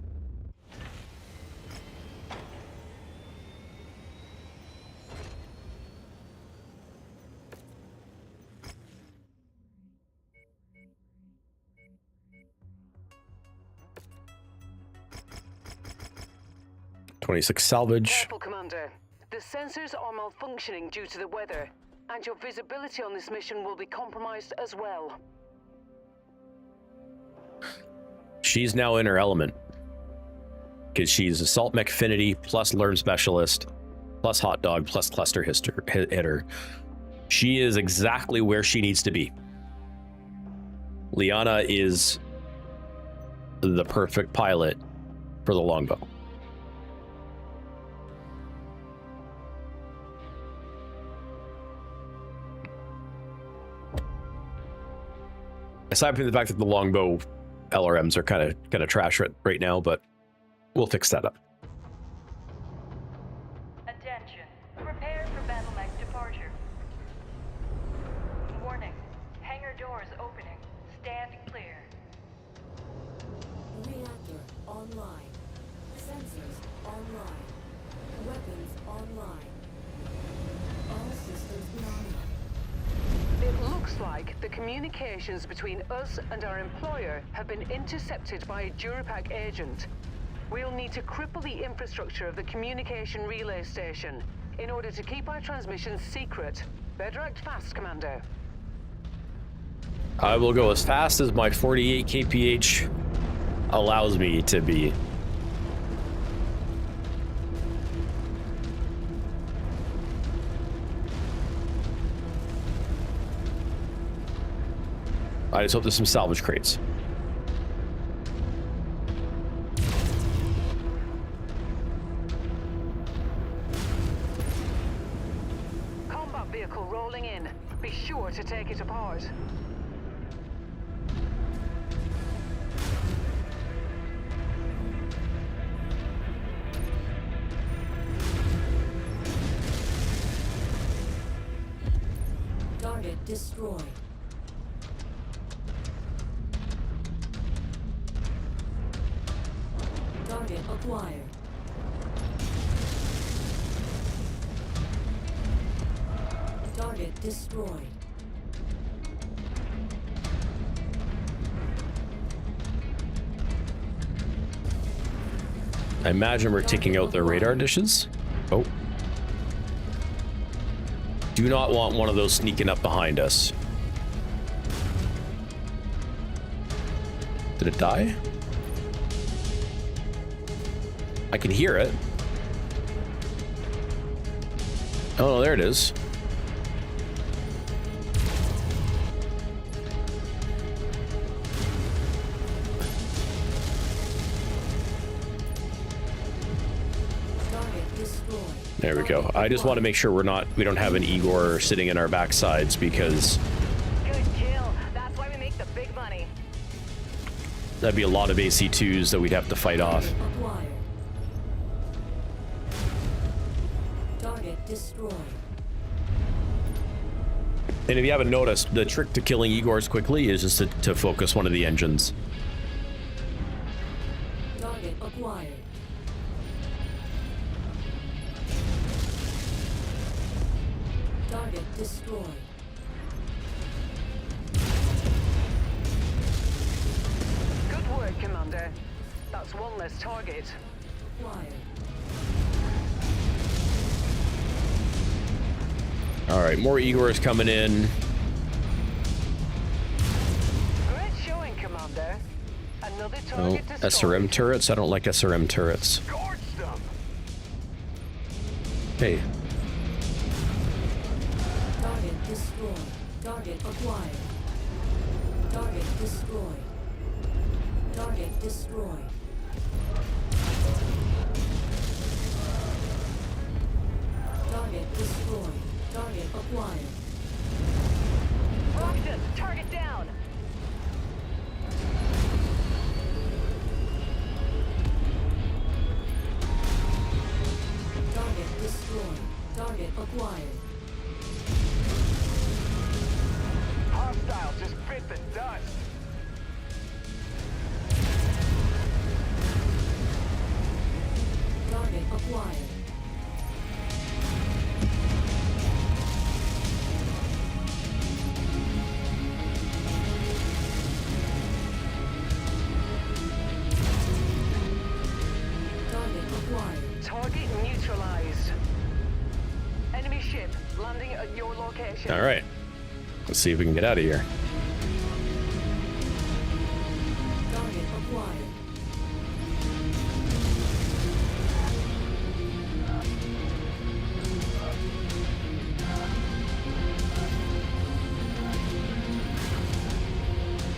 .26 salvage. Careful, Commander. The sensors are malfunctioning due to the weather, and your visibility on this mission will be compromised as well. She's now in her element, because she's Assault Mech Affinity plus Learn Specialist plus Hot Dog plus Cluster Hitter. She is exactly where she needs to be. Liana is the perfect pilot for the longbow. Aside from the fact that the longbow LRMs are kind of trash right now, but we'll fix that up. Attention. Prepare for battle mech departure. Warning. Hangar doors opening. Stand clear. Reactor online. Sensors online. Weapons online. All systems nominal. It looks like the communications between us and our employer have been intercepted by a Durapack agent. We'll need to cripple the infrastructure of the communication relay station in order to keep our transmissions secret. Better act fast, Commander. I will go as fast as my 48 kph allows me to be. I just hope there's some salvage crates. Combat vehicle rolling in. Be sure to take it apart. Target destroyed. Target acquired. Target destroyed. I imagine we're taking out their radar dishes. Oh. Do not want one of those sneaking up behind us. Did it die? I can hear it. Oh, there it is. Target destroyed. There we go. I just want to make sure we don't have an Igor sitting in our backsides because Good kill. That's why we make the big money. that'd be a lot of AC2s that we'd have to fight off. Acquired. Target destroyed. And if you haven't noticed, the trick to killing Igors quickly is just to focus one of the engines. Target acquired. Target destroyed. Good work, Commander. That's one less target. Acquired. All right, more Igors coming in. Great showing, Commander. Another Oh, target destroyed. SRM turrets. I don't like SRM turrets. Scorched them! Hey, Target destroyed. Target acquired. Target destroyed. Target destroyed. Target destroyed. Target acquired. Roxton, target down. Target destroyed. Target acquired. Hostile just bit the dust. Target acquired. Target acquired. Target neutralized. Enemy ship landing at your location. all right. Let's see if we can get out of here. Target acquired.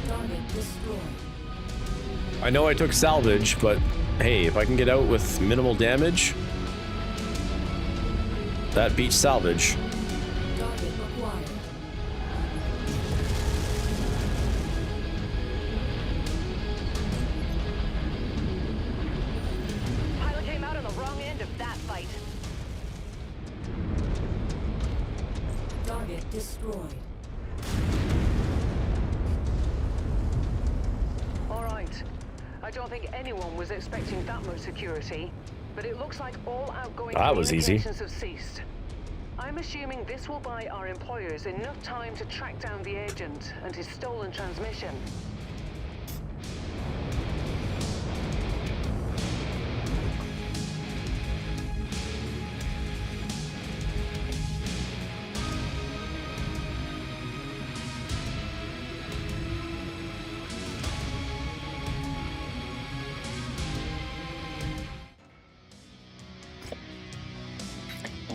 Target destroyed. I know I took salvage, but hey, if I can get out with minimal damage, that beats salvage. Target acquired. Pilot came out on the wrong end of that fight. Target destroyed. All right. I don't think anyone was expecting that much security, but it looks like all outgoing That was easy. communications have ceased. I'm assuming this will buy our employers enough time to track down the agent and his stolen transmission.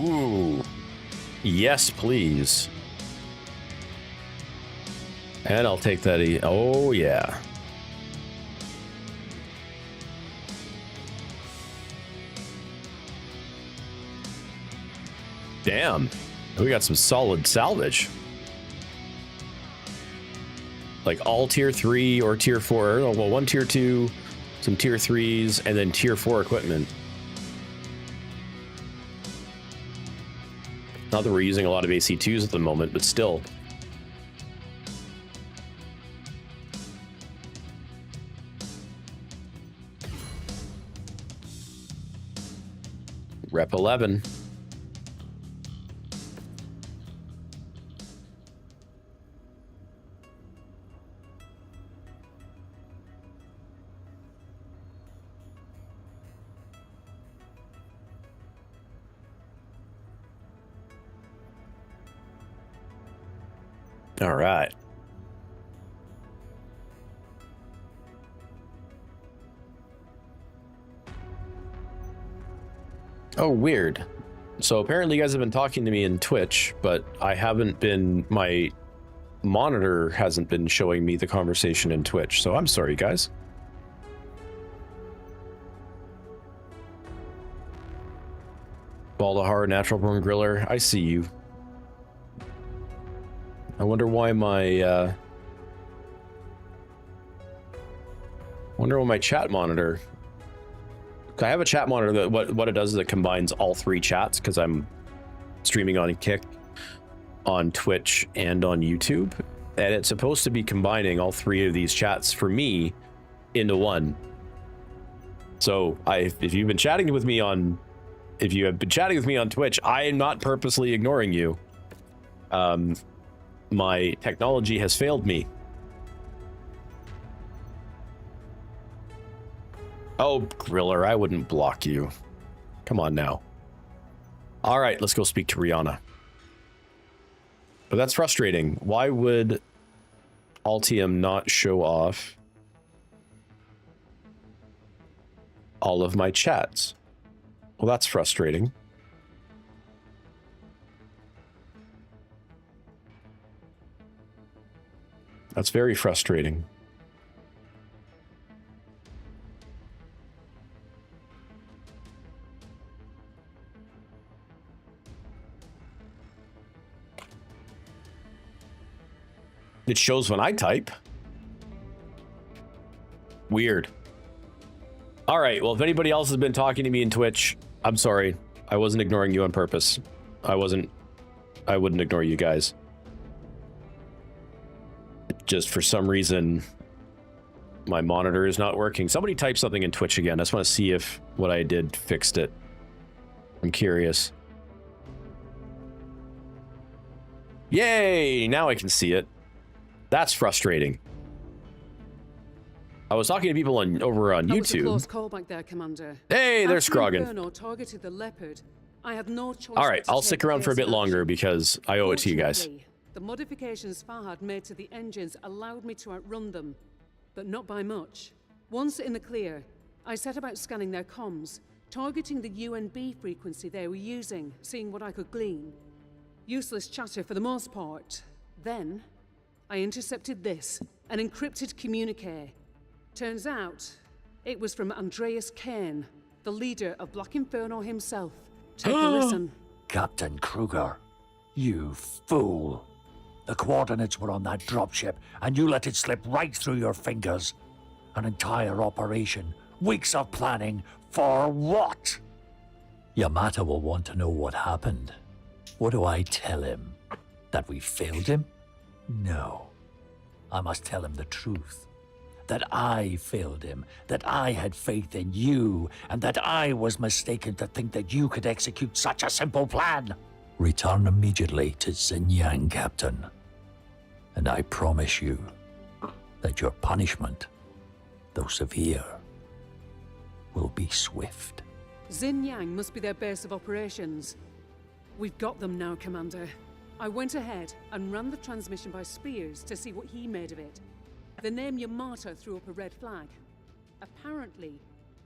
Ooh. Yes, please. And I'll take that. Oh, yeah. Damn. We got some solid salvage. Like all tier 3 or tier 4. Oh, well, one tier 2, some tier 3s, and then tier 4 equipment. Not that we're using a lot of AC2s at the moment, but still. Rep 11. All right. Oh, weird. So apparently you guys have been talking to me in Twitch, but I haven't been, my monitor hasn't been showing me the conversation in Twitch, so I'm sorry, guys. Baldahar, Natural Born Griller, I see you. I wonder why my, chat monitor... I have a chat monitor that what it does is it combines all three chats because I'm streaming on Kick, on Twitch, and on YouTube, and it's supposed to be combining all three of these chats for me into one. So if you've been chatting with me on, if you have been chatting with me on Twitch, I am not purposely ignoring you. My technology has failed me. Oh, Griller, I wouldn't block you. Come on now. All right, let's go speak to Rihanna. But that's frustrating. Why would Altium not show off all of my chats? Well, that's frustrating. That's very frustrating. It shows when I type. Weird. All right, well, if anybody else has been talking to me in Twitch, I'm sorry. I wasn't ignoring you on purpose. I wouldn't ignore you guys. Just for some reason, my monitor is not working. Somebody type something in Twitch again. I just want to see if what I did fixed it. I'm curious. Yay! Now I can see it. That's frustrating. I was talking to people over on that YouTube. Was a close call back there, Commander. Hey, there's After Scroggin. Inferno targeted the leopard, I had no choice. All right, I'll stick around for a bit longer because I owe it to you guys. The modifications Fahad made to the engines allowed me to outrun them, but not by much. Once in the clear, I set about scanning their comms, targeting the UNB frequency they were using, seeing what I could glean. Useless chatter for the most part. Then, I intercepted this, an encrypted communique. Turns out, it was from Andreas Kane, the leader of Black Inferno himself. Take a listen. Captain Kruger, you fool. The coordinates were on that dropship, and you let it slip right through your fingers. An entire operation, weeks of planning, for what? Yamata will want to know what happened. What do I tell him? That we failed him? No. I must tell him the truth. That I failed him, that I had faith in you, and that I was mistaken to think that you could execute such a simple plan. Return immediately to Xinjiang, Captain. And I promise you that your punishment, though severe, will be swift. Xinjiang must be their base of operations. We've got them now, Commander. I went ahead and ran the transmission by Spears to see what he made of it. The name Yamata threw up a red flag. Apparently,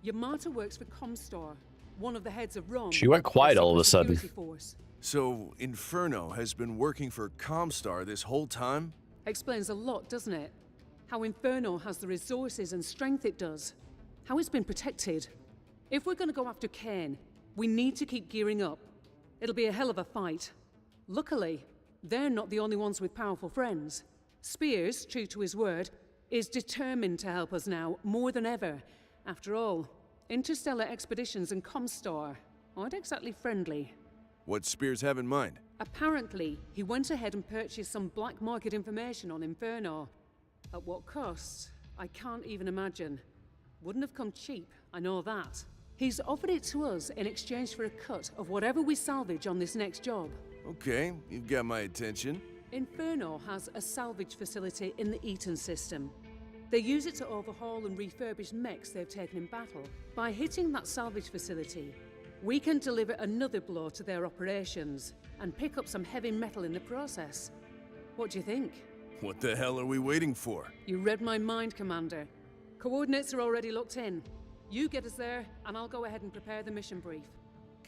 Yamata works for Comstar, one of the heads of Rome. She went quiet all of a sudden. So, Inferno has been working for Comstar this whole time? Explains a lot, doesn't it? How Inferno has the resources and strength it does. How it's been protected. If we're going to go after Kane, we need to keep gearing up. It'll be a hell of a fight. Luckily, they're not the only ones with powerful friends. Spears, true to his word, is determined to help us now more than ever. After all, interstellar expeditions and Comstar aren't exactly friendly. What Spears have in mind? Apparently, he went ahead and purchased some black market information on Inferno. At what cost? I can't even imagine. Wouldn't have come cheap, I know that. He's offered it to us in exchange for a cut of whatever we salvage on this next job. Okay, you've got my attention. Inferno has a salvage facility in the Eaton system. They use it to overhaul and refurbish mechs they've taken in battle. By hitting that salvage facility, we can deliver another blow to their operations and pick up some heavy metal in the process. What do you think? What the hell are we waiting for? You read my mind, Commander. Coordinates are already locked in. You get us there, and I'll go ahead and prepare the mission brief.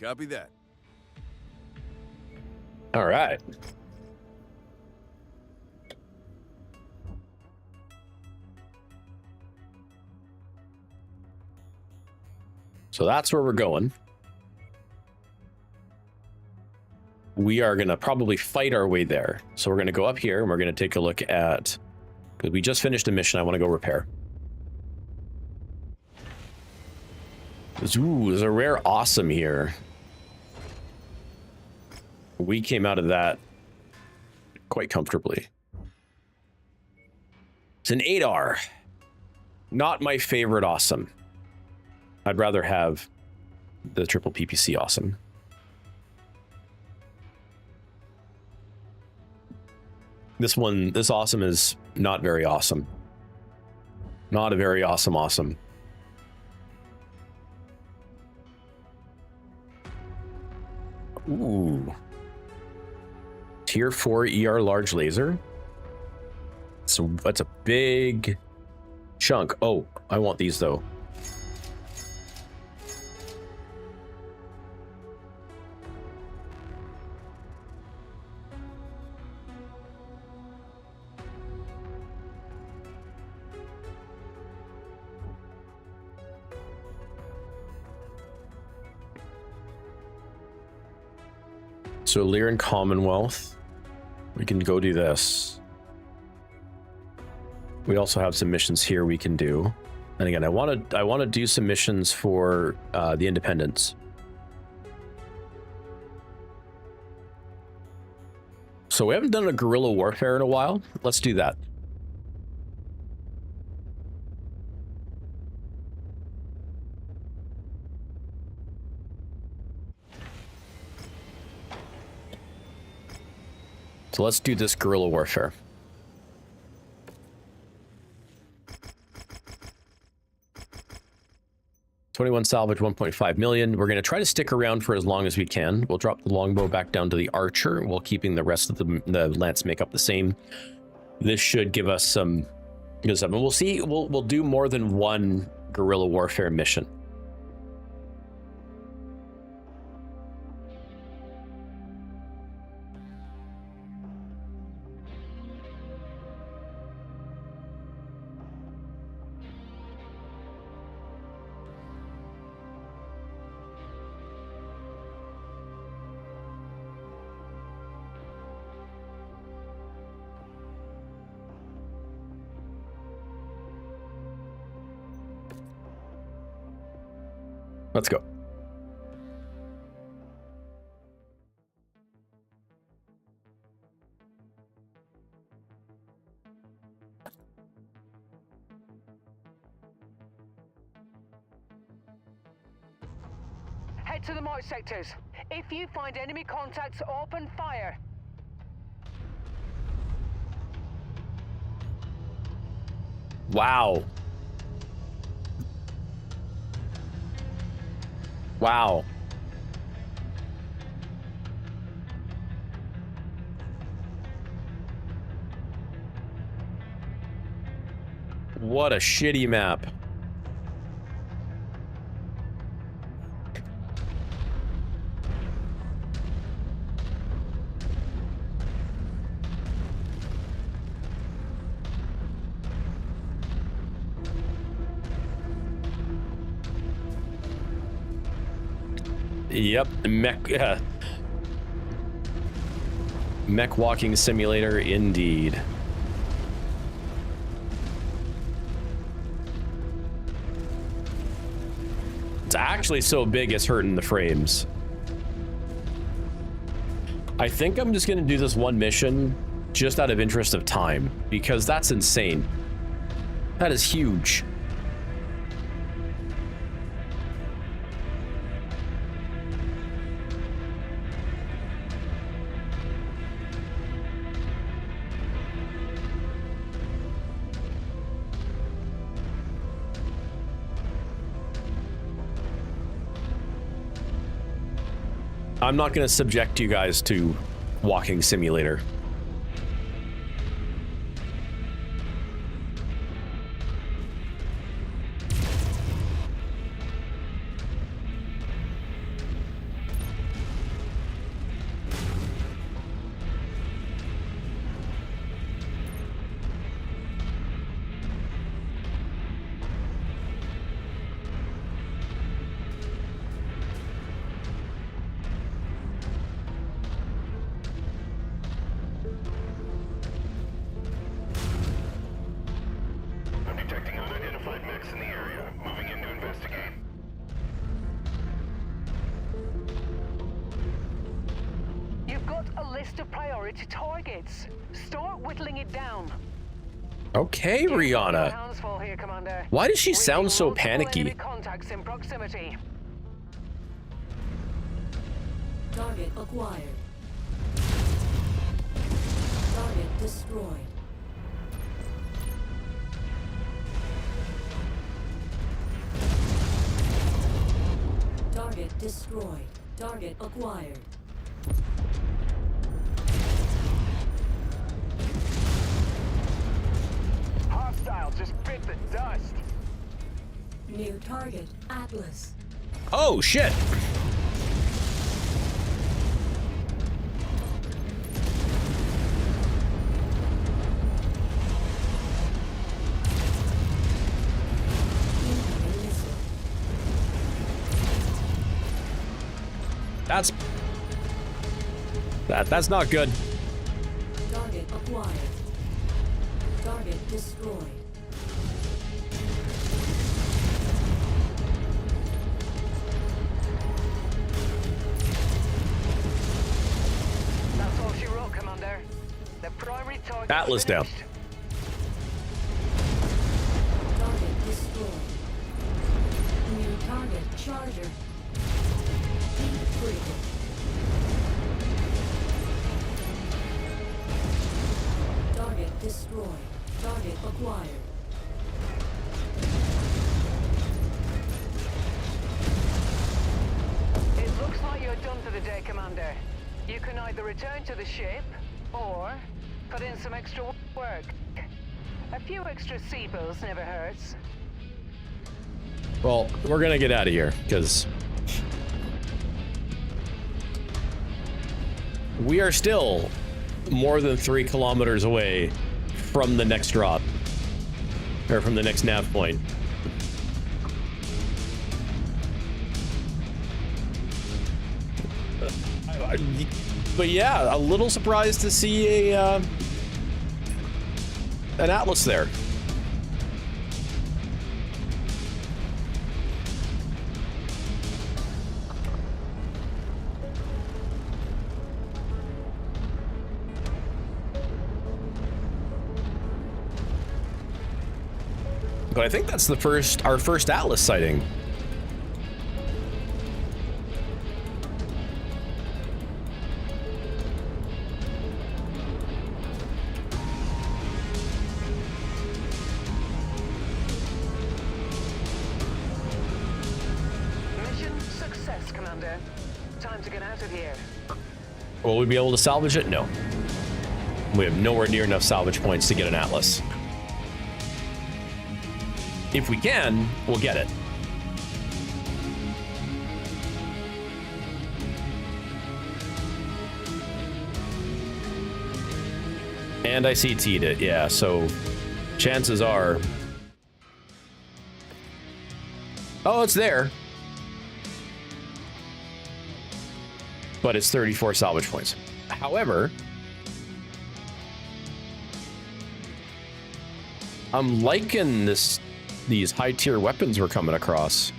Copy that. All right. So that's where we're going. We are going to probably fight our way there. So we're going to go up here and we're going to take a look at, because we just finished a mission I want to go repair. Ooh, there's a rare awesome here. We came out of that quite comfortably. It's an 8R. Not my favorite awesome. I'd rather have the triple PPC awesome. This awesome is not very awesome. Not a very awesome. Ooh. Tier 4 ER large laser. So that's a big chunk. Oh, I want these though. So Lyran Commonwealth, we can go do this. We also have some missions here we can do. And again, I want to do some missions for the Independents. So we haven't done a guerrilla warfare in a while. Let's do that. So let's do this guerrilla warfare. $21 salvage, 1.5 million. We're going to try to stick around for as long as we can. We'll drop the longbow back down to the archer while keeping the rest of the lance makeup the same. This should give us some good stuff. And we'll see. We'll do more than one guerrilla warfare mission. Let's go. Head to the marked sectors. If you find enemy contacts, open fire. Wow. Wow. What a shitty map. Yep, mech walking simulator indeed. It's actually so big it's hurting the frames. I think I'm just gonna do this one mission just out of interest of time, because that's insane. That is huge. I'm not going to subject you guys to walking simulator. list of priority targets. Start whittling it down. Okay, Rihanna. Hands full here, Commander. Why does she sound so Multiple enemy panicky? contacts in proximity. Target acquired. Target destroyed. Target destroyed. Target acquired. Hostile just bit the dust. New target, Atlas. Oh, shit. That's not good. Target acquired. Target destroyed. That's all she wrote, Commander. The primary target. Atlas down. Target destroyed. New target, Charger. Deep critical. Target destroyed. Target acquired. It looks like you're done for the day, Commander. You can either return to the ship, or put in some extra work. A few extra seabills never hurts. Well, we're gonna get out of here, because we are still more than 3 kilometers away from the next drop. Or from the next nav point. But yeah, a little surprised to see an Atlas there. But I think that's our first Atlas sighting. Mission success, Commander. Time to get out of here. Will we be able to salvage it? No. We have nowhere near enough salvage points to get an Atlas. If we can, we'll get it. And I CT'd it, yeah, so chances are... Oh, it's there. But it's 34 salvage points. However, I'm liking these high-tier weapons we're coming across.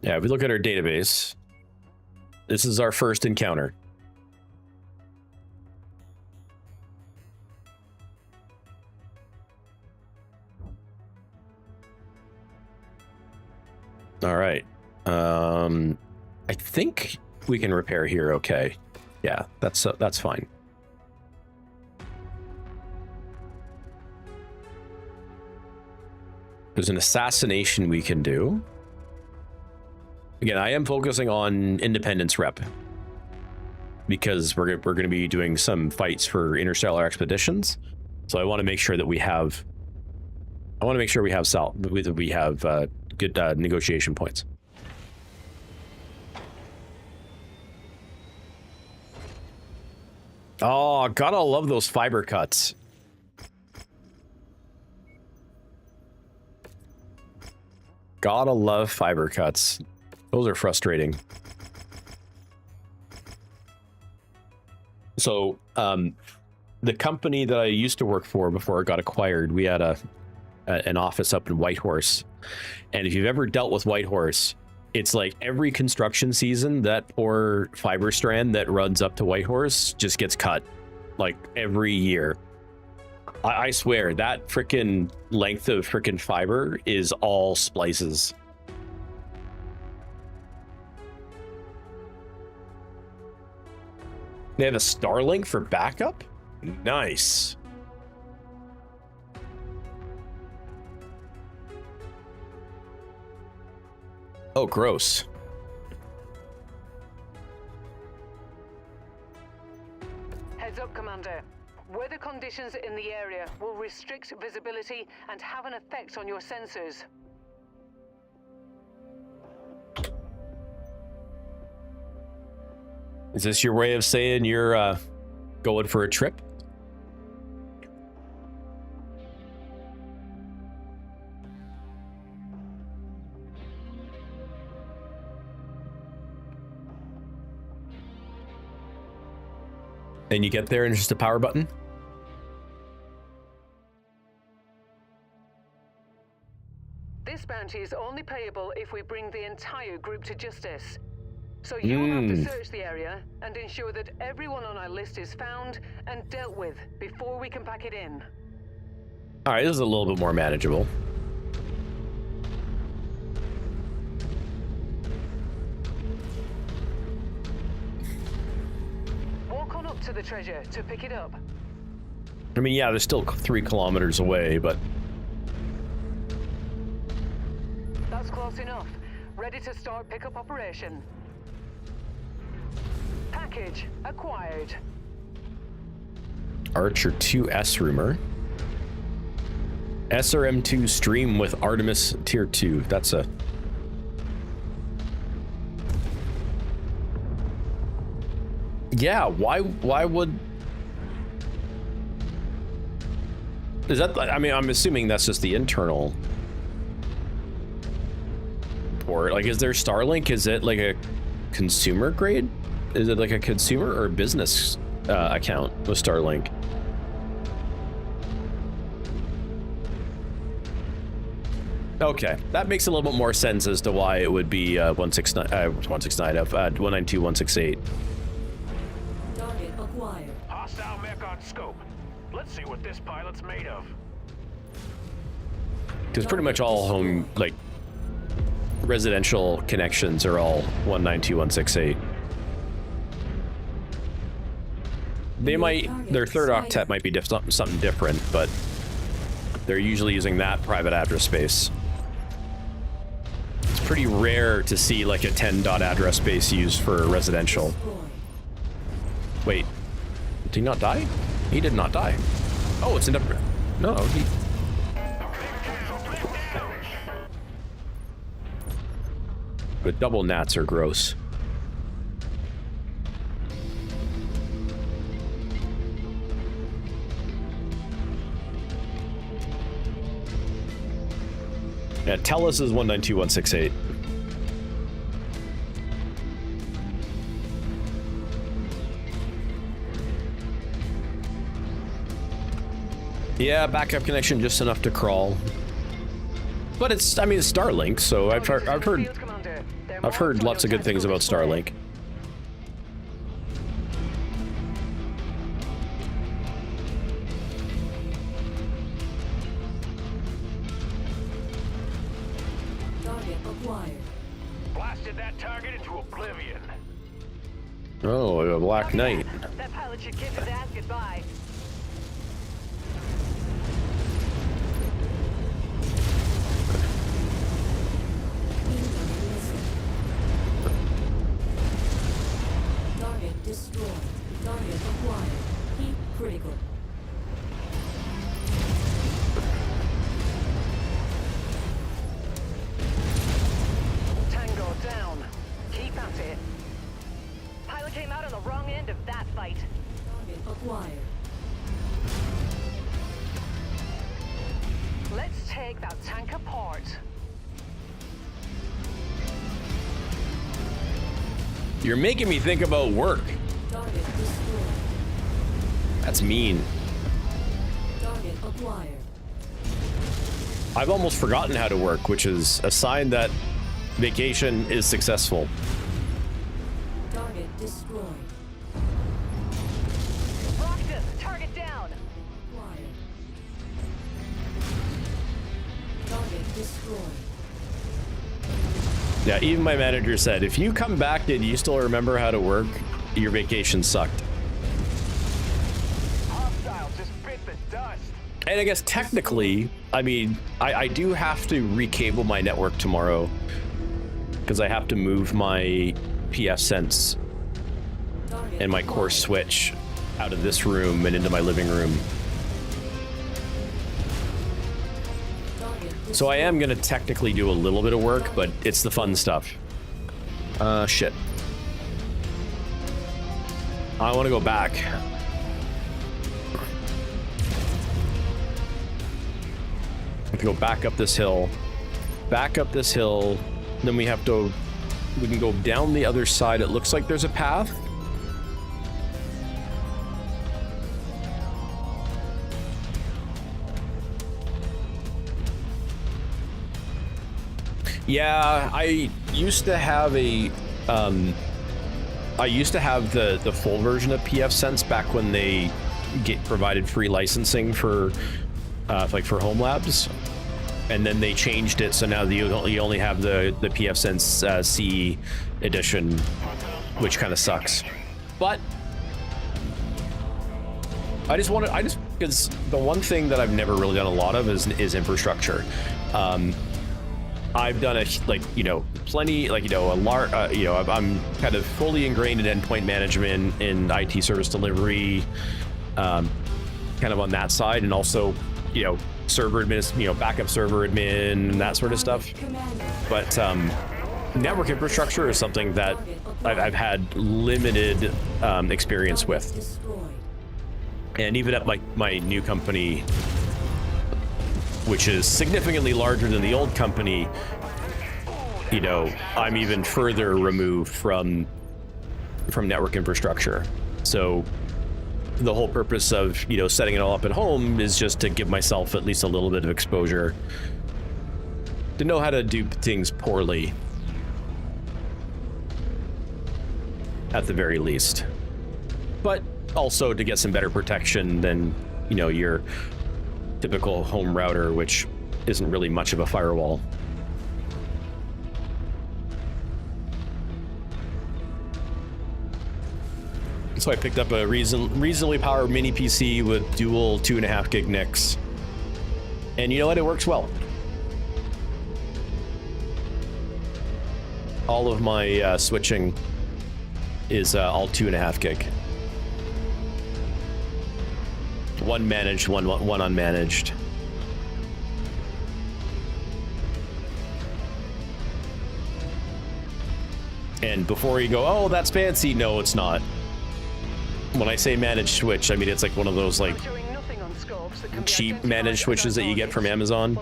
Yeah, if we look at our database, this is our first encounter. All right. I think we can repair here. Okay. Yeah, that's fine. There's an assassination we can do. Again, I am focusing on Independence Rep because we're going to be doing some fights for interstellar expeditions. So I want to make sure that we have. I want to make sure we have good negotiation points. Oh, gotta love those fiber cuts. Gotta love fiber cuts. Those are frustrating. So, the company that I used to work for before it got acquired, we had an office up in Whitehorse. And if you've ever dealt with Whitehorse, it's like every construction season, that poor fiber strand that runs up to Whitehorse just gets cut. Like every year. I swear, that freaking length of freaking fiber is all splices. They have a Starlink for backup? Nice. Oh, gross. Heads up, Commander. Weather conditions in the area will restrict visibility and have an effect on your sensors. Is this your way of saying you're going for a trip? And you get there and it's just a power button? This bounty is only payable if we bring the entire group to justice. So you'll have to search the area and ensure that everyone on our list is found and dealt with before we can pack it in. All right, this is a little bit more manageable. Walk on up to the treasure to pick it up. I mean, yeah, they're still 3 kilometers away, but... That's close enough. Ready to start pickup operation. Package acquired. Archer 2S rumor. SRM2 stream with Artemis tier 2. That's a... Yeah, why would... Is that... I mean, I'm assuming that's just the internal port. Like, is there Starlink? Is it like a consumer grade? Is it like a consumer or business account with Starlink? Okay, that makes a little bit more sense as to why it would be 192.168. Target acquired. Hostile mech on scope. Let's see what this pilot's made of. Because pretty much all home, like, residential connections are all 192.168. They might, their third octet might be something different, but they're usually using that private address space. It's pretty rare to see like a 10 dot address space used for residential. Wait, did he not die? He did not die. Oh, it's a different. No, he. But double nats are gross. Yeah, Tellus is 192.168. Yeah, backup connection just enough to crawl. But it's, I mean, it's Starlink, so I've heard lots of good things about Starlink. Blasted that target into oblivion. Oh, a Black Knight. That pilot should kiss his ass goodbye. Target destroyed. Target acquired. Heat critical. Tango down. Keep at it. Pilot came out on the wrong end of that fight. Target acquired. Let's take that tank apart. You're making me think about work. Target destroyed. That's mean. Target acquired. I've almost forgotten how to work, which is a sign that vacation is successful. Target destroyed. Roxas, target down. Acquired. Target destroyed. Yeah, even my manager said, if you come back and you still remember how to work, your vacation sucked. Hostile just bit the dust. And I guess technically, I mean, I do have to recable my network tomorrow because I have to move my PF Sense and my core switch out of this room and into my living room. So I am gonna technically do a little bit of work, but it's the fun stuff. Shit. I want to go back. I have to go back up this hill. Back up this hill. Then we can go down the other side. It looks like there's a path. Yeah, I used to have a, I used to have the full version of PF Sense back when they provided free licensing for, like for home labs, and then they changed it so now you only have the PF Sense CE edition, which kind of sucks. But because the one thing that I've never really done a lot of is infrastructure. I've done plenty, I'm kind of fully ingrained in endpoint management and IT service delivery, kind of on that side, and also, server admin, backup server admin and that sort of stuff. But network infrastructure is something that I've had limited experience with. And even at my new company, which is significantly larger than the old company, I'm even further removed from network infrastructure. So the whole purpose of, setting it all up at home is just to give myself at least a little bit of exposure to know how to do things poorly, at the very least. But also to get some better protection than, your typical home router, which isn't really much of a firewall. So I picked up a reasonably powered mini PC with dual 2.5 gig NICs. And you know what? It works well. All of my switching is all 2.5 gig. One managed, one unmanaged. And before you go, oh, that's fancy, no, it's not. When I say managed switch, I mean it's like one of those cheap managed switches that you get from Amazon.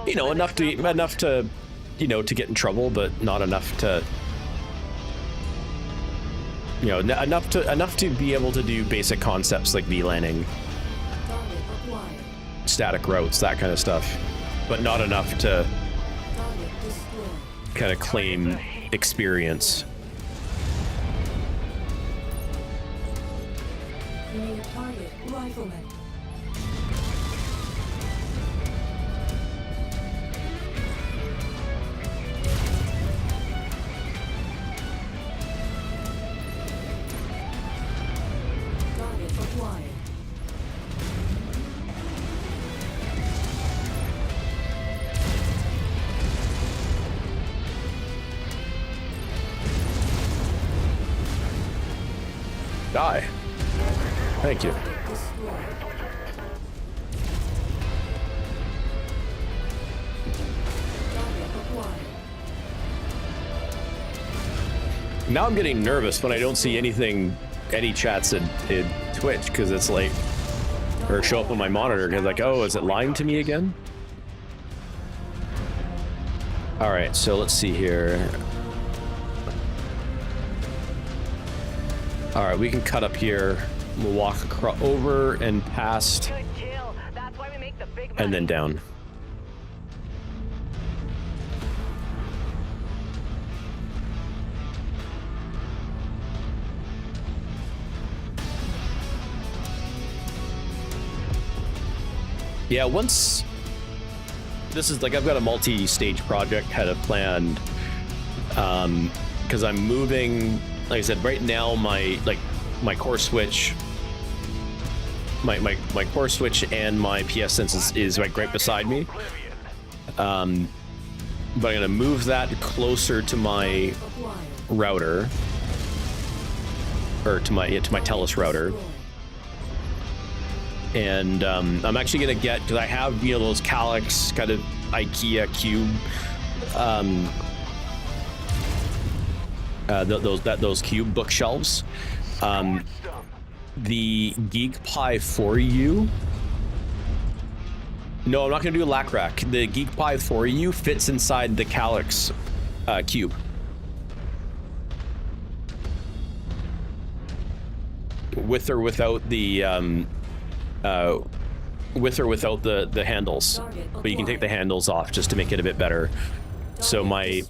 Enough to to get in trouble, but not enough to enough to be able to do basic concepts like VLANing, static routes, that kind of stuff, but not enough to kind of claim experience. Target rifleman. Target acquired. Die. Thank you. Now I'm getting nervous when I don't see any chats in Twitch, because it's like, or show up on my monitor, because like, oh, is it lying to me again? All right, so let's see here. All right, we can cut up here. We'll walk over and past, Good kill. That's why we make the big and then down. Yeah, once this is like, I've got a multi-stage project kind of planned, because I'm moving, like I said, right now my core switch, my core switch and my PS Sense is like right beside me. But I'm gonna move that closer to my router, or to my Telus router. And I'm actually gonna get, because I have, you know, those Calyx kind of IKEA cube, those cube bookshelves. The Geek Pie for you. No, I'm not gonna do a lack rack. The Geek Pie for you fits inside the Calyx cube. With or without the with or without the handles, but you can take the handles off just to make it a bit better. So my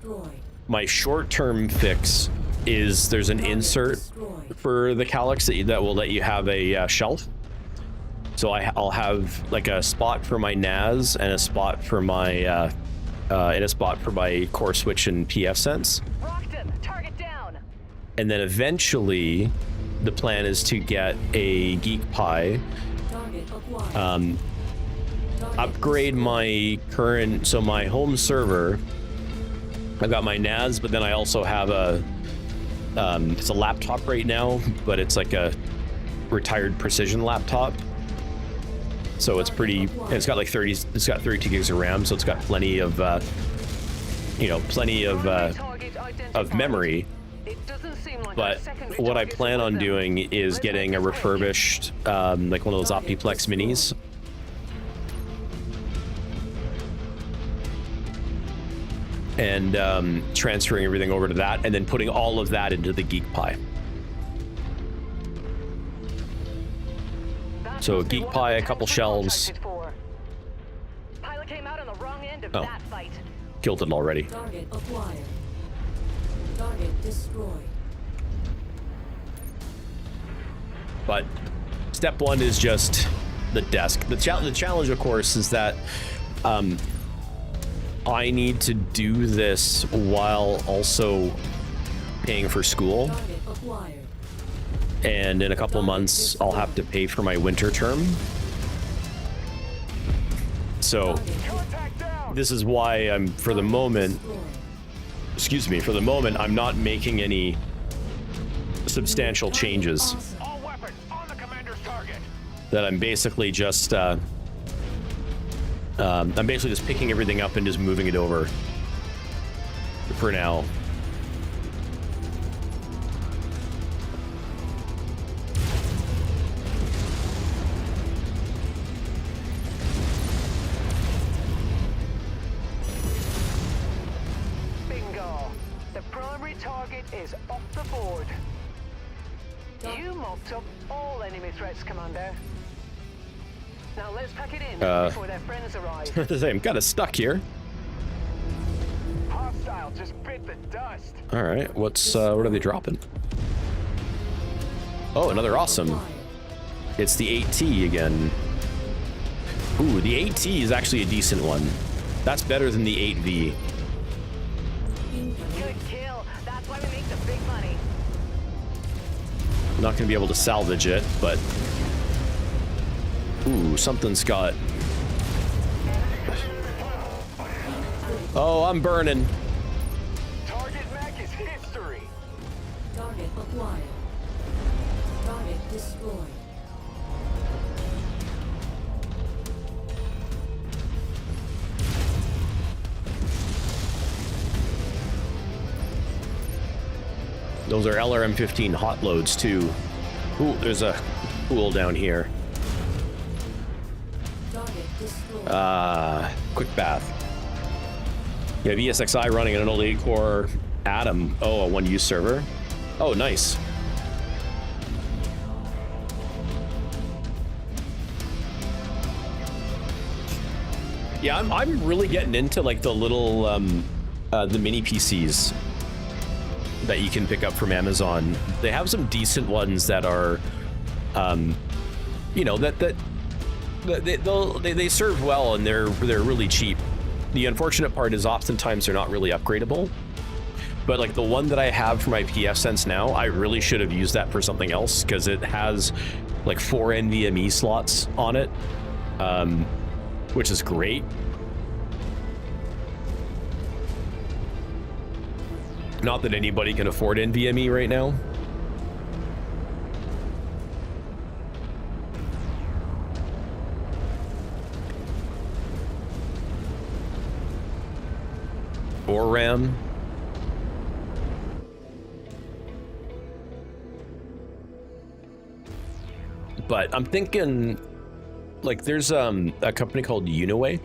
short-term fix is there's an insert for the Calyx that will let you have a shelf. So I'll have like a spot for my NAS and a spot for my core switch and PF Sense. Target down. And then eventually the plan is to get a Geek Pie, upgrade my current, so my home server, I've got my NAS, but then I also have a it's a laptop right now, but it's like a retired precision laptop, so it's pretty, it's got like 32 gigs of RAM, so it's got plenty of of memory. But what I plan on doing is getting a refurbished, like one of those Optiplex minis. And transferring everything over to that, and then putting all of that into the Geek Pie. So Geek Pie, a couple shelves. Oh, killed it already. Target acquired. Target destroyed. But step one is just the desk. The challenge, of course, is that I need to do this while also paying for school. And in a couple of months, I'll have to pay for my winter term. So this is why I'm, for the moment, I'm not making any substantial changes. That I'm basically just picking everything up and just moving it over for now. Bingo. The primary target is off the board. You mopped up all enemy threats, Commander. Now let's pack it in before their friends arrive. I'm kind of stuck here. Hostile just bit the dust. All right, what are they dropping? Oh, another awesome. It's the 8T again. Ooh, the 8T is actually a decent one. That's better than the 8V. Good kill. That's why we make the big money. I'm not gonna be able to salvage it, but ooh, something's got. Oh, I'm burning. Target mech is history. Target acquired. Target destroyed. Those are LRM-15 hot loads too. Ooh, there's a pool down here. Quick bath. You have ESXi running on an old 8-core Atom. Oh, a 1U server. Oh, nice. Yeah, I'm really getting into like the little the mini PCs that you can pick up from Amazon. They have some decent ones that are, you know, they serve well and they're really cheap. The unfortunate part is oftentimes they're not really upgradable. But like the one that I have for my PSense now, I really should have used that for something else because it has like 4 NVMe slots on it, which is great. Not that anybody can afford NVMe right now. Or RAM. But I'm thinking, like, there's a company called Uniway,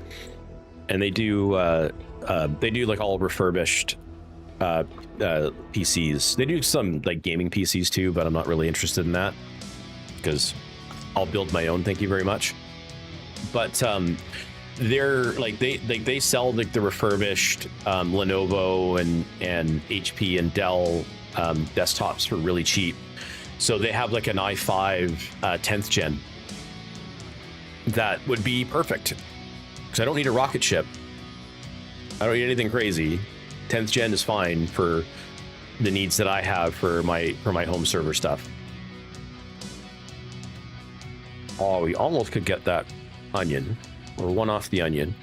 and they do like all refurbished PCs. They do some like gaming PCs too, but I'm not really interested in that because I'll build my own. Thank you very much. But they're like they sell like the refurbished Lenovo and HP and Dell desktops for really cheap. So they have like an i5 10th gen that would be perfect because I don't need a rocket ship. I don't need anything crazy. 10th gen is fine for the needs that I have for my home server stuff. Oh, we almost could get that onion. Or one off the onion.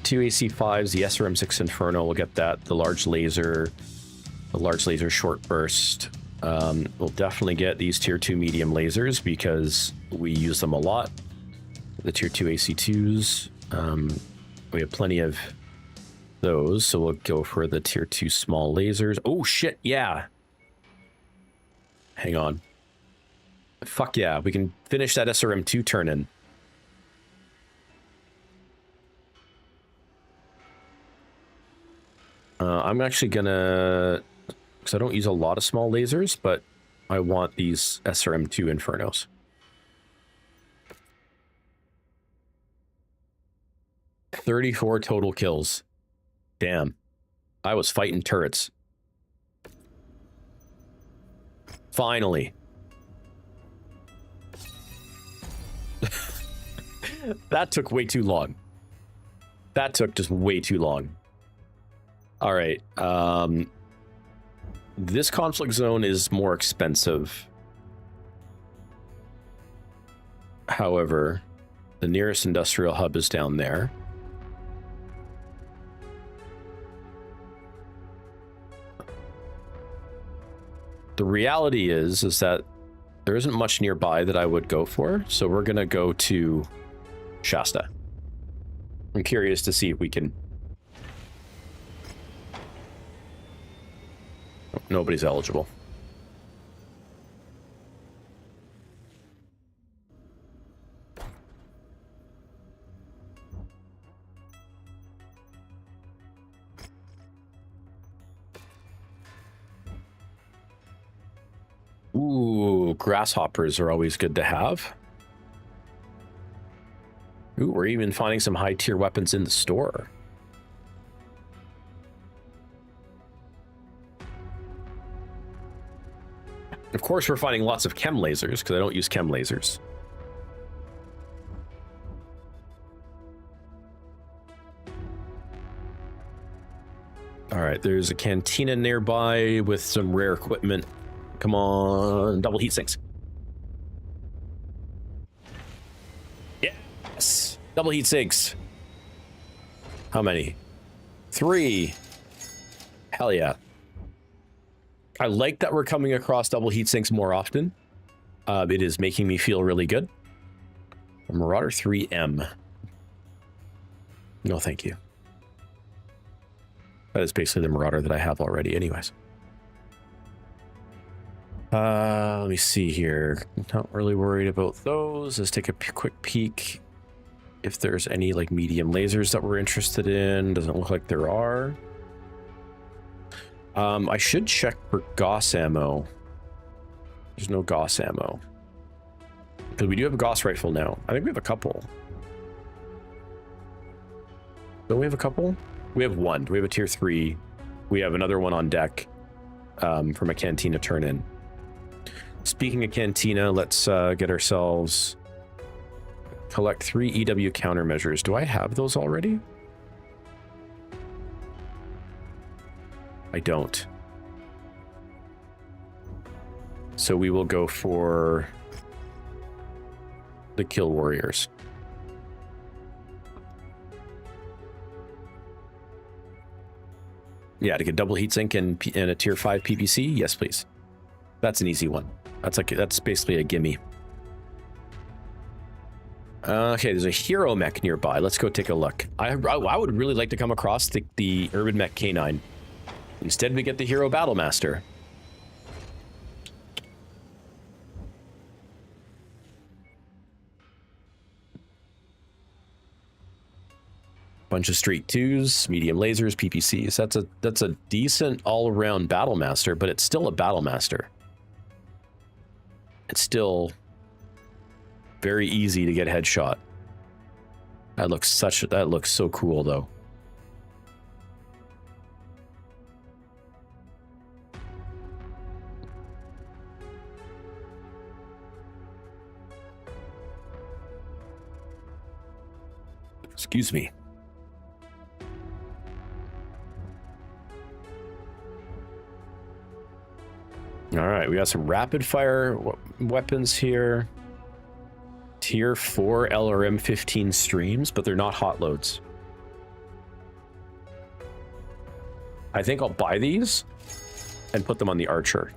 2 AC5s, the SRM6 Inferno, we'll get that. The large laser short burst. We'll definitely get these tier 2 medium lasers because we use them a lot. The tier 2 AC2s. We have plenty of those, so we'll go for the tier 2 small lasers. Oh shit, yeah. Hang on. Fuck yeah, we can finish that SRM2 turn-in. I'm actually gonna, because I don't use a lot of small lasers, but I want these SRM2 Infernos. $34 total kills. Damn. I was fighting turrets. Finally. That took way too long. That took just way too long. All right. This conflict zone is more expensive. However, the nearest industrial hub is down there. The reality is that there isn't much nearby that I would go for, so we're gonna go to Shasta. I'm curious to see if we can... Oh, nobody's eligible. Ooh, grasshoppers are always good to have. Ooh, we're even finding some high-tier weapons in the store. Of course, we're finding lots of chem lasers, because I don't use chem lasers. All right, there's a cantina nearby with some rare equipment. Come on, double heat sinks. Yes, double heat sinks. How many? 3. Hell yeah. I like that we're coming across double heat sinks more often. It is making me feel really good. A Marauder 3M. No, thank you. That is basically the Marauder that I have already anyways. Let me see here. Not really worried about those. Let's take a quick peek if there's any like medium lasers that we're interested in. Doesn't look like there are. I should check for Gauss ammo. There's no Gauss ammo. Because we do have a Gauss rifle now. I think we have a couple. Don't we have a couple? We have one. We have a tier 3. We have another one on deck from a cantina turn in. Speaking of cantina, let's get ourselves... Collect 3 EW countermeasures. Do I have those already? I don't. So we will go for the kill warriors. Yeah, to get double heatsink and a tier 5 PPC? Yes, please. That's an easy one. That's basically a gimme. Okay, there's a hero mech nearby. Let's go take a look. I would really like to come across the urban mech K9. Instead, we get the hero battlemaster. Bunch of straight 2s, medium lasers, PPCs. That's a decent all-around battlemaster, but it's still a battlemaster. It's still very easy to get headshot. That looks so cool though. Excuse me. All right, we got some rapid fire weapons here. Tier 4 LRM 15 streams, but they're not hot loads. I think I'll buy these and put them on the Archer.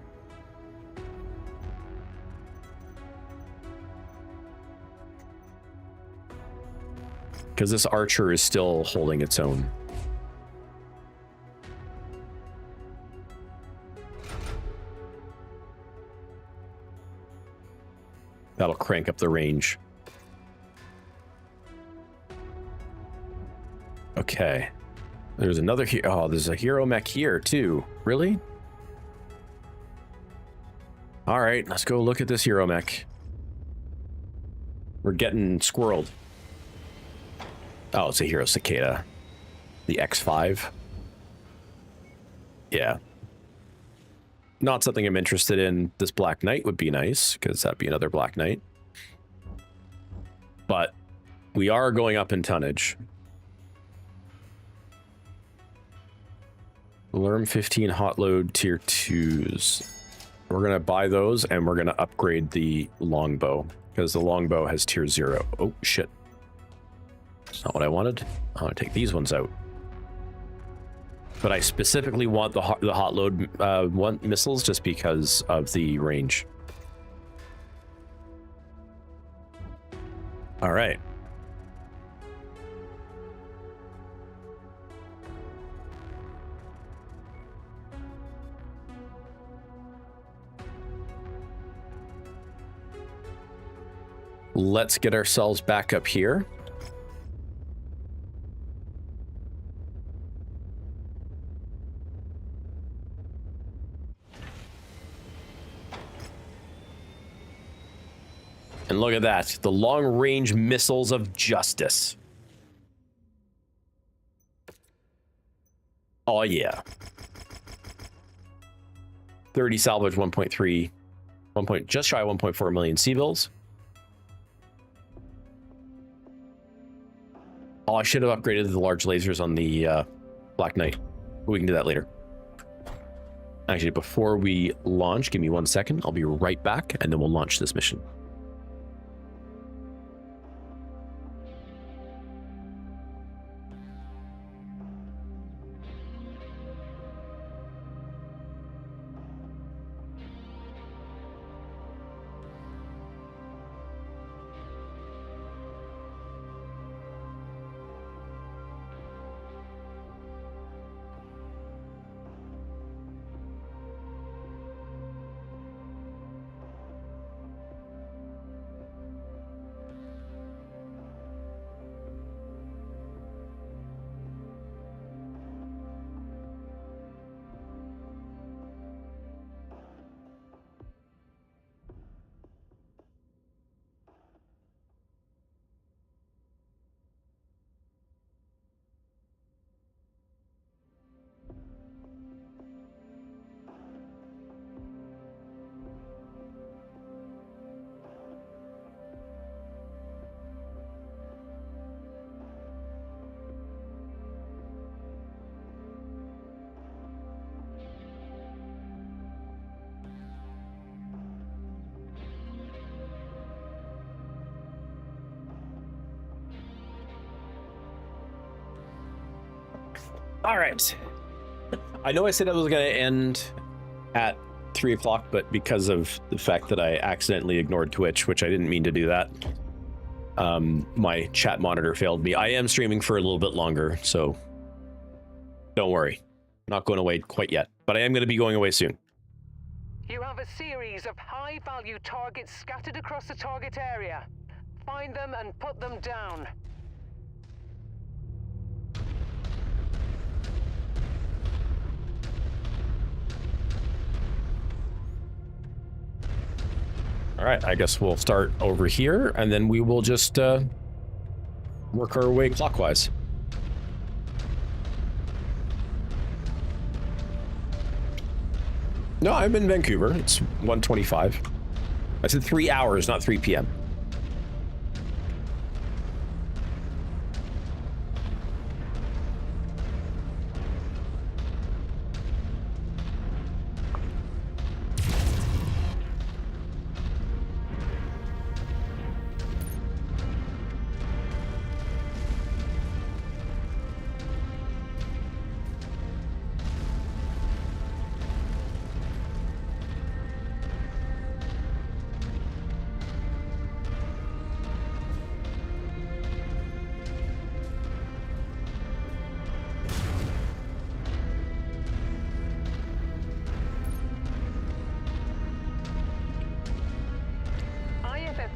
Because this Archer is still holding its own. That'll crank up the range. Okay. There's another oh, there's a hero mech here too. Really? All right, let's go look at this hero mech. We're getting squirreled. Oh, it's a hero cicada. The X5. Yeah. Not something I'm interested in. This Black Knight would be nice, because that'd be another Black Knight. But we are going up in tonnage. Lerm 15 hot load tier 2s. We're going to buy those, and we're going to upgrade the longbow, because the longbow has tier 0. Oh, shit. That's not what I wanted. I want to take these ones out. But I specifically want the hot load missiles just because of the range. All right. Let's get ourselves back up here. And look at that, the long-range missiles of justice. Oh yeah. 30 salvage, 1.3, just shy of 1.4 million C-bills. Oh, I should have upgraded the large lasers on the Black Knight. We can do that later. Actually, before we launch, give me 1 second. I'll be right back, and then we'll launch this mission. All right. I know I said I was going to end at 3 o'clock, but because of the fact that I accidentally ignored Twitch, which I didn't mean to do that, my chat monitor failed me. I am streaming for a little bit longer, so don't worry. Not going away quite yet, but I am going to be going away soon. You have a series of high-value targets scattered across the target area. Find them and put them down. All right, I guess we'll start over here, and then we will just work our way clockwise. No, I'm in Vancouver. It's 1:25. I said 3 hours, not 3 p.m.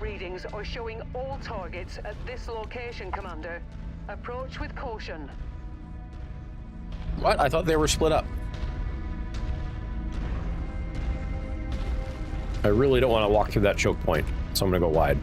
Readings are showing all targets at this location, Commander. Approach with caution. What? I thought they were split up. I really don't want to walk through that choke point, so I'm going to go wide.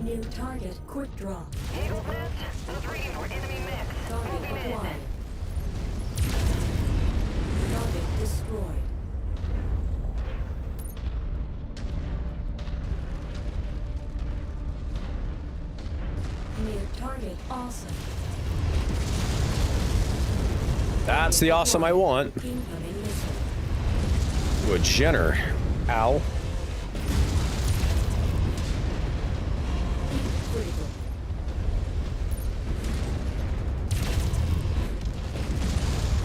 New target, quick draw. Eagle Nest, looking for enemy mechs. Target Moving in. acquired. Target destroyed. New target awesome. That's the awesome I want. Incoming missile. Ooh, a Jenner. Ow. Critical.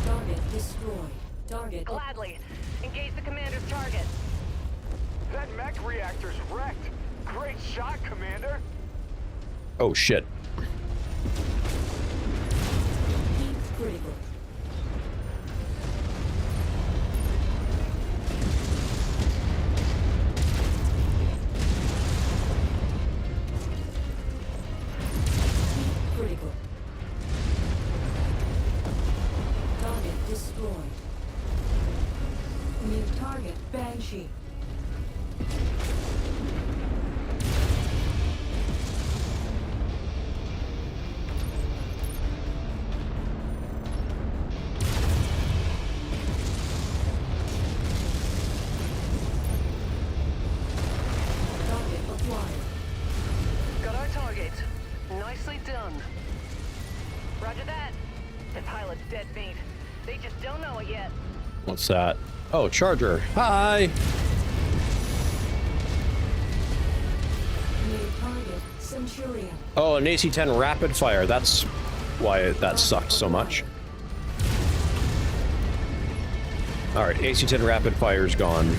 Target destroyed. Target. Gladly. Engage the commander's target. That mech reactor's wrecked. Great shot, Commander. Oh, shit. Keep critical. Keep critical. Target destroyed. New target, Banshee. Target acquired. Got our target. Nicely done. Roger that. The pilot's dead meat. They just don't know it yet. What's that? Oh, Charger. Hi. New target, Centurion. Oh, an AC-10 rapid fire. That's why that sucked so much. All right, AC-10 rapid fire's gone.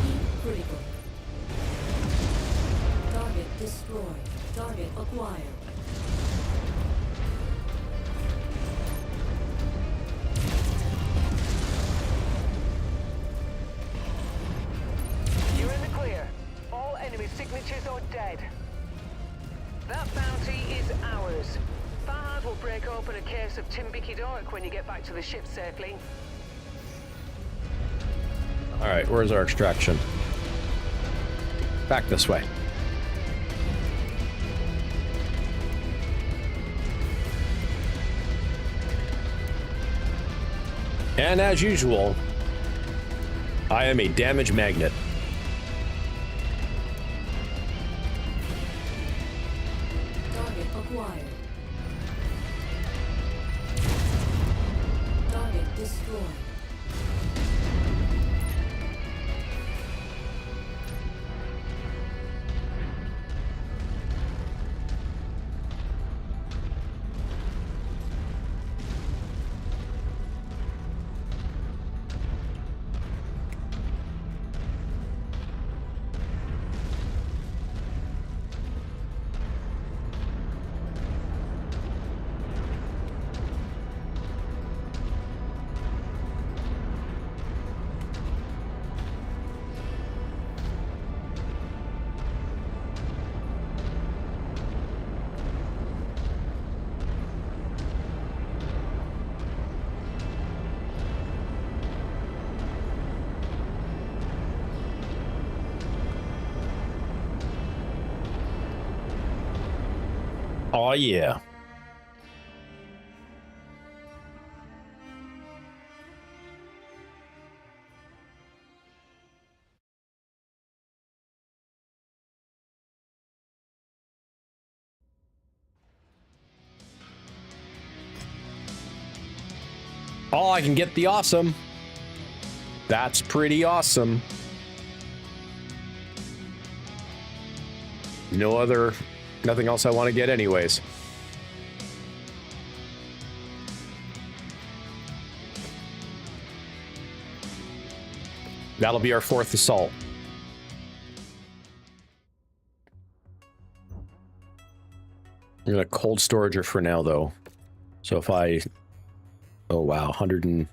Keep critical. Target destroyed. Target acquired. You're in the clear. All enemy signatures are dead. That bounty is ours. Fahad will break open a case of Timbiki Dark when you get back to the ship safely. All right, where's our extraction? Back this way. And as usual, I am a damage magnet. Target acquired. Target destroyed. Oh yeah. Oh, I can get the awesome. That's pretty awesome. Nothing else I want to get anyways. That'll be our 4th assault. I'm gonna cold storage her for now though. So if I, oh wow, 100 and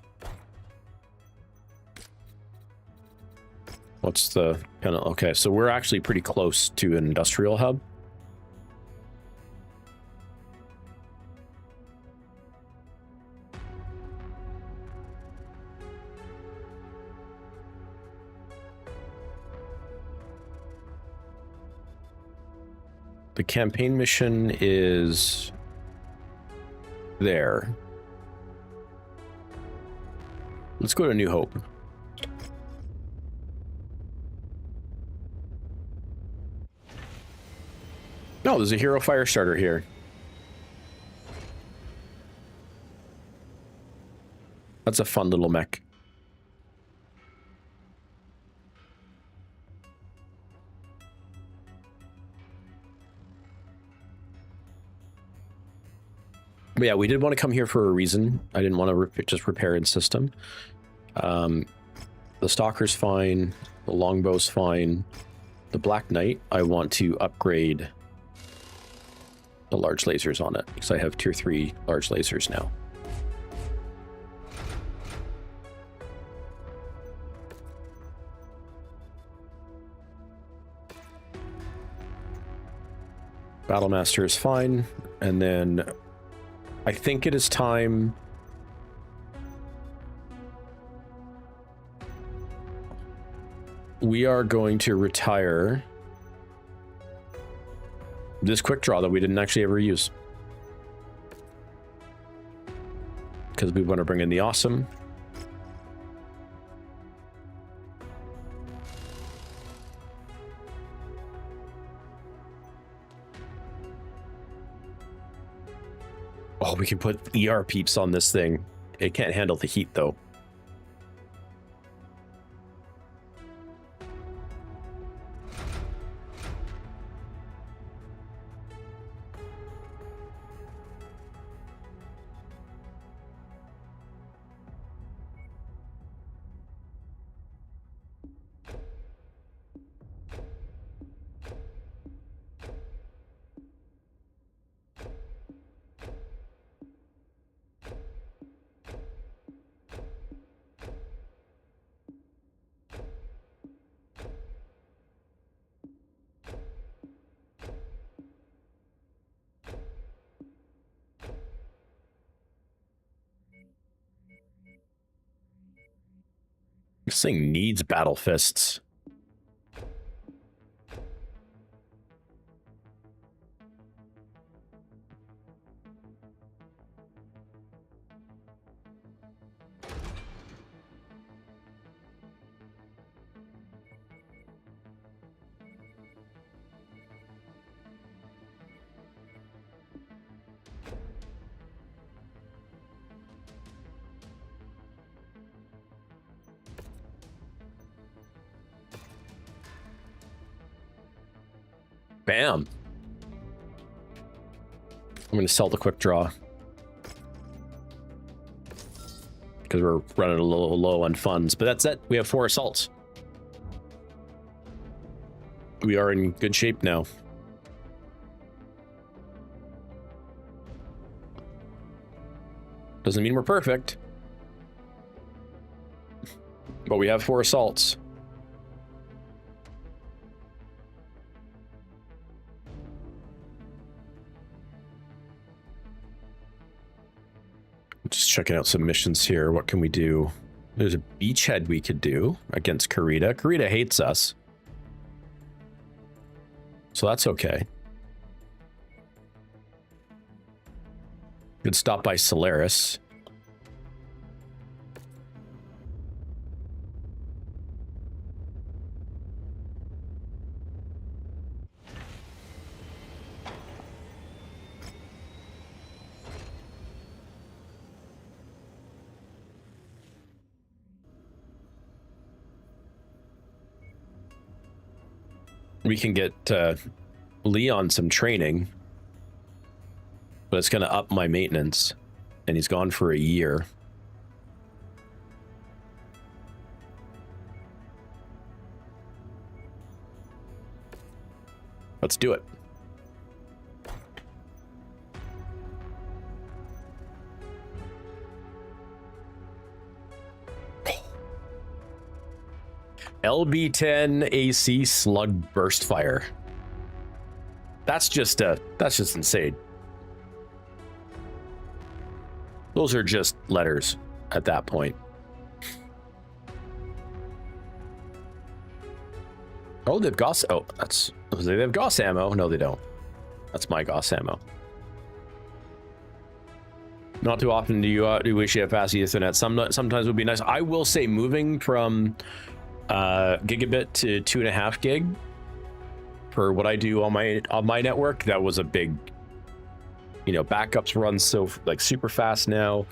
what's the kind of, okay, so we're actually pretty close to an industrial hub. The campaign mission is there. Let's go to New Hope. No, there's a hero fire starter here. That's a fun little mech. But yeah, we did want to come here for a reason. I didn't want to just repair in system. The Stalker's fine. The Longbow's fine. The Black Knight, I want to upgrade the large lasers on it, because I have tier 3 large lasers now. Battlemaster is fine, and then I think it is time we are going to retire this quick draw that we didn't actually ever use, because we want to bring in the awesome. Oh, we can put ER peeps on this thing. It can't handle the heat, though. This thing needs battle fists. Bam. I'm going to sell the quick draw. Because we're running a little low on funds. But that's it. We have 4 assaults. We are in good shape now. Doesn't mean we're perfect. But we have 4 assaults. Just checking out some missions here. What can we do? There's a beachhead we could do against Karita. Karita hates us. So that's okay. Could stop by Solaris. We can get Leon some training, but it's going to up my maintenance, and he's gone for a year. Let's do it. LB-10 AC slug burst fire. That's just insane. Those are just letters at that point. Oh, they've Gauss. Oh, they have Gauss ammo. No, they don't. That's my Gauss ammo. Not too often do you wish you had fast Ethernet. Sometimes would be nice. I will say moving from gigabit to 2.5 gig for what I do on my network, that was a big, backups run so like super fast now.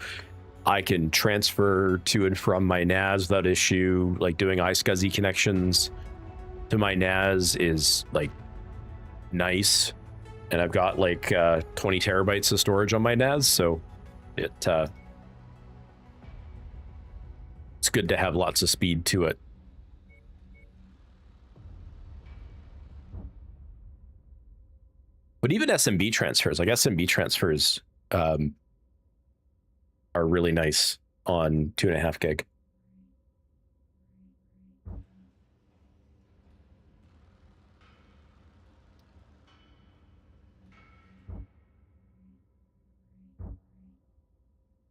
I can transfer to and from my NAS without issue. Like doing iSCSI connections to my NAS is like nice, and I've got like 20 terabytes of storage on my NAS, so it's good to have lots of speed to it. But even SMB transfers, like SMB transfers are really nice on 2.5 gig.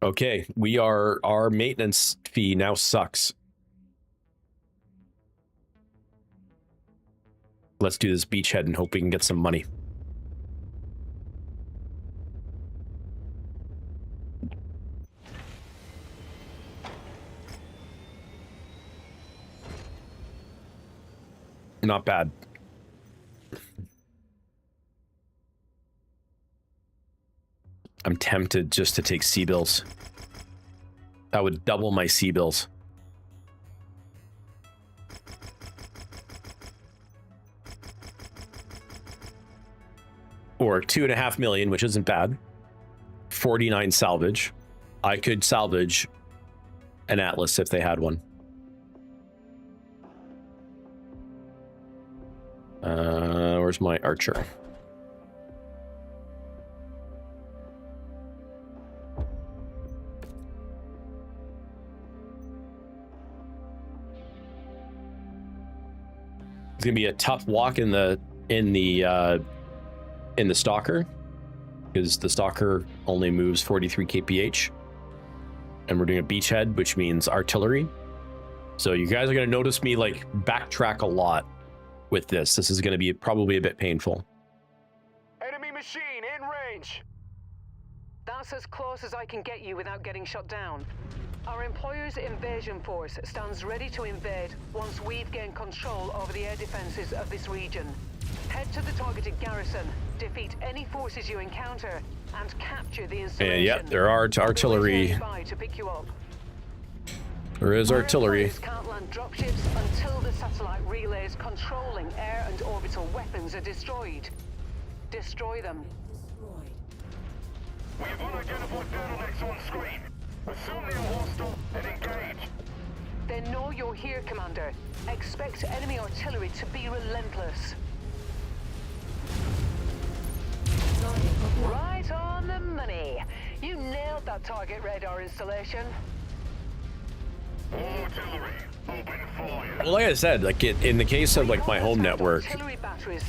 Okay, our maintenance fee now sucks. Let's do this beachhead and hope we can get some money. Not bad. I'm tempted just to take C-bills. That would double my C-bills. Or 2.5 million, which isn't bad. 49 salvage. I could salvage an Atlas if they had one. Where's my archer? It's gonna be a tough walk in the stalker, because the stalker only moves 43 kph, and we're doing a beachhead, which means artillery. So you guys are gonna notice me like backtrack a lot with this. This is gonna be probably a bit painful. Enemy machine in range. That's as close as I can get you without getting shot down. Our employer's invasion force stands ready to invade once we've gained control over the air defenses of this region. Head to the targeted garrison, defeat any forces you encounter, and capture the installation. And yep, there are artillery. To pick you up. There is artillery. Mercs can't land dropships until the satellite relays controlling air and orbital weapons are destroyed. Destroy them. We have unidentified turtlenecks on screen. Assume they're hostile and engage. They know you're here, Commander. Expect enemy artillery to be relentless. Right on the money. You nailed that target radar installation. All artillery, open fire. Well, like I said, like in the case of like my home network,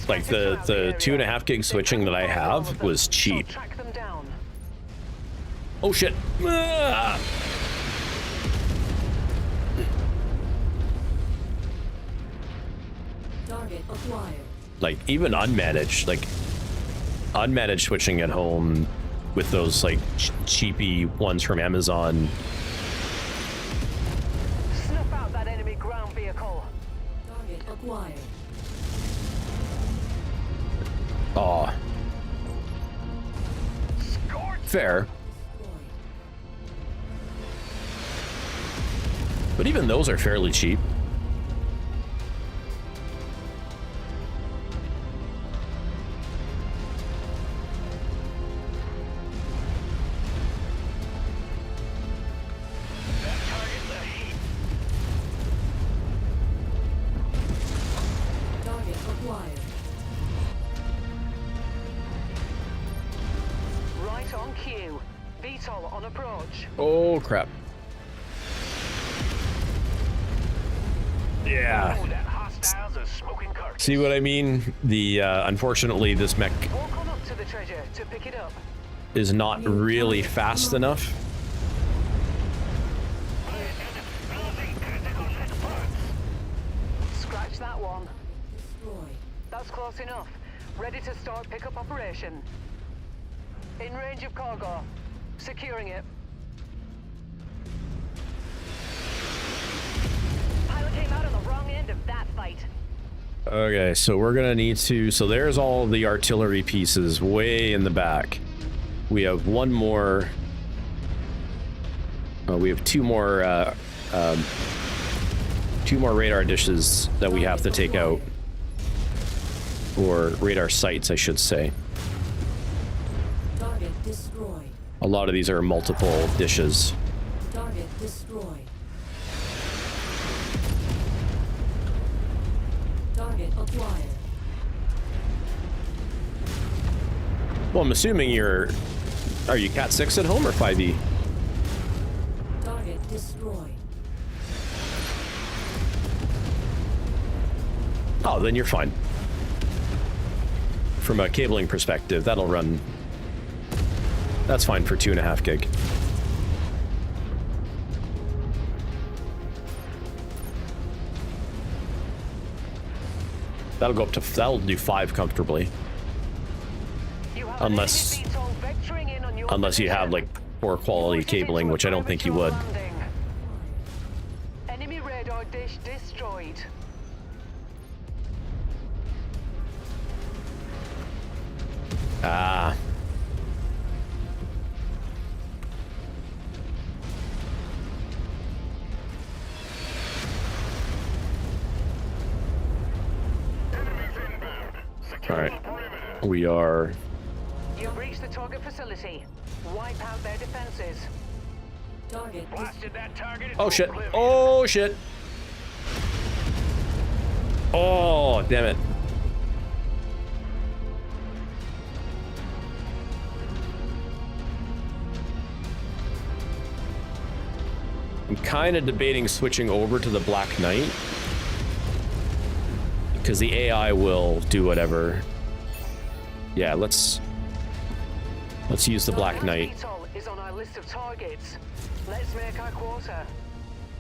like the 2.5 gig switching that I have was cheap. Track them down. Oh shit! Ah! Target acquired. Like even unmanaged switching at home with those like cheapy ones from Amazon. Snuff out that enemy ground vehicle. Target acquired. Aw. Fair. But even those are fairly cheap. Target acquired. Right on cue. VTOL on approach. Oh crap. Yeah. Oh, that hostiles are smoking carcass. See what I mean? The unfortunately this mech Walk on up to the treasure to pick it up. is not really fast enough. Scratch that one. Destroyed. That's close enough. Ready to start pickup operation. In range of cargo. Securing it. Pilot came out on the wrong end of that fight. Okay, so we're gonna need to, so there's all the artillery pieces way in the back. We have one more, we have two more radar dishes that we have to take out. Or radar sites, I should say. Target destroyed. A lot of these are multiple dishes. Target destroyed. Target acquired. Well, I'm assuming are you Cat 6 at home or 5e? Target destroyed. Oh, then you're fine. From a cabling perspective, that'll run. That's fine for 2.5 gig. That'll go up to, that'll do 5 comfortably. Unless you have like poor quality cabling, which I don't think you would. Enemy radar dish destroyed. Ah. All right. We are. You've reached the target facility. Wipe out their defenses. Target Blasted that target. Oh shit. Oh shit. Oh, damn it. I'm kind of debating switching over to the Black Knight. Because the AI will do whatever. Yeah, let's use the Black Knight. VTOL is on our list of targets. Let's make our quarter.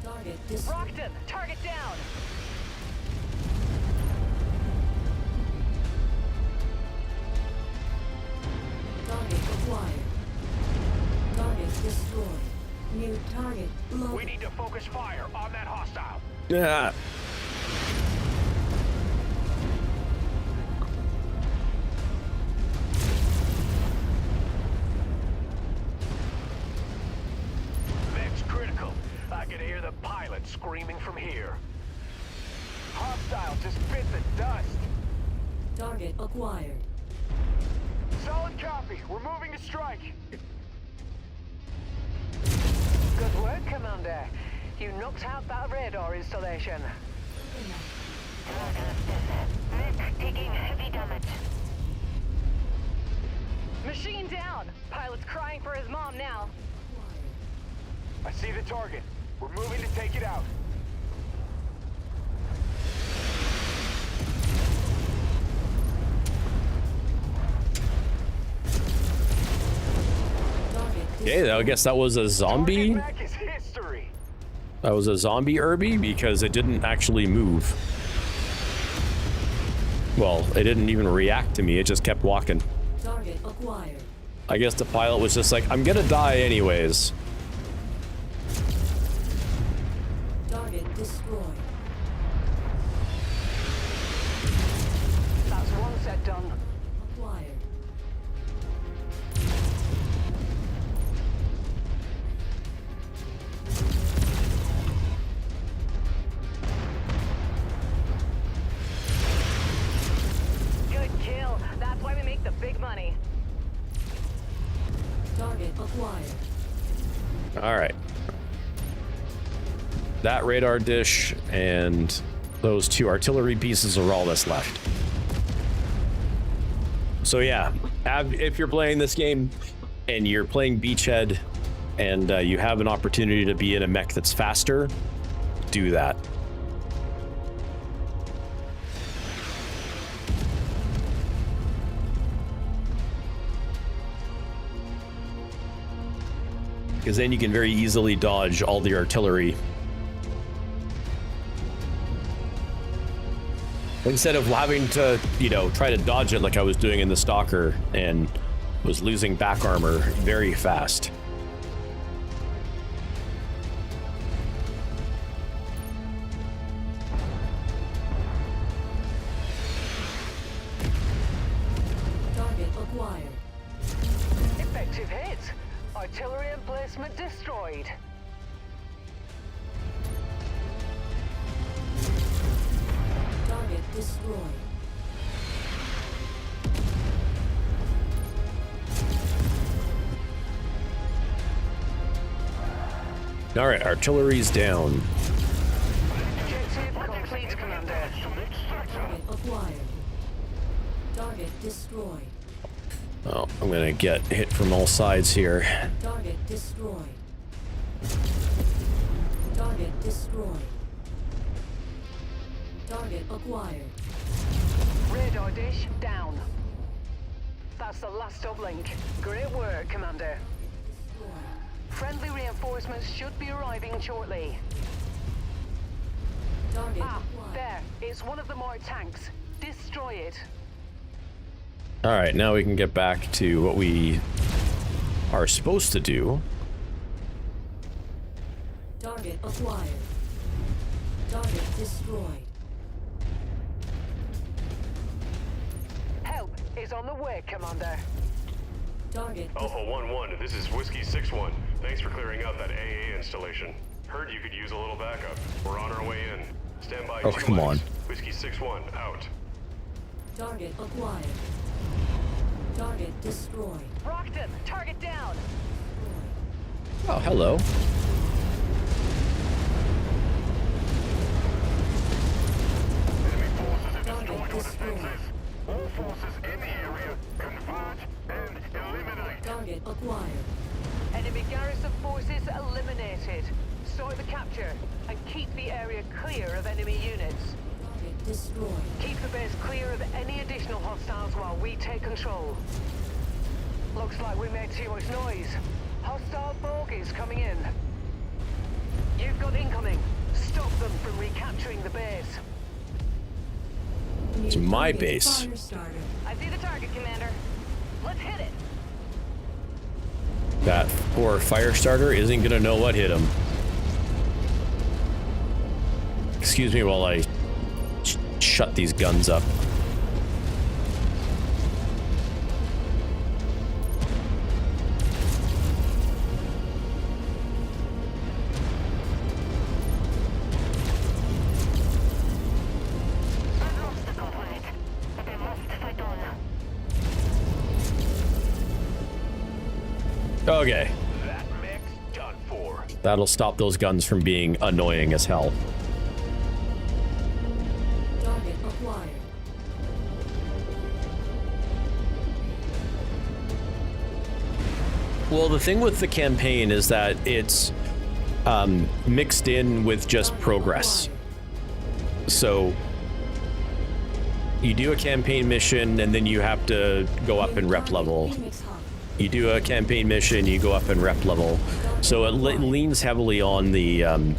Target destroyed. Brockton, target down. Target acquired. Target destroyed. New target located. We need to focus fire on that hostile. Yeah. Mech's critical. I can hear the pilot screaming from here. Hostile just bit the dust. Target acquired. Solid copy. We're moving to strike. Good work, Commander. You knocked out that radar installation. Mech taking heavy damage. Machine down! Pilot's crying for his mom now. I see the target. We're moving to take it out. Okay, I guess that was a zombie. Mech is history. That was a zombie Irby because it didn't actually move. Well, it didn't even react to me. It just kept walking. Target acquired. I guess the pilot was just like, I'm gonna die anyways. Target destroyed. That's one set done. Acquired. Good kill. That's why we make the big money. Target acquired. All right. That radar dish and those 2 artillery pieces are all that's left. So yeah, if you're playing this game and you're playing Beachhead and you have an opportunity to be in a mech that's faster, do that. Because then you can very easily dodge all the artillery. Instead of having to, you know, try to dodge it like I was doing in the Stalker and was losing back armor very fast. Target acquired. Effective hit. Artillery emplacement destroyed. Target destroyed. All right, artillery's down. Objective complete, Commander. Target acquired. Target destroyed. Oh, I'm gonna get hit from all sides here. Target destroyed. Target destroyed. Target acquired. Radar dish down. That's the last uplink. Great work, Commander. Friendly reinforcements should be arriving shortly. Target Ah, acquired. there. It's one of the more tanks. Destroy it. All right, now we can get back to what we are supposed to do. Target acquired. Target destroyed. Help is on the way, Commander. Target Alpha 1-1, this is Whiskey 6-1. Thanks for clearing out that AA installation. Heard you could use a little backup. We're on our way in. Stand by. Oh, 2 come mics. on. Whiskey 6-1, out. Target acquired. Target destroyed. Rocked him. Target down. Oh, hello. Target destroyed. All forces in the area, converge and eliminate. Target acquired. Enemy garrison forces eliminated. Start the capture and keep the area clear of enemy units. Target destroyed. Keep the base clear of any additional hostiles while we take control. Looks like we made too much noise. Hostile bogies coming in. You've got incoming. Stop them from recapturing the base. It's my Target base. fire starter. I see the target, Commander. Let's hit it. That poor fire starter isn't gonna know what hit him. Excuse me while I shut these guns up. Okay. That mech's done for. That'll stop those guns from being annoying as hell. Target acquired. Well, the thing with the campaign is that it's mixed in with just progress. So you do a campaign mission and then you have to go up in rep level. You do a campaign mission, you go up in rep level. So it leans heavily on the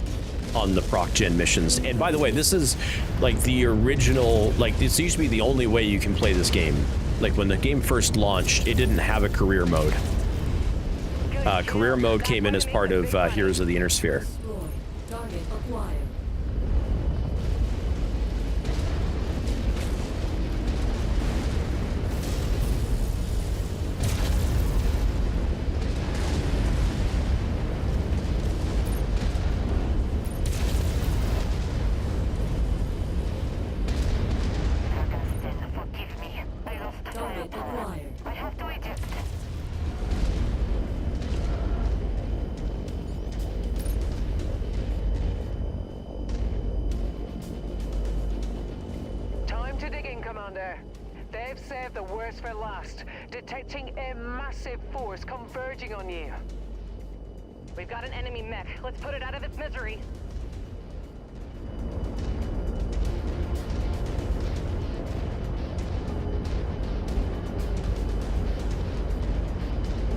proc gen missions. And by the way, this is like the original, like this used to be the only way you can play this game. Like when the game first launched, it didn't have a career mode. Career mode came in as part of Heroes of the Inner Sphere. Destroyed. Target acquired. Forgive me. I lost Target acquired. I have to eject. Time to dig in, Commander. They've saved the worst for last, detecting a massive force converging on you. We've got an enemy mech. Let's put it out of its misery.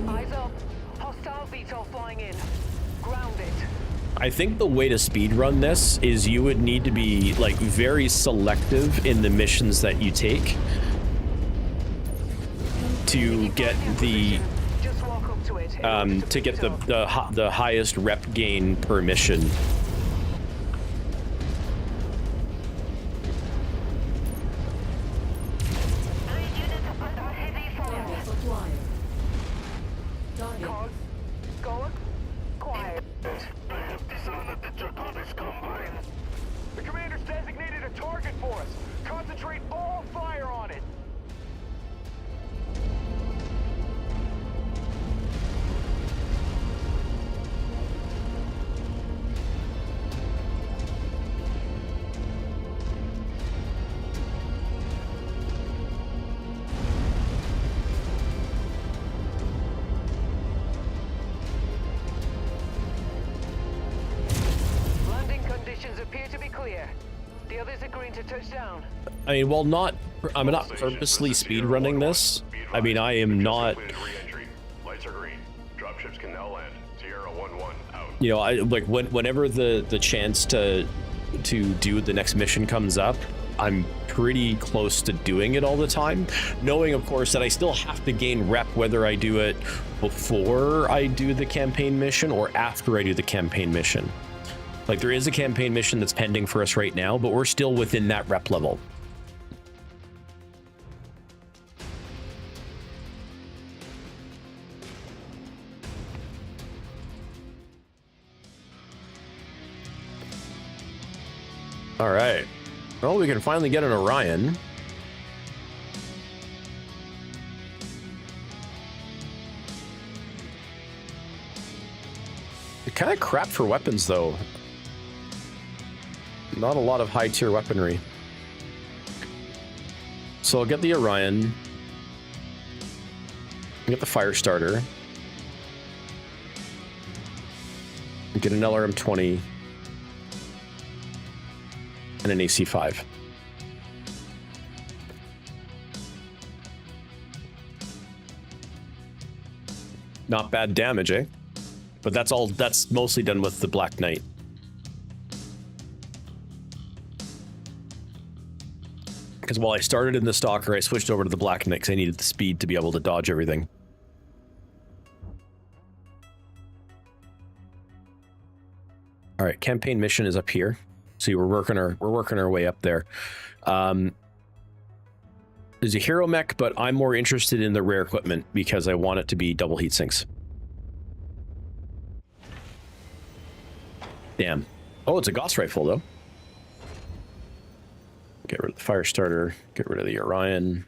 Eyes up. Hostile VTOL flying in. Ground it. I think the way to speedrun this is you would need to be like very selective in the missions that you take to get the Just walk up to it. to get the highest rep gain per mission. Target acquired. Target. Cog, go quiet. I have dishonored the Draconis Combine. The commander's designated a target for us. Concentrate all fire on it. Landing conditions appear to be clear. The others are green to touch down. I mean, while I'm not purposely speedrunning this. I mean, I am not. Lights are green. Dropships can now land. Sierra 1-1 out. You know, I like whenever the chance to do the next mission comes up, I'm pretty close to doing it all the time, knowing of course that I still have to gain rep whether I do it before I do the campaign mission or after I do the campaign mission. Like there is a campaign mission that's pending for us right now, but we're still within that rep level. All right. Well, we can finally get an Orion. Kind of crap for weapons, though. Not a lot of high-tier weaponry. So I'll get the Orion. Get the Firestarter. Get an LRM-20. And an AC-5. Not bad damage, eh? But that's mostly done with the Black Knight. Because while I started in the Stalker, I switched over to the Black Knight because I needed the speed to be able to dodge everything. All right, campaign mission is up here. See, we're working our way up there. There's a hero mech, but I'm more interested in the rare equipment because I want it to be double heat sinks. Damn. Oh, it's a Gauss rifle though. Get rid of the Firestarter. Get rid of the Orion.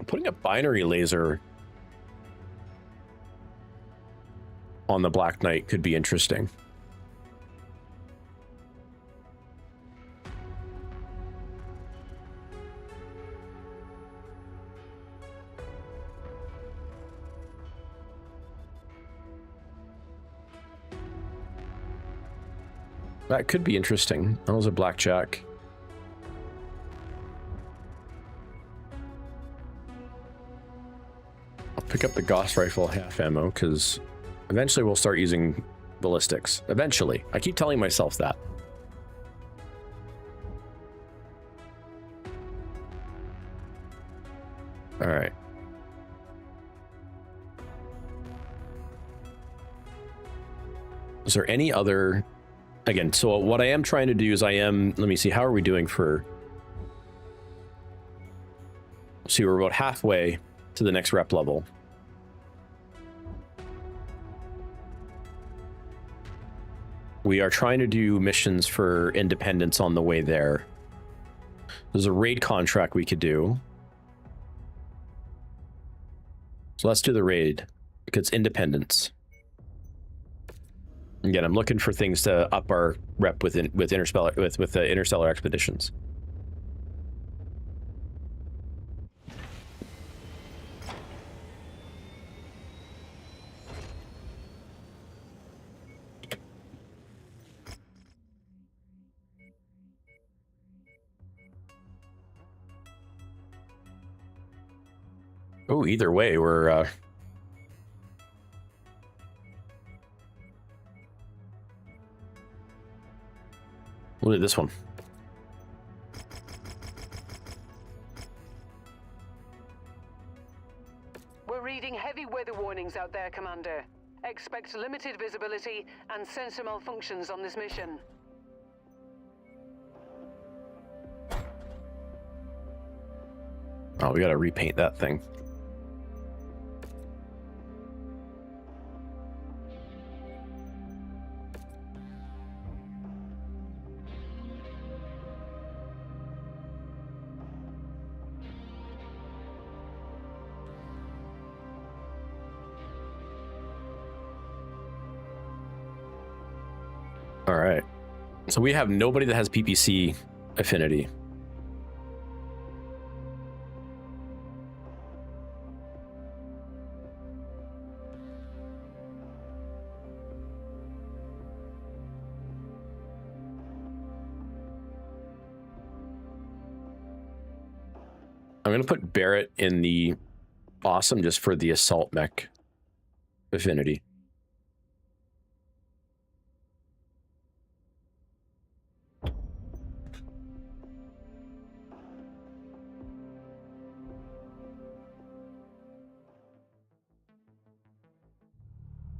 Putting a binary laser on the Black Knight could be interesting. That could be interesting. That was a blackjack. I'll pick up the Gauss rifle half ammo because eventually we'll start using ballistics. Eventually. I keep telling myself that. All right. Is there any other... Again, so what I am trying to do is let me see, how are we doing for... See, we're about halfway to the next rep level. We are trying to do missions for independence on the way there. There's a raid contract we could do. So let's do the raid, because independence. Again, I'm looking for things to up our rep with the interstellar expeditions. Oh, either way, we're look at this one. We're reading heavy weather warnings out there, Commander. Expect limited visibility and sensor malfunctions on this mission. Oh, we gotta repaint that thing. All right. So we have nobody that has PPC affinity. I'm going to put Barrett in the awesome just for the assault mech affinity.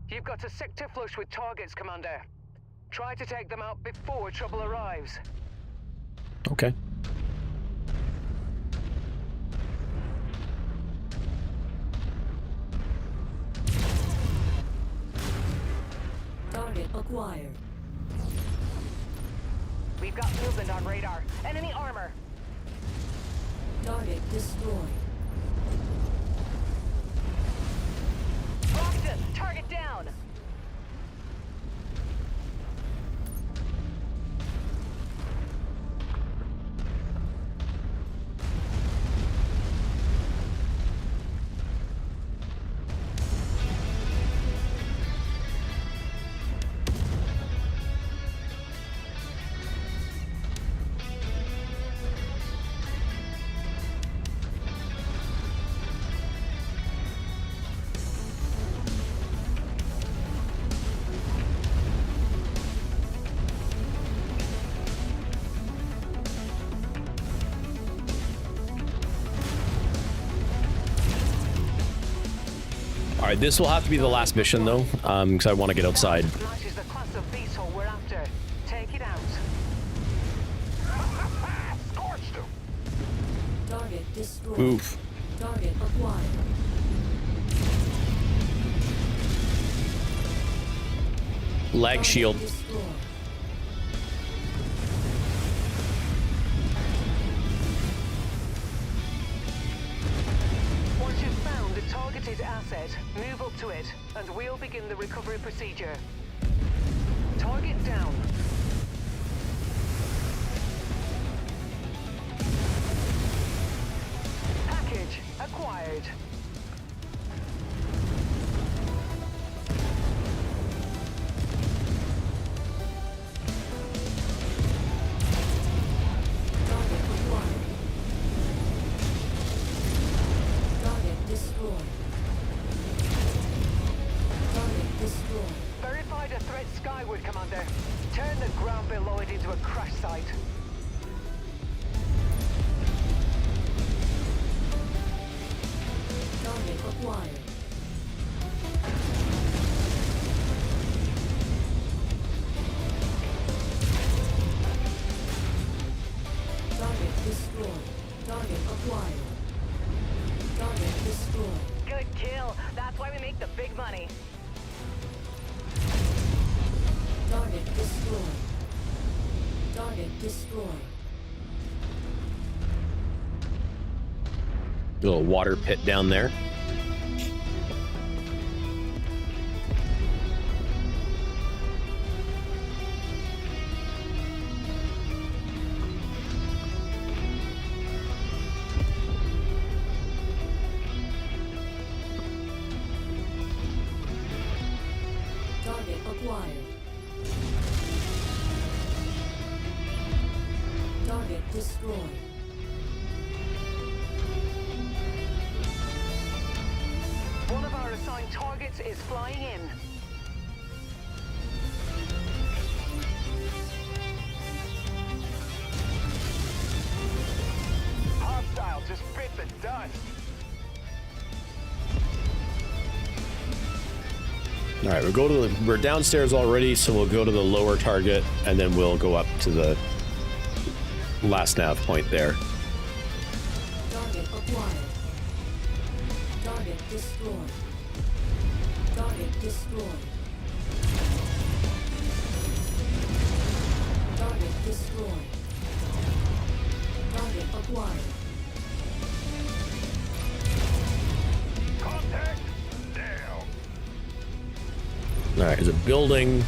You've got a sector flush with targets, Commander. Try to take them out before trouble arrives. Okay. Target acquired. We've got movement on radar. Enemy armor. Target destroyed. Locked him. Target down. All right, this will have to be the last mission though, because I want to get outside. Matches the class of beetle we're after. Take it out. Scorched him. Target destroyed. Oof. Target acquired. Lag shield. Destroyed. targeted asset. Move up to it, and we'll begin the recovery procedure. Target down. Package acquired. Target acquired. Target destroyed. Target destroyed. Verified a threat skyward, Commander. Turn the ground below it into a crash site. Target acquired. Target destroyed. Target acquired. Target destroyed. Good kill. That's why we make the big money. Target destroyed. Target destroyed. Little water pit down there. Target acquired. Target destroyed. One of our assigned targets is flying in. Hostile just bit the dust. All right, we're downstairs already, so we'll go to the lower target, and then we'll go up to the last nav point there. Target acquired. Target destroyed. Target destroyed. Target destroyed. Target acquired. Contact down. All right, there's a building.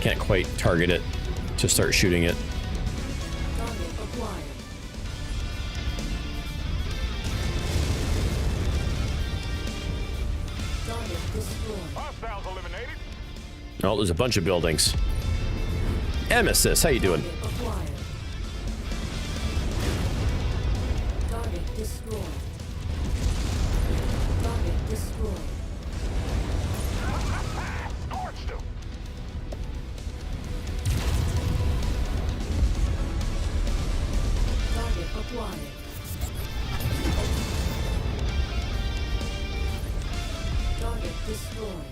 Can't quite target it to start shooting it. Target acquired. Target destroyed. Hostiles eliminated. Oh, there's a bunch of buildings. Emesis, how you doing? Target acquired. Target destroyed. Target destroyed. Scorched him. Target acquired. Target destroyed.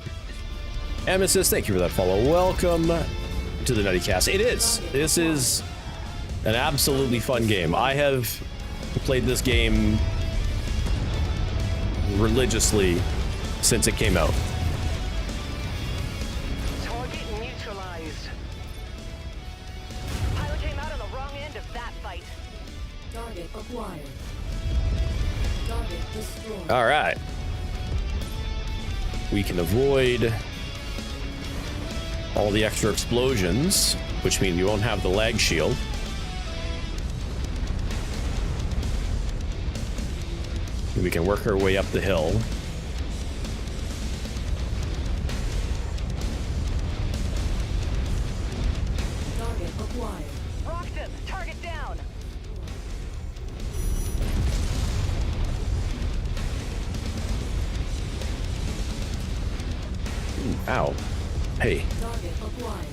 Emesis, thank you for that follow. Welcome to the Nuttycast. It is. This is an absolutely fun game. I have played this game religiously since it came out. Target neutralized. Pilot came out on the wrong end of that fight. Target acquired. Target destroyed. All right. We can avoid all the extra explosions, which means we won't have the lag shield. We can work our way up the hill. Target acquired. Rocked him. Target down. Ooh, ow. Hey, Target acquired.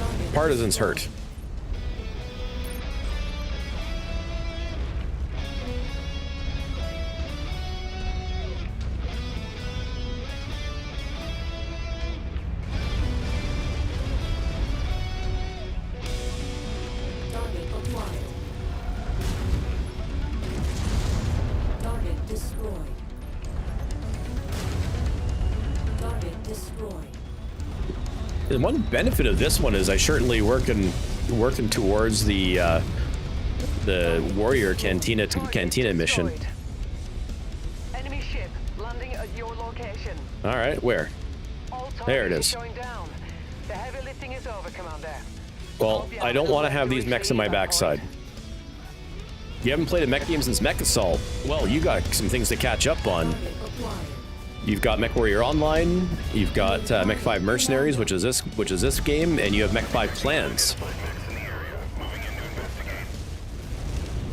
Target Partisan's hurt. Target acquired. Target destroyed. Target destroyed. The one benefit of this one is I certainly working towards the warrior cantina to cantina mission. Enemy ship landing at your location. All right, where? All There it targets is. are going down. The heavy lifting is over, Commander. Well, I don't want to have these mechs on my backside. You haven't played a mech game since Mech Assault. Well, you got some things to catch up on. You've got MechWarrior Online, you've got MW5 Mercenaries, which is this game, and you have MW5 Clans.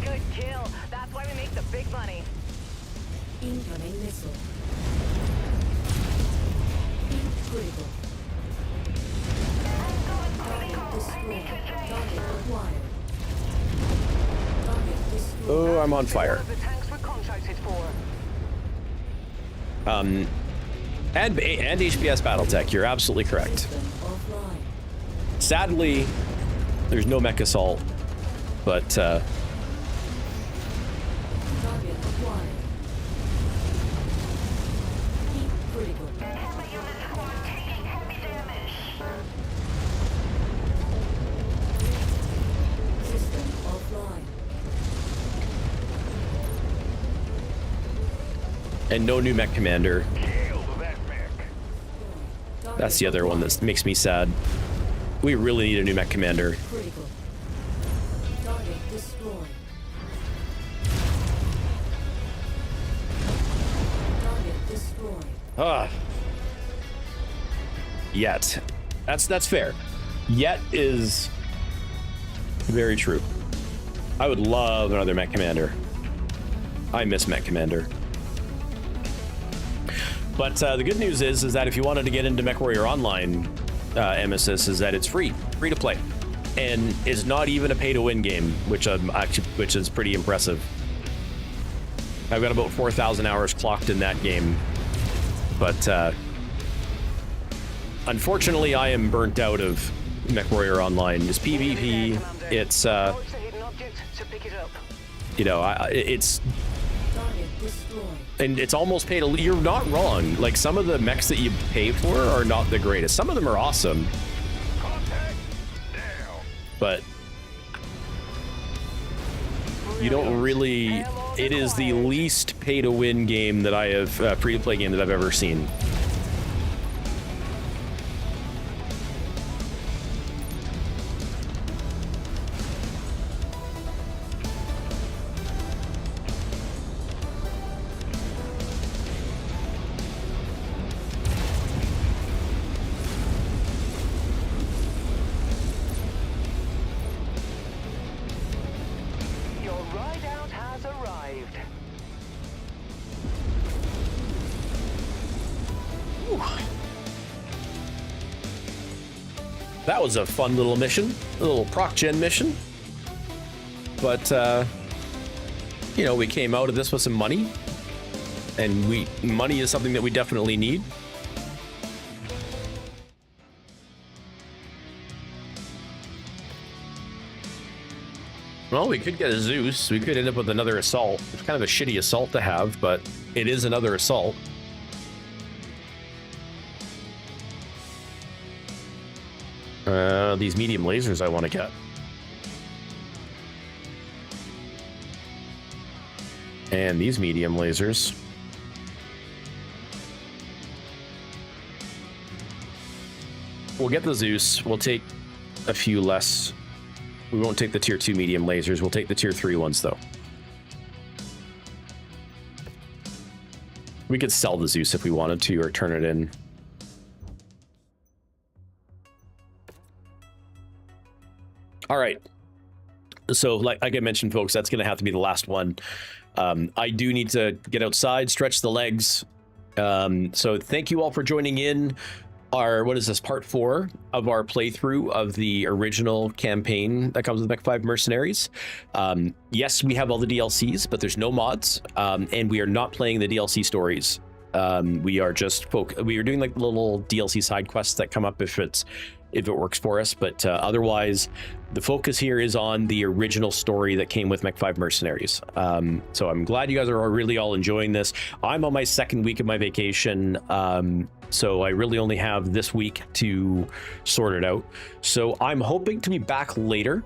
Good kill. That's why we make the big money. Incoming missile. Heat critical. Target destroyed. Target acquired. Target destroyed. Oh, I'm on fire. The tanks were contracted for. And HPS Battletech, you're absolutely correct. System offline. Sadly, there's no Mech Assault, but Target acquired. Heat critical. System offline. and no new Mech Commander. That's the other one that makes me sad. We really need a new Mech Commander. Critical. Target destroyed. Target destroyed. Ah. Yet. That's fair. Yet is very true. I would love another Mech Commander. I miss Mech Commander. But the good news is that if you wanted to get into MechWarrior Online, Emesis, is that it's free to play, and it's not even a pay-to-win game, which is pretty impressive. I've got about 4,000 hours clocked in that game, but unfortunately, I am burnt out of MechWarrior Online. It's PvP. It's you know, it's. And it's almost pay to. You're not wrong. Like, some of the mechs that you pay for are not the greatest. Some of them are awesome, but you don't really. It is the least pay to win game that I have, free to play game that I've ever seen. That was a fun little mission, a little proc gen mission. But you know, we came out of this with some money, and money is something that we definitely need. Well, we could get a Zeus. We could end up with another assault. It's kind of a shitty assault to have, but it is another assault. These medium lasers I want to get. And these medium lasers. We'll get the Zeus. We'll take a few less. We won't take the tier 2 medium lasers. We'll take the tier 3 ones, though. We could sell the Zeus if we wanted to, or turn it in. All right. So like I mentioned, folks, that's going to have to be the last one. I do need to get outside, stretch the legs. So thank you all for joining in our, what is this, part 4 of our playthrough of the original campaign that comes with Mech-5 Mercenaries. Yes, we have all the DLCs, but there's no mods, and we are not playing the DLC stories. We are just we are doing like little DLC side quests that come up if it works for us, but otherwise the focus here is on the original story that came with Mech-5 Mercenaries. So I'm glad you guys are really all enjoying this. I'm on my second week of my vacation, so I really only have this week to sort it out. So I'm hoping to be back later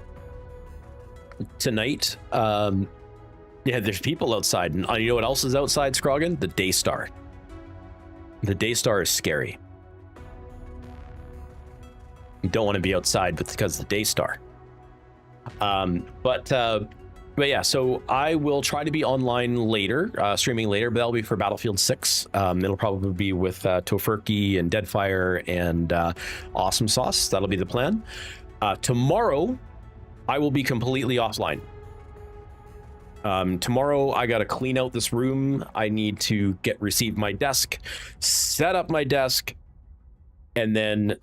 tonight, yeah, there's people outside, and you know what else is outside, Scroggin? The Daystar. The Daystar is scary. You don't want to be outside, but because the Daystar. But yeah, so I will try to be online later, streaming later, but that'll be for Battlefield 6. It'll probably be with Tofurky and Deadfire and Awesome Sauce. That'll be the plan. Tomorrow, I will be completely offline. Tomorrow, I got to clean out this room. I need to receive my desk, set up my desk, and then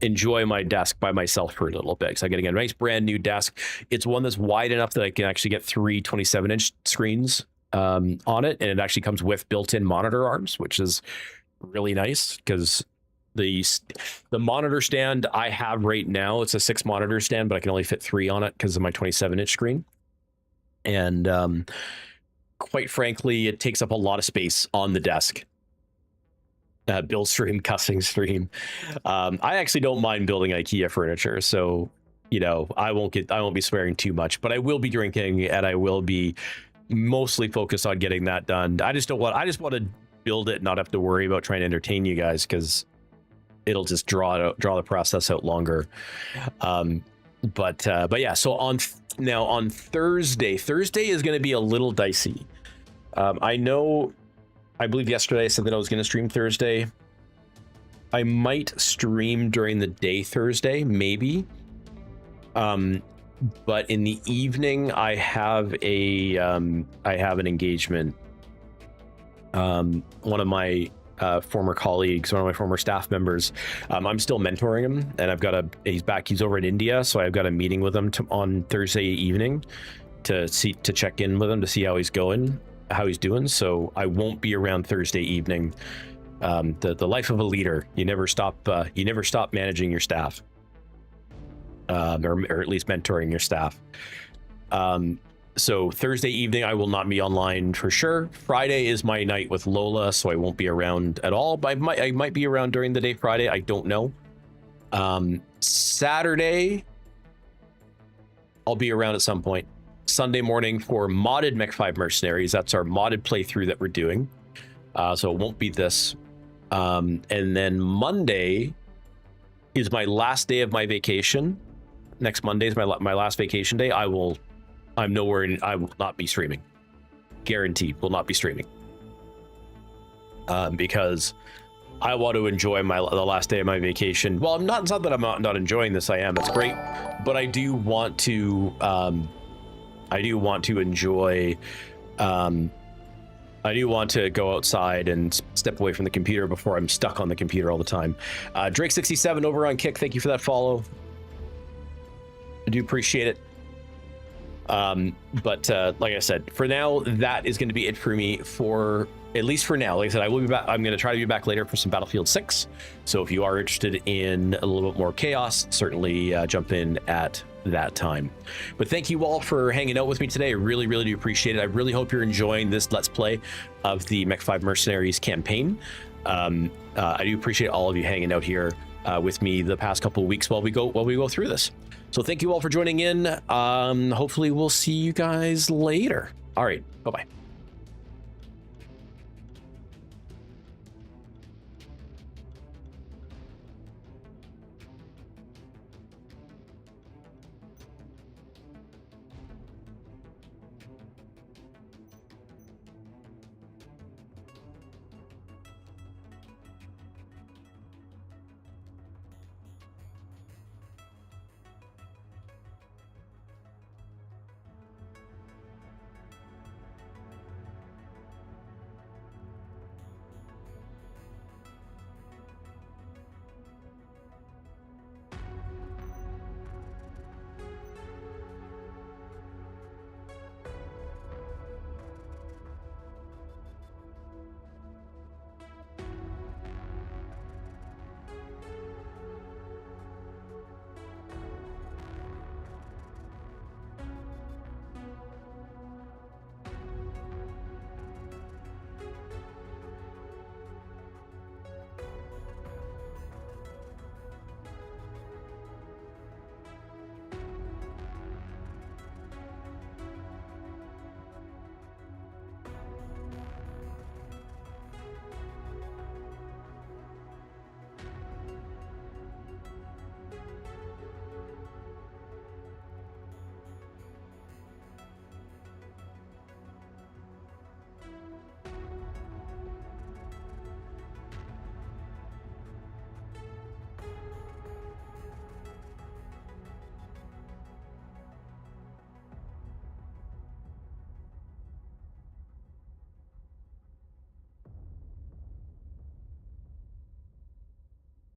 enjoy my desk by myself for a little bit. So I'm getting a nice brand new desk. It's one that's wide enough that I can actually get 3 27-inch screens on it, and it actually comes with built-in monitor arms, which is really nice because the monitor stand I have right now, it's a 6 monitor stand, but I can only fit 3 on it because of my 27-inch screen. And quite frankly, it takes up a lot of space on the desk. Build stream, cussing stream. I actually don't mind building IKEA furniture, so you know I won't be swearing too much, but I will be drinking and I will be mostly focused on getting that done. I just want to build it and not have to worry about trying to entertain you guys, because it'll just draw the process out longer. But yeah, so on Thursday is going to be a little dicey. I believe yesterday I said that I was going to stream Thursday. I might stream during the day Thursday, maybe. But in the evening, I have an engagement. One of my former colleagues, one of my former staff members, I'm still mentoring him, and he's over in India, so I've got a meeting with him on Thursday evening to check in with him to see how he's doing. So I won't be around Thursday evening. The life of a leader, you never stop managing your staff, or at least mentoring your staff. So Thursday evening I will not be online for sure. Friday is my night with Lola, so I won't be around at all, but I might be around during the day Friday, I don't know. Saturday I'll be around at some point. Sunday morning for modded Mech-5 Mercenaries. That's our modded playthrough that we're doing. So it won't be this. And then Monday is my last day of my vacation. Next Monday is my last vacation day. I will not be streaming. Guaranteed will not be streaming. Because I want to enjoy the last day of my vacation. Well, it's not that I'm not enjoying this. I am. It's great. But I do want to enjoy, I do want to go outside and step away from the computer before I'm stuck on the computer all the time. Drake67 over on Kick, thank you for that follow. I do appreciate it. But like I said, for now, that is going to be it for me at least for now. Like I said, I will be back. I'm going to try to be back later for some Battlefield 6. So if you are interested in a little bit more chaos, certainly jump in at that time. But thank you all for hanging out with me today. I really, really do appreciate it. I really hope you're enjoying this Let's Play of the Mech-5 Mercenaries campaign. I do appreciate all of you hanging out here with me the past couple of weeks while we go through this. So thank you all for joining in. Hopefully we'll see you guys later. All right, bye-bye.